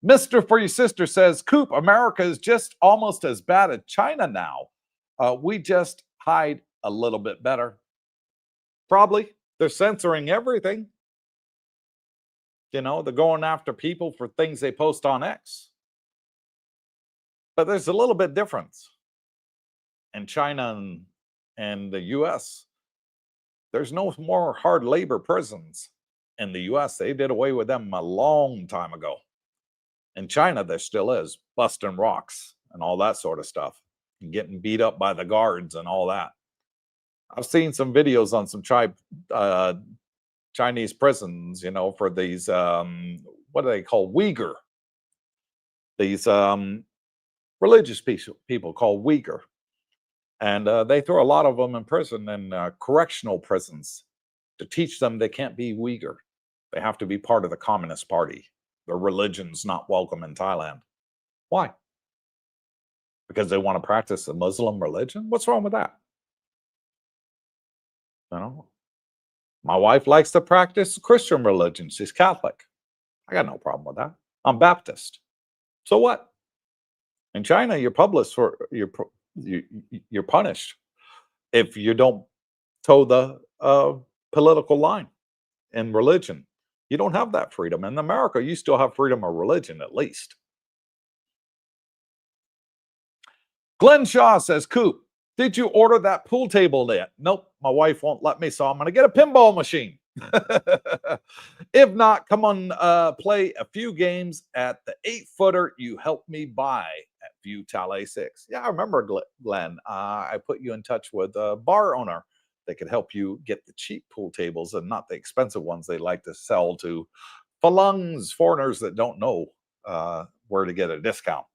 Mr. For Your Sister says, Coop, America is just almost as bad as China now. We just hide a little bit better. Probably. They're censoring everything. You know, they're going after people for things they post on X. But there's a little bit difference in China and the US. There's no more hard labor prisons in the US. They did away with them a long time ago. In China, there still is busting rocks and all that sort of stuff and getting beat up by the guards and all that. I've seen some videos on some Chinese prisons, you know, for these, what do they call, Uyghur? These religious people called Uyghur. And they throw a lot of them in prison, in correctional prisons, to teach them they can't be Uyghur. They have to be part of the Communist Party. Their religion's not welcome in Thailand. Why? Because they want to practice the Muslim religion? What's wrong with that? You know, my wife likes to practice Christian religion. She's Catholic. I got no problem with that. I'm Baptist. So what? In China, you're published for you're punished if you don't toe the political line in religion. You don't have that freedom. In America, you still have freedom of religion, at least. Glenn Shaw says, Coop, did you order that pool table yet? Nope, my wife won't let me, so I'm going to get a pinball machine. If not, come on, play a few games at the 8-footer you helped me buy at View Tale 6. Yeah, I remember, Glenn. I put you in touch with a bar owner that could help you get the cheap pool tables and not the expensive ones they like to sell to falungs, foreigners that don't know where to get a discount.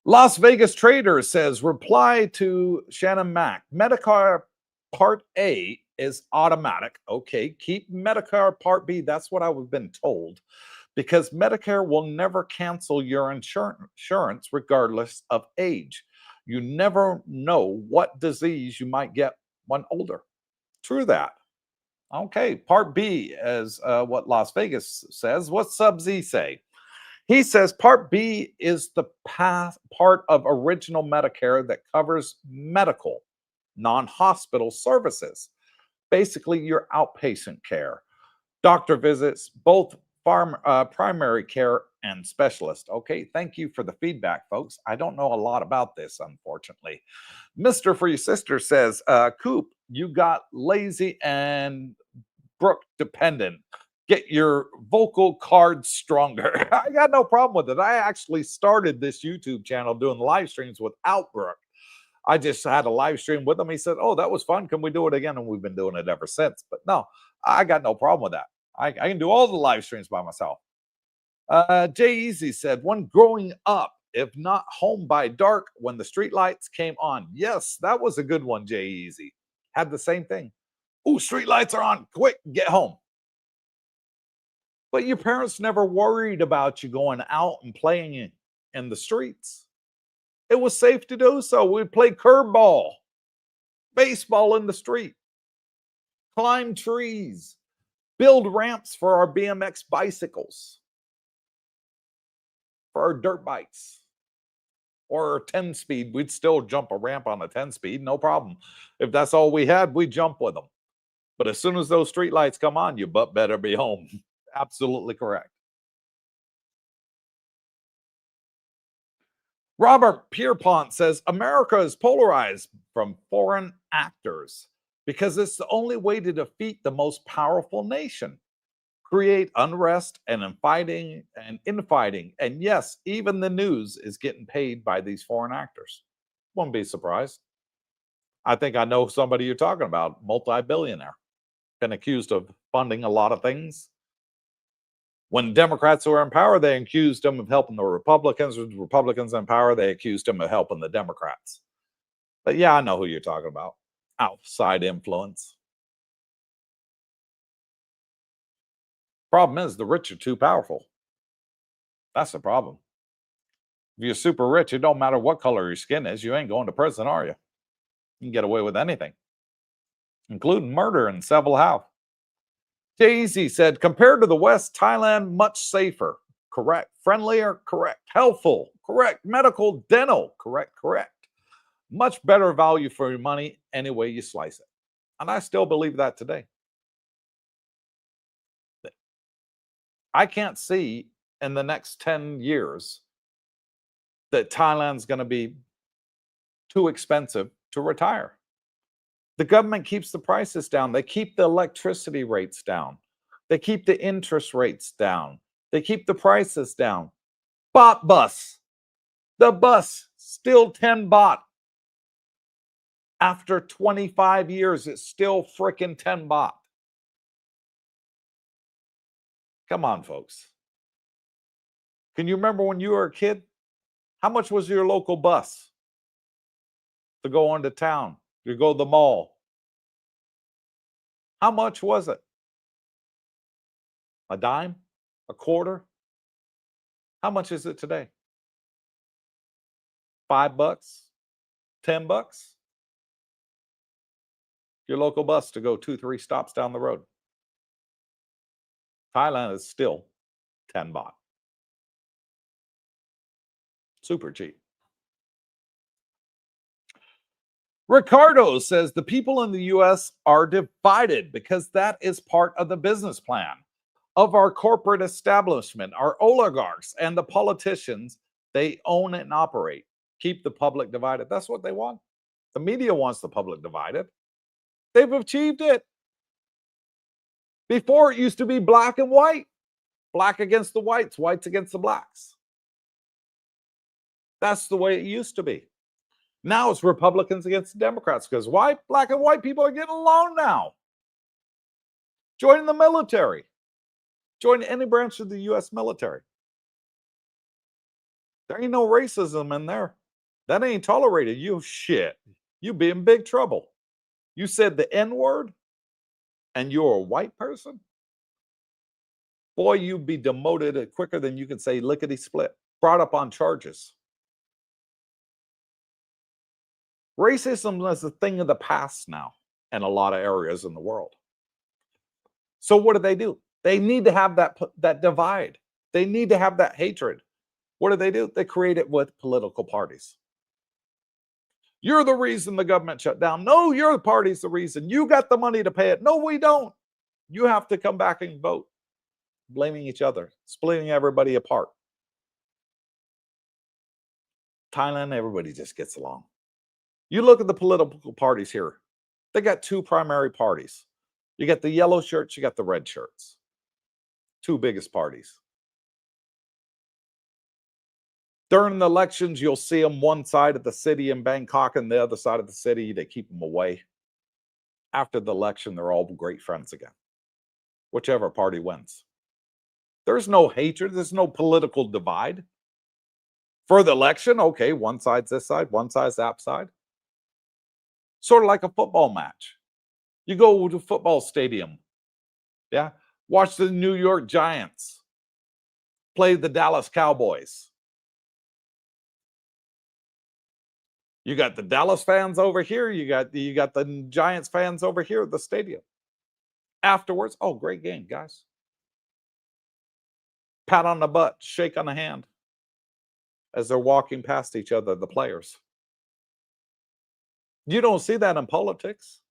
Las Vegas Trader says, reply to Shannon Mack. Medicare Part A is automatic. Okay, keep Medicare Part B. That's what I've been told. Because Medicare will never cancel your insurance regardless of age. You never know what disease you might get when older. True that. Okay, Part B is what Las Vegas says. What's Sub Z say? He says Part B is the part of original Medicare that covers medical, non-hospital services. Basically, your outpatient care, doctor visits, both primary care and specialist. Okay, thank you for the feedback, folks. I don't know a lot about this, unfortunately. Mr. For Your Sister says, Coop, you got lazy and Brooke dependent. Get your vocal cords stronger. I got no problem with it. I actually started this YouTube channel doing live streams without Brooke. I just had a live stream with him. He said, oh, that was fun. Can we do it again? And we've been doing it ever since. But no, I got no problem with that. I can do all the live streams by myself. Jay Easy said, when growing up, if not home by dark, when the street lights came on. Yes, that was a good one, Jay Easy. Had the same thing. Ooh, street lights are on. Quick, get home. But your parents never worried about you going out and playing in the streets. It was safe to do so. We'd play curveball, baseball in the street, climb trees, build ramps for our BMX bicycles, for our dirt bikes, or 10-speed. We'd still jump a ramp on a 10-speed, no problem. If that's all we had, we'd jump with them. But as soon as those street lights come on, your butt better be home. Absolutely correct. Robert Pierpont says America is polarized from foreign actors because it's the only way to defeat the most powerful nation, create unrest and infighting. And yes, even the news is getting paid by these foreign actors. Won't be surprised. I think I know somebody you're talking about, multi-billionaire, been accused of funding a lot of things. When Democrats were in power, they accused them of helping the Republicans. With Republicans in power, they accused them of helping the Democrats. But yeah, I know who you're talking about. Outside influence. Problem is, the rich are too powerful. That's the problem. If you're super rich, it don't matter what color your skin is. You ain't going to prison, are you? You can get away with anything, including murder and civil house. Daisy said, compared to the West, Thailand, much safer. Correct. Friendlier. Correct. Helpful. Correct. Medical, dental. Correct. Correct. Much better value for your money any way you slice it. And I still believe that today. I can't see in the next 10 years that Thailand's going to be too expensive to retire. The government keeps the prices down. They keep the electricity rates down. They keep the interest rates down. They keep the prices down. Baht bus. The bus, still 10 baht. After 25 years, it's still freaking 10 baht. Come on, folks. Can you remember when you were a kid? How much was your local bus to go on to town, to go to the mall? How much was it? A dime? A quarter? How much is it today? $5? $10? Your local bus to go 2-3 stops down the road. Thailand is still 10 baht. Super cheap. Ricardo says the people in the US are divided because that is part of the business plan of our corporate establishment, our oligarchs and the politicians. They own and operate. Keep the public divided. That's what they want. The media wants the public divided. They've achieved it. Before it used to be black and white, black against the whites, whites against the blacks. That's the way it used to be. Now it's Republicans against Democrats because white, black, and white people are getting along now. Join the military. Join any branch of the U.S. military. There ain't no racism in there. That ain't tolerated. You shit. You be in big trouble. You said the N-word and you're a white person? Boy, you'd be demoted quicker than you can say lickety-split. Brought up on charges. Racism is a thing of the past now in a lot of areas in the world. So what do? They need to have that divide. They need to have that hatred. What do? They create it with political parties. You're the reason the government shut down. No, your party's the reason. You got the money to pay it. No, we don't. You have to come back and vote. Blaming each other, splitting everybody apart. Thailand, everybody just gets along. You look at the political parties here. They got two primary parties. You got the yellow shirts, you got the red shirts. Two biggest parties. During the elections, you'll see them one side of the city in Bangkok and the other side of the city. They keep them away. After the election, they're all great friends again. Whichever party wins. There's no hatred. There's no political divide. For the election, okay, one side's this side, one side's that side. Sort of like a football match. You go to a football stadium, yeah, watch the New York Giants play the Dallas Cowboys. You got the Dallas fans over here. You got the Giants fans over here at the stadium. Afterwards, oh, great game, guys. Pat on the butt, shake on the hand as they're walking past each other, the players. You don't see that in politics.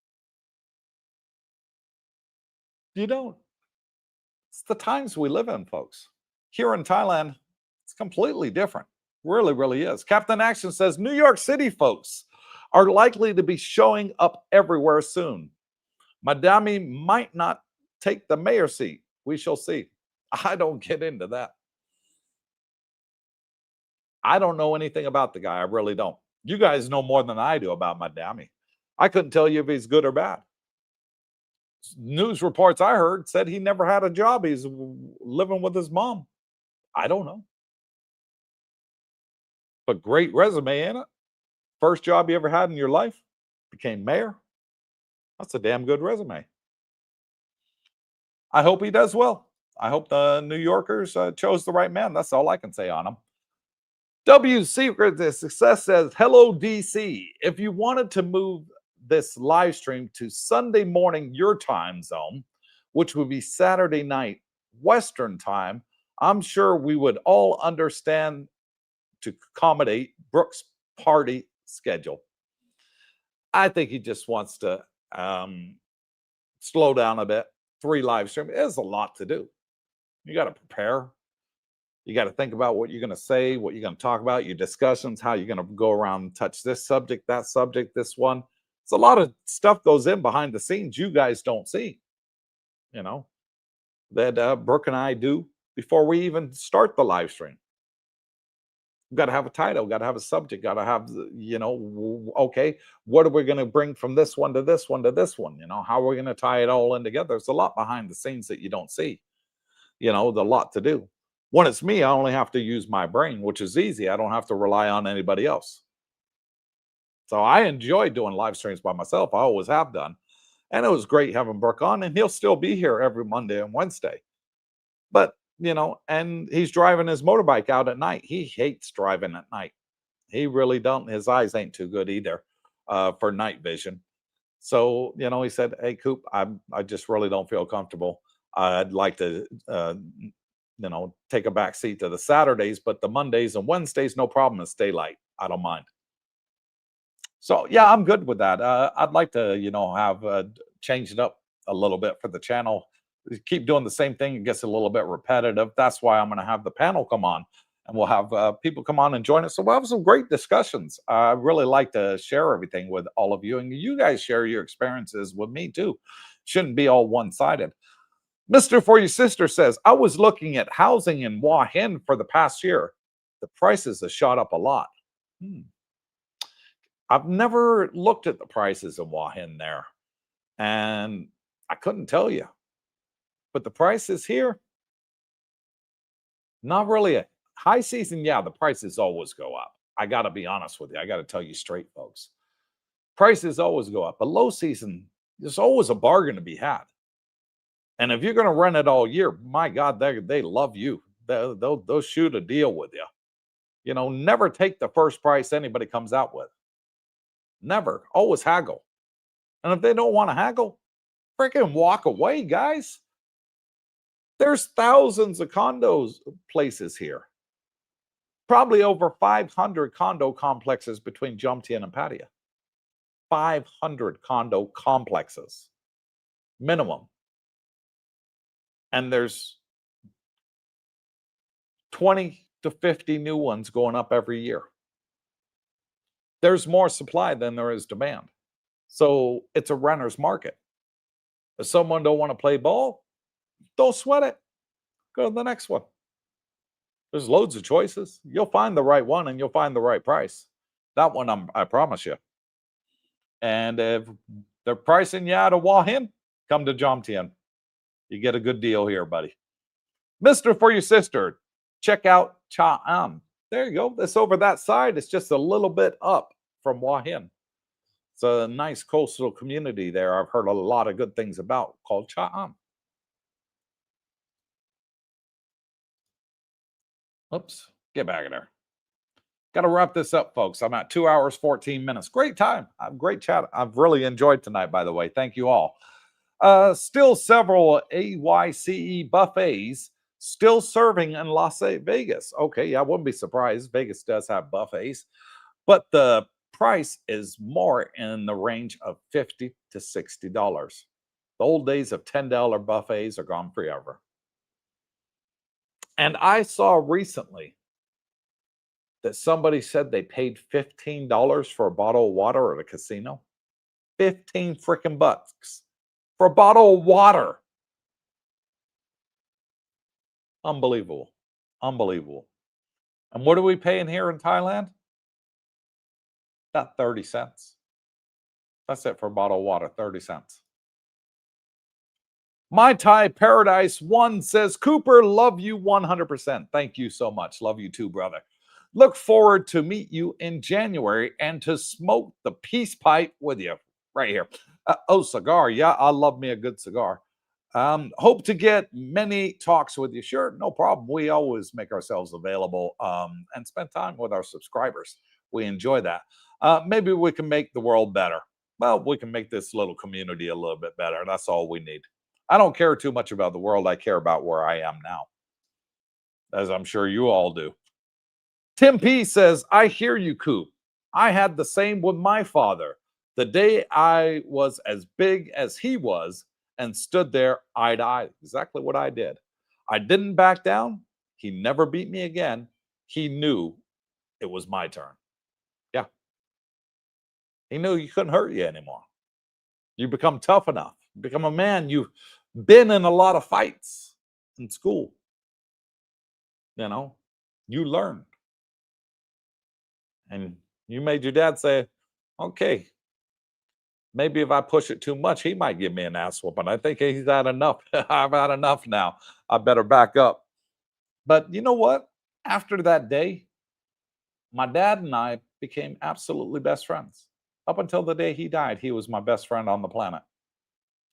You don't. It's the times we live in, folks. Here in Thailand, it's completely different. Really, really is. Captain Action says New York City folks are likely to be showing up everywhere soon. Madame might not take the mayor seat. We shall see. I don't get into that. I don't know anything about the guy. I really don't. You guys know more than I do about Madame. I couldn't tell you if he's good or bad. News reports I heard said he never had a job. He's living with his mom. I don't know. But great resume, ain't it? First job you ever had in your life, became mayor. That's a damn good resume. I hope he does well. I hope the New Yorkers chose the right man. That's all I can say on him. W Secret to Success says, hello, DC. If you wanted to move this live stream to Sunday morning, your time zone, which would be Saturday night, Western time, I'm sure we would all understand to accommodate Brooks' party schedule. I think he just wants to slow down a bit. 3 live streams is a lot to do. You got to prepare. You got to think about what you're going to say, what you're going to talk about, your discussions, how you're going to go around and touch this subject, that subject, this one. It's a lot of stuff goes in behind the scenes you guys don't see, you know, that Brooke and I do before we even start the live stream. We've got to have a title, got to have a subject, got to have, you know, okay, what are we going to bring from this one to this one to this one? You know, how are we going to tie it all in together? There's a lot behind the scenes that you don't see, you know, the lot to do. When it's me, I only have to use my brain, which is easy. I don't have to rely on anybody else. So I enjoy doing live streams by myself. I always have done. And it was great having Brooke on, and he'll still be here every Monday and Wednesday. But, you know, and he's driving his motorbike out at night. He hates driving at night. He really don't. His eyes ain't too good either for night vision. So, you know, he said, hey, Coop, I just really don't feel comfortable. I'd like to you know, take a back seat to the Saturdays, but the Mondays and Wednesdays, no problem. It's daylight. I don't mind. So yeah, I'm good with that. I'd like to, you know, have change it up a little bit for the channel. Keep doing the same thing. It gets a little bit repetitive. That's why I'm going to have the panel come on, and we'll have people come on and join us. So we'll have some great discussions. I really like to share everything with all of you, and you guys share your experiences with me too. Shouldn't be all one-sided. Mr. For Your Sister says, I was looking at housing in Hua Hin for the past year. The prices have shot up a lot. I've never looked at the prices in Hua Hin there, and I couldn't tell you. But the prices here, not really. A high season, yeah, the prices always go up. I got to be honest with you. I got to tell you straight, folks. Prices always go up. But low season, there's always a bargain to be had. And if you're going to rent it all year, my God, they love you. They'll shoot a deal with you. You know, never take the first price anybody comes out with. Never. Always haggle. And if they don't want to haggle, freaking walk away, guys. There's thousands of condos places here. Probably over 500 condo complexes between Jomtien and Pattaya. 500 condo complexes. Minimum. And there's 20 to 50 new ones going up every year. There's more supply than there is demand. So it's a renter's market. If someone don't want to play ball, don't sweat it. Go to the next one. There's loads of choices. You'll find the right one and you'll find the right price. That one, I promise you. And if they're pricing you out of Hua Hin, come to Jomtien. You get a good deal here, buddy. Mr. For Your Sister, check out Cha Am. There you go. It's over that side. It's just a little bit up from Hua Hin. It's a nice coastal community there. I've heard a lot of good things about, called Cha Am. Oops, get back in there. Got to wrap this up, folks. I'm at 2 hours, 14 minutes. Great time. Great chat. I've really enjoyed tonight, by the way. Thank you all. Still several AYCE buffets still serving in Las Vegas. Okay, yeah, I wouldn't be surprised. Vegas does have buffets, but the price is more in the range of $50 to $60. The old days of $10 buffets are gone forever. And I saw recently that somebody said they paid $15 for a bottle of water at a casino? 15 freaking bucks for a bottle of water. Unbelievable. Unbelievable. And what are we paying here in Thailand? About 30 cents. That's it for a bottle of water, 30 cents. My Thai Paradise 1 says, Cooper, love you 100%. Thank you so much. Love you too, brother. Look forward to meet you in January and to smoke the peace pipe with you right here. Cigar. Yeah, I love me a good cigar. Hope to get many talks with you. Sure, no problem. We always make ourselves available and spend time with our subscribers. We enjoy that. Maybe we can make the world better. Well, we can make this little community a little bit better. That's all we need. I don't care too much about the world. I care about where I am now, as I'm sure you all do. Tim P says, I hear you, Coop. I had the same with my father. The day I was as big as he was and stood there eye to eye. Exactly what I did. I didn't back down. He never beat me again. He knew it was my turn. Yeah. He knew he couldn't hurt you anymore. You become tough enough. You become a man. You've been in a lot of fights in school. You know, you learned. And you made your dad say, okay, maybe if I push it too much, he might give me an ass whooping. I think he's had enough. I've had enough now. I better back up. But you know what? After that day, my dad and I became absolutely best friends. Up until the day he died, he was my best friend on the planet.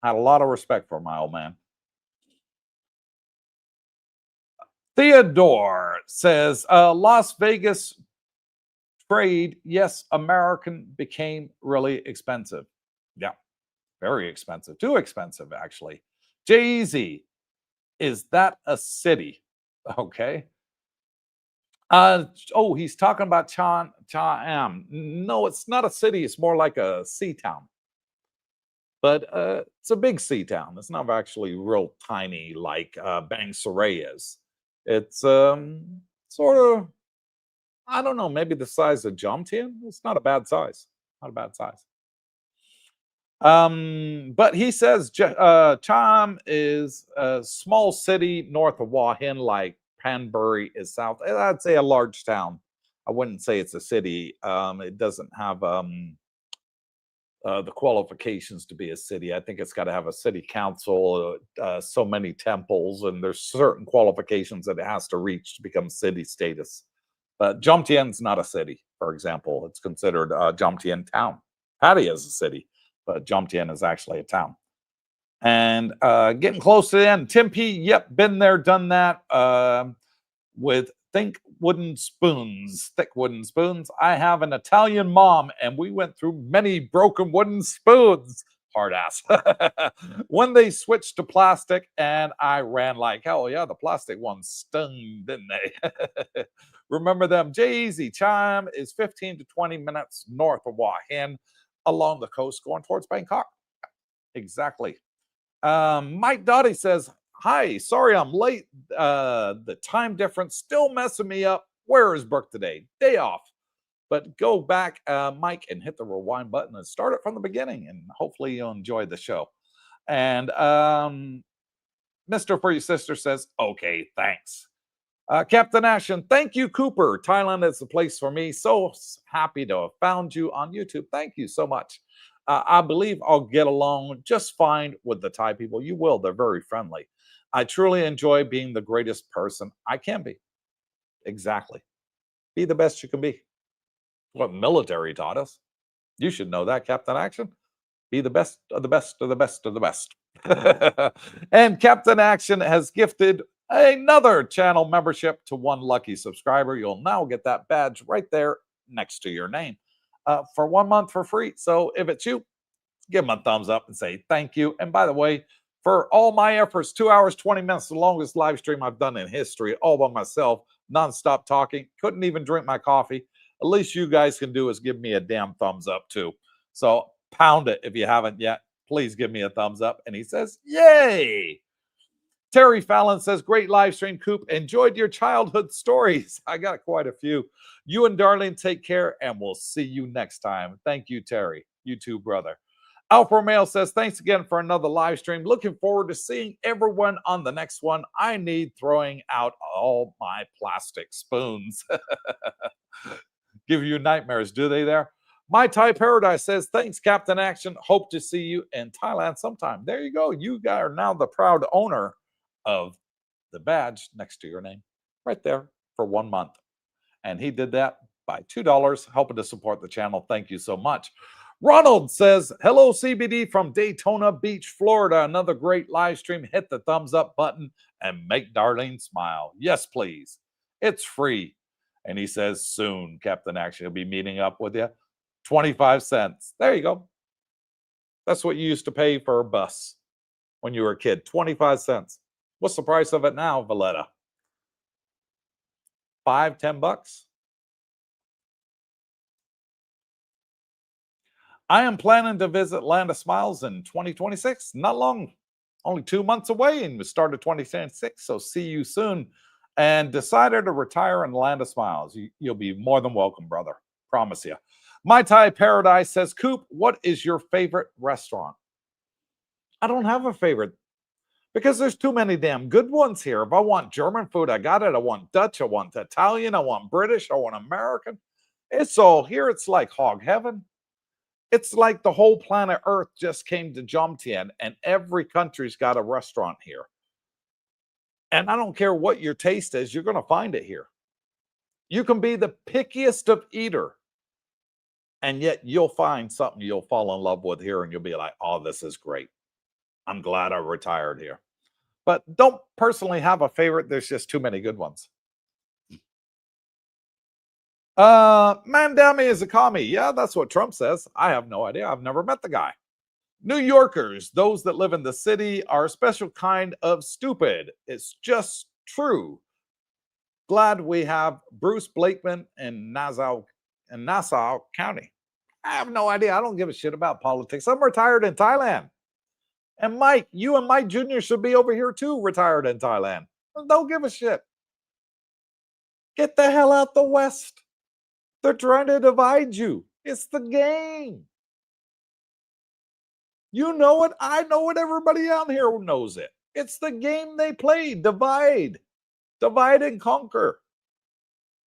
I had a lot of respect for my old man. Theodore says, Las Vegas trade, yes, American became really expensive. Yeah, very expensive. Too expensive, actually. Jay-Z, is that a city? Okay. He's talking about Cha Am. No, it's not a city. It's more like a sea town. But it's a big sea town. It's not actually real tiny like Bang Saray is. It's sort of, I don't know, maybe the size of Jomtien. It's not a bad size. Not a bad size. But he says Cham is a small city north of Hua Hin, like Panbury is south. I'd say a large town. I wouldn't say it's a city. It doesn't have the qualifications to be a city. I think it's got to have a city council, so many temples, and there's certain qualifications that it has to reach to become city status. But Jomtien's not a city, for example. It's considered Jomtien town. Pattaya is a city, but Jomtien is actually a town. And getting close to the end, Tim P, yep, been there, done that with thick wooden spoons. I have an Italian mom, and we went through many broken wooden spoons. Hard ass. When they switched to plastic, and I ran like hell. Yeah, the plastic ones stung, didn't they? Remember them. Jay-Z Chime is 15 to 20 minutes north of Hua Hin along the coast going towards Bangkok. Exactly. Mike Dottie says, hi, sorry I'm late. The time difference still messing me up. Where is Brooke today? Day off. But go back, Mike, and hit the rewind button and start it from the beginning, and hopefully you'll enjoy the show. And Mr. For Your Sister says, okay, thanks. Captain Ashton, thank you, Cooper. Thailand is the place for me. So happy to have found you on YouTube. Thank you so much. I believe I'll get along just fine with the Thai people. You will. They're very friendly. I truly enjoy being the greatest person I can be. Exactly. Be the best you can be. What military taught us. You should know that, Captain Action. Be the best of the best of the best of the best. And Captain Action has gifted another channel membership to one lucky subscriber. You'll now get that badge right there next to your name for 1 month for free. So if it's you, give them a thumbs up and say thank you. And by the way, for all my efforts, 2 hours, 20 minutes, the longest live stream I've done in history, all by myself, nonstop talking, couldn't even drink my coffee. At least you guys can do is give me a damn thumbs up too. So pound it if you haven't yet. Please give me a thumbs up. And he says, yay. Terry Fallon says, great live stream, Coop. Enjoyed your childhood stories. I got quite a few. You and Darlene take care, and we'll see you next time. Thank you, Terry. You too, brother. Alpha Romeo says, thanks again for another live stream. Looking forward to seeing everyone on the next one. I need throwing out all my plastic spoons. Give you nightmares, do they there? My Thai Paradise says, thanks, Captain Action. Hope to see you in Thailand sometime. There you go. You guys are now the proud owner of the badge next to your name right there for 1 month. And he did that by $2, helping to support the channel. Thank you so much. Ronald says, hello, CBD from Daytona Beach, Florida. Another great live stream. Hit the thumbs up button and make Darlene smile. Yes, please. It's free. And he says, soon, Captain Action. He'll be meeting up with you. 25 cents. There you go. That's what you used to pay for a bus when you were a kid. 25 cents. What's the price of it now, Valletta? $5, $10? I am planning to visit Land of Smiles in 2026. Not long, only 2 months away, and we started 2026. So see you soon. And decided to retire in Land of Smiles. You'll be more than welcome, brother. Promise you. My Thai Paradise says, Coop, what is your favorite restaurant? I don't have a favorite because there's too many damn good ones here. If I want German food, I got it. I want Dutch. I want Italian. I want British. I want American. It's all here. It's like hog heaven. It's like the whole planet Earth just came to Jomtien, and every country's got a restaurant here. And I don't care what your taste is, you're going to find it here. You can be the pickiest of eater, and yet you'll find something you'll fall in love with here, and you'll be like, oh, this is great. I'm glad I retired here. But don't personally have a favorite. There's just too many good ones. Mandami is a commie. Yeah, that's what Trump says. I have no idea. I've never met the guy. New Yorkers, those that live in the city, are a special kind of stupid. It's just true. Glad we have Bruce Blakeman in Nassau County. I have no idea. I don't give a shit about politics. I'm retired in Thailand. And Mike, you and Mike Jr. should be over here too, retired in Thailand. Don't give a shit. Get the hell out the West. They're trying to divide you. It's the game. You know it. I know it. Everybody out here knows it. It's the game they play. Divide. Divide and conquer.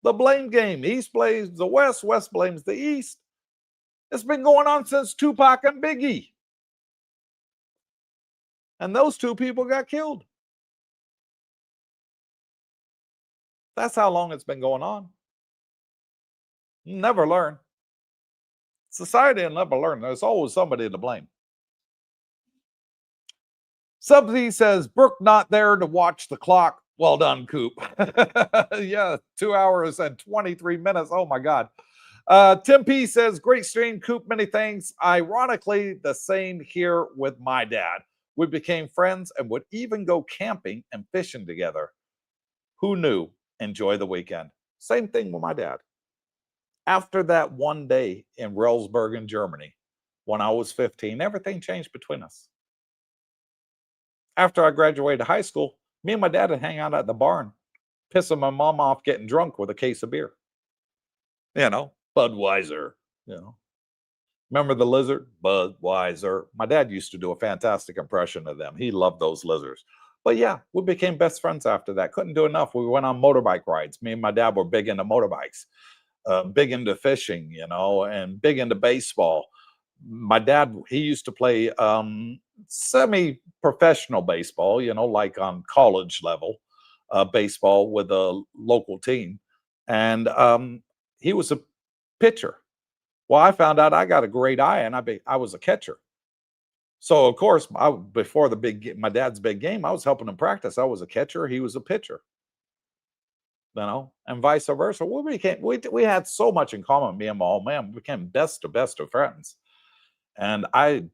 The blame game. East blames the West. West blames the East. It's been going on since Tupac and Biggie. And those two people got killed. That's how long it's been going on. Never learn. Society will never learn. There's always somebody to blame. Subsy says, Brooke not there to watch the clock. Well done, Coop. Yeah, 2 hours and 23 minutes. Oh, my God. Tim P says, great stream, Coop. Many thanks. Ironically, the same here with my dad. We became friends and would even go camping and fishing together. Who knew? Enjoy the weekend. Same thing with my dad. After that one day in Relsberg, Germany, when I was 15, everything changed between us. After I graduated high school, me and my dad would hang out at the barn, pissing my mom off getting drunk with a case of beer. You know, Budweiser, you know. Remember the lizard? Budweiser. My dad used to do a fantastic impression of them. He loved those lizards. But yeah, we became best friends after that. Couldn't do enough. We went on motorbike rides. Me and my dad were big into motorbikes, big into fishing, you know, and big into baseball. My dad, he used to play semi-professional baseball, you know, like on college level baseball with a local team. And he was a pitcher. Well, I found out I got a great eye, and I was a catcher. So, of course, before my dad's big game, I was helping him practice. I was a catcher. He was a pitcher. You know, and vice versa. We had so much in common, me and my old man. We became best of friends. And I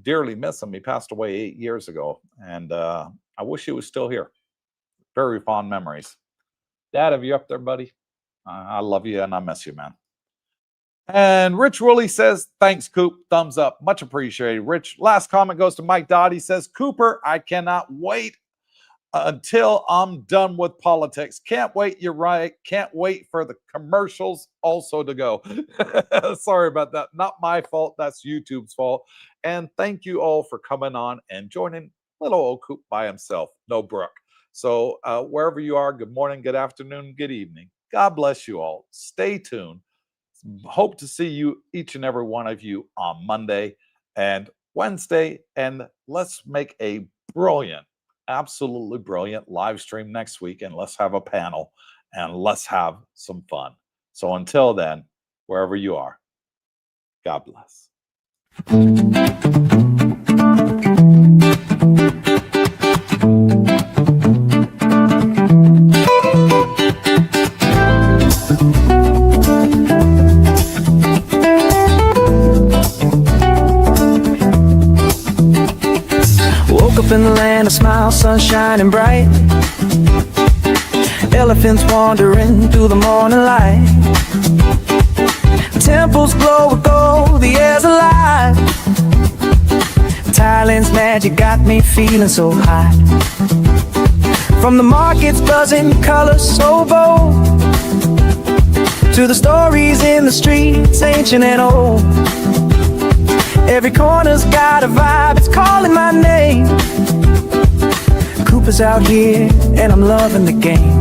dearly miss him. He passed away 8 years ago. And I wish he was still here. Very fond memories. Dad, have you up there, buddy? I love you and I miss you, man. And Rich Woolley says, thanks, Coop. Thumbs up. Much appreciated, Rich. Last comment goes to Mike Dodd. He says, Cooper, I cannot wait until I'm done with politics. Can't wait, you're right. Can't wait for the commercials also to go. Sorry about that. Not my fault. That's YouTube's fault. And thank you all for coming on and joining little old Coop by himself. No Brooke. So wherever you are, good morning, good afternoon, good evening. God bless you all. Stay tuned. Hope to see you, each and every one of you, on Monday and Wednesday. And let's make a brilliant, absolutely brilliant live stream next week. And let's have a panel and let's have some fun. So until then, wherever you are, God bless. Woke up in the land of smiles, sun shining bright. Elephants wandering through the morning light. Temples glow with gold, the air's alive. Thailand's magic got me feeling so high. From the markets buzzing, colors so bold, to the stories in the streets, ancient and old. Every corner's got a vibe, it's calling my name. Cooper's out here, and I'm loving the game.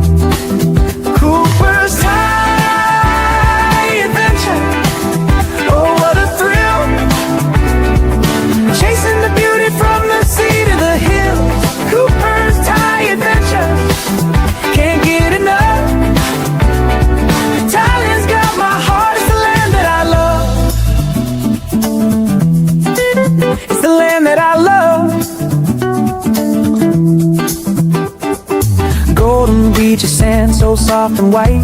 Cooper's Thaiadventure, oh what a thrill. Chasing the beauty from the sea to the hills. Cooper's Thaiadventure, can't get enough. Thailand's got my heart, it's the land that I love. It's the land that I love. Golden beaches, sand so soft and white.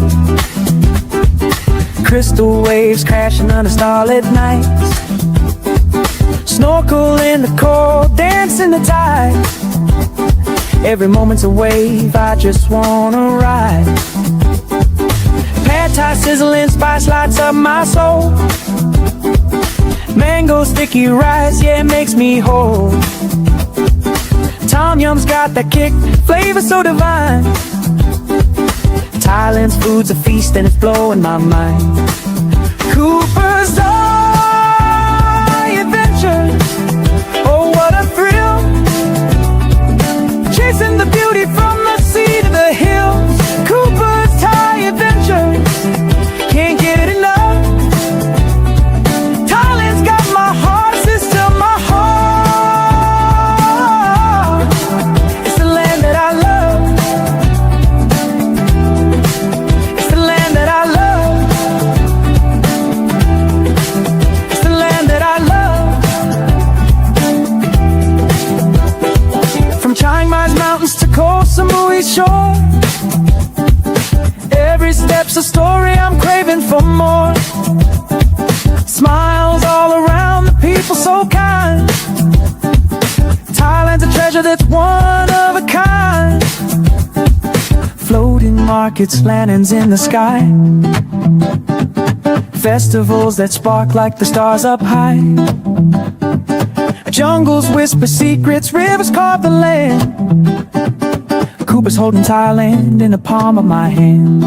Crystal waves crashing under starlit nights. Snorkel in the cold, dance in the tide. Every moment's a wave, I just wanna ride. Pad thai sizzling, spice lights up my soul. Mango sticky rice, yeah, it makes me whole. Tom Yum's got that kick, flavor so divine. Thailand's food's a feast and it's blowing my mind. Cooper's Thaiadventure, oh what a thrill. Chasing the beauty from the sea to the hills. Cooper's Thaiadventure, can't get enough. Thailand's got my heart, it's still my heart. It's the land that I love. It's the land that I love. It's the land that I love. From Chiang Mai's mountains to Koh Samui's shore, every step's a story, I'm craving for more. Smiles all around, the people so kind. Thailand's a treasure that's one of a kind. Floating markets, lanterns in the sky. Festivals that spark like the stars up high. Jungles whisper secrets, rivers carve the land. Cooper's holding Thailand in the palm of my hand.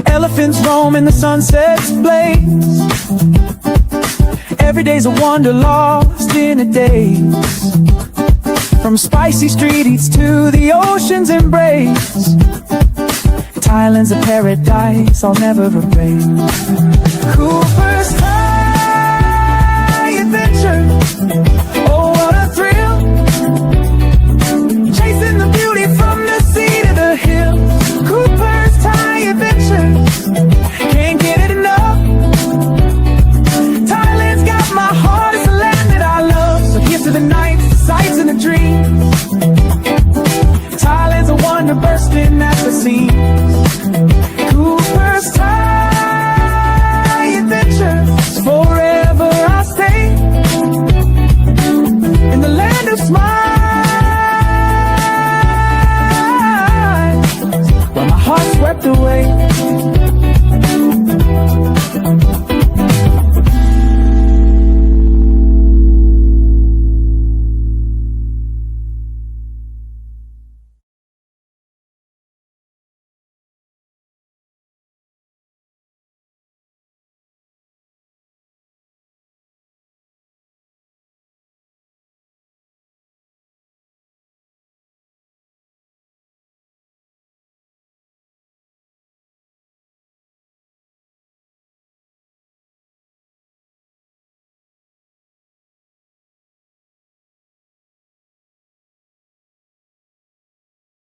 Elephants roam in the sunset's blaze. Every day's a wonder lost in a daze. From spicy street eats to the ocean's embrace. Thailand's a paradise I'll never erase. Cooper's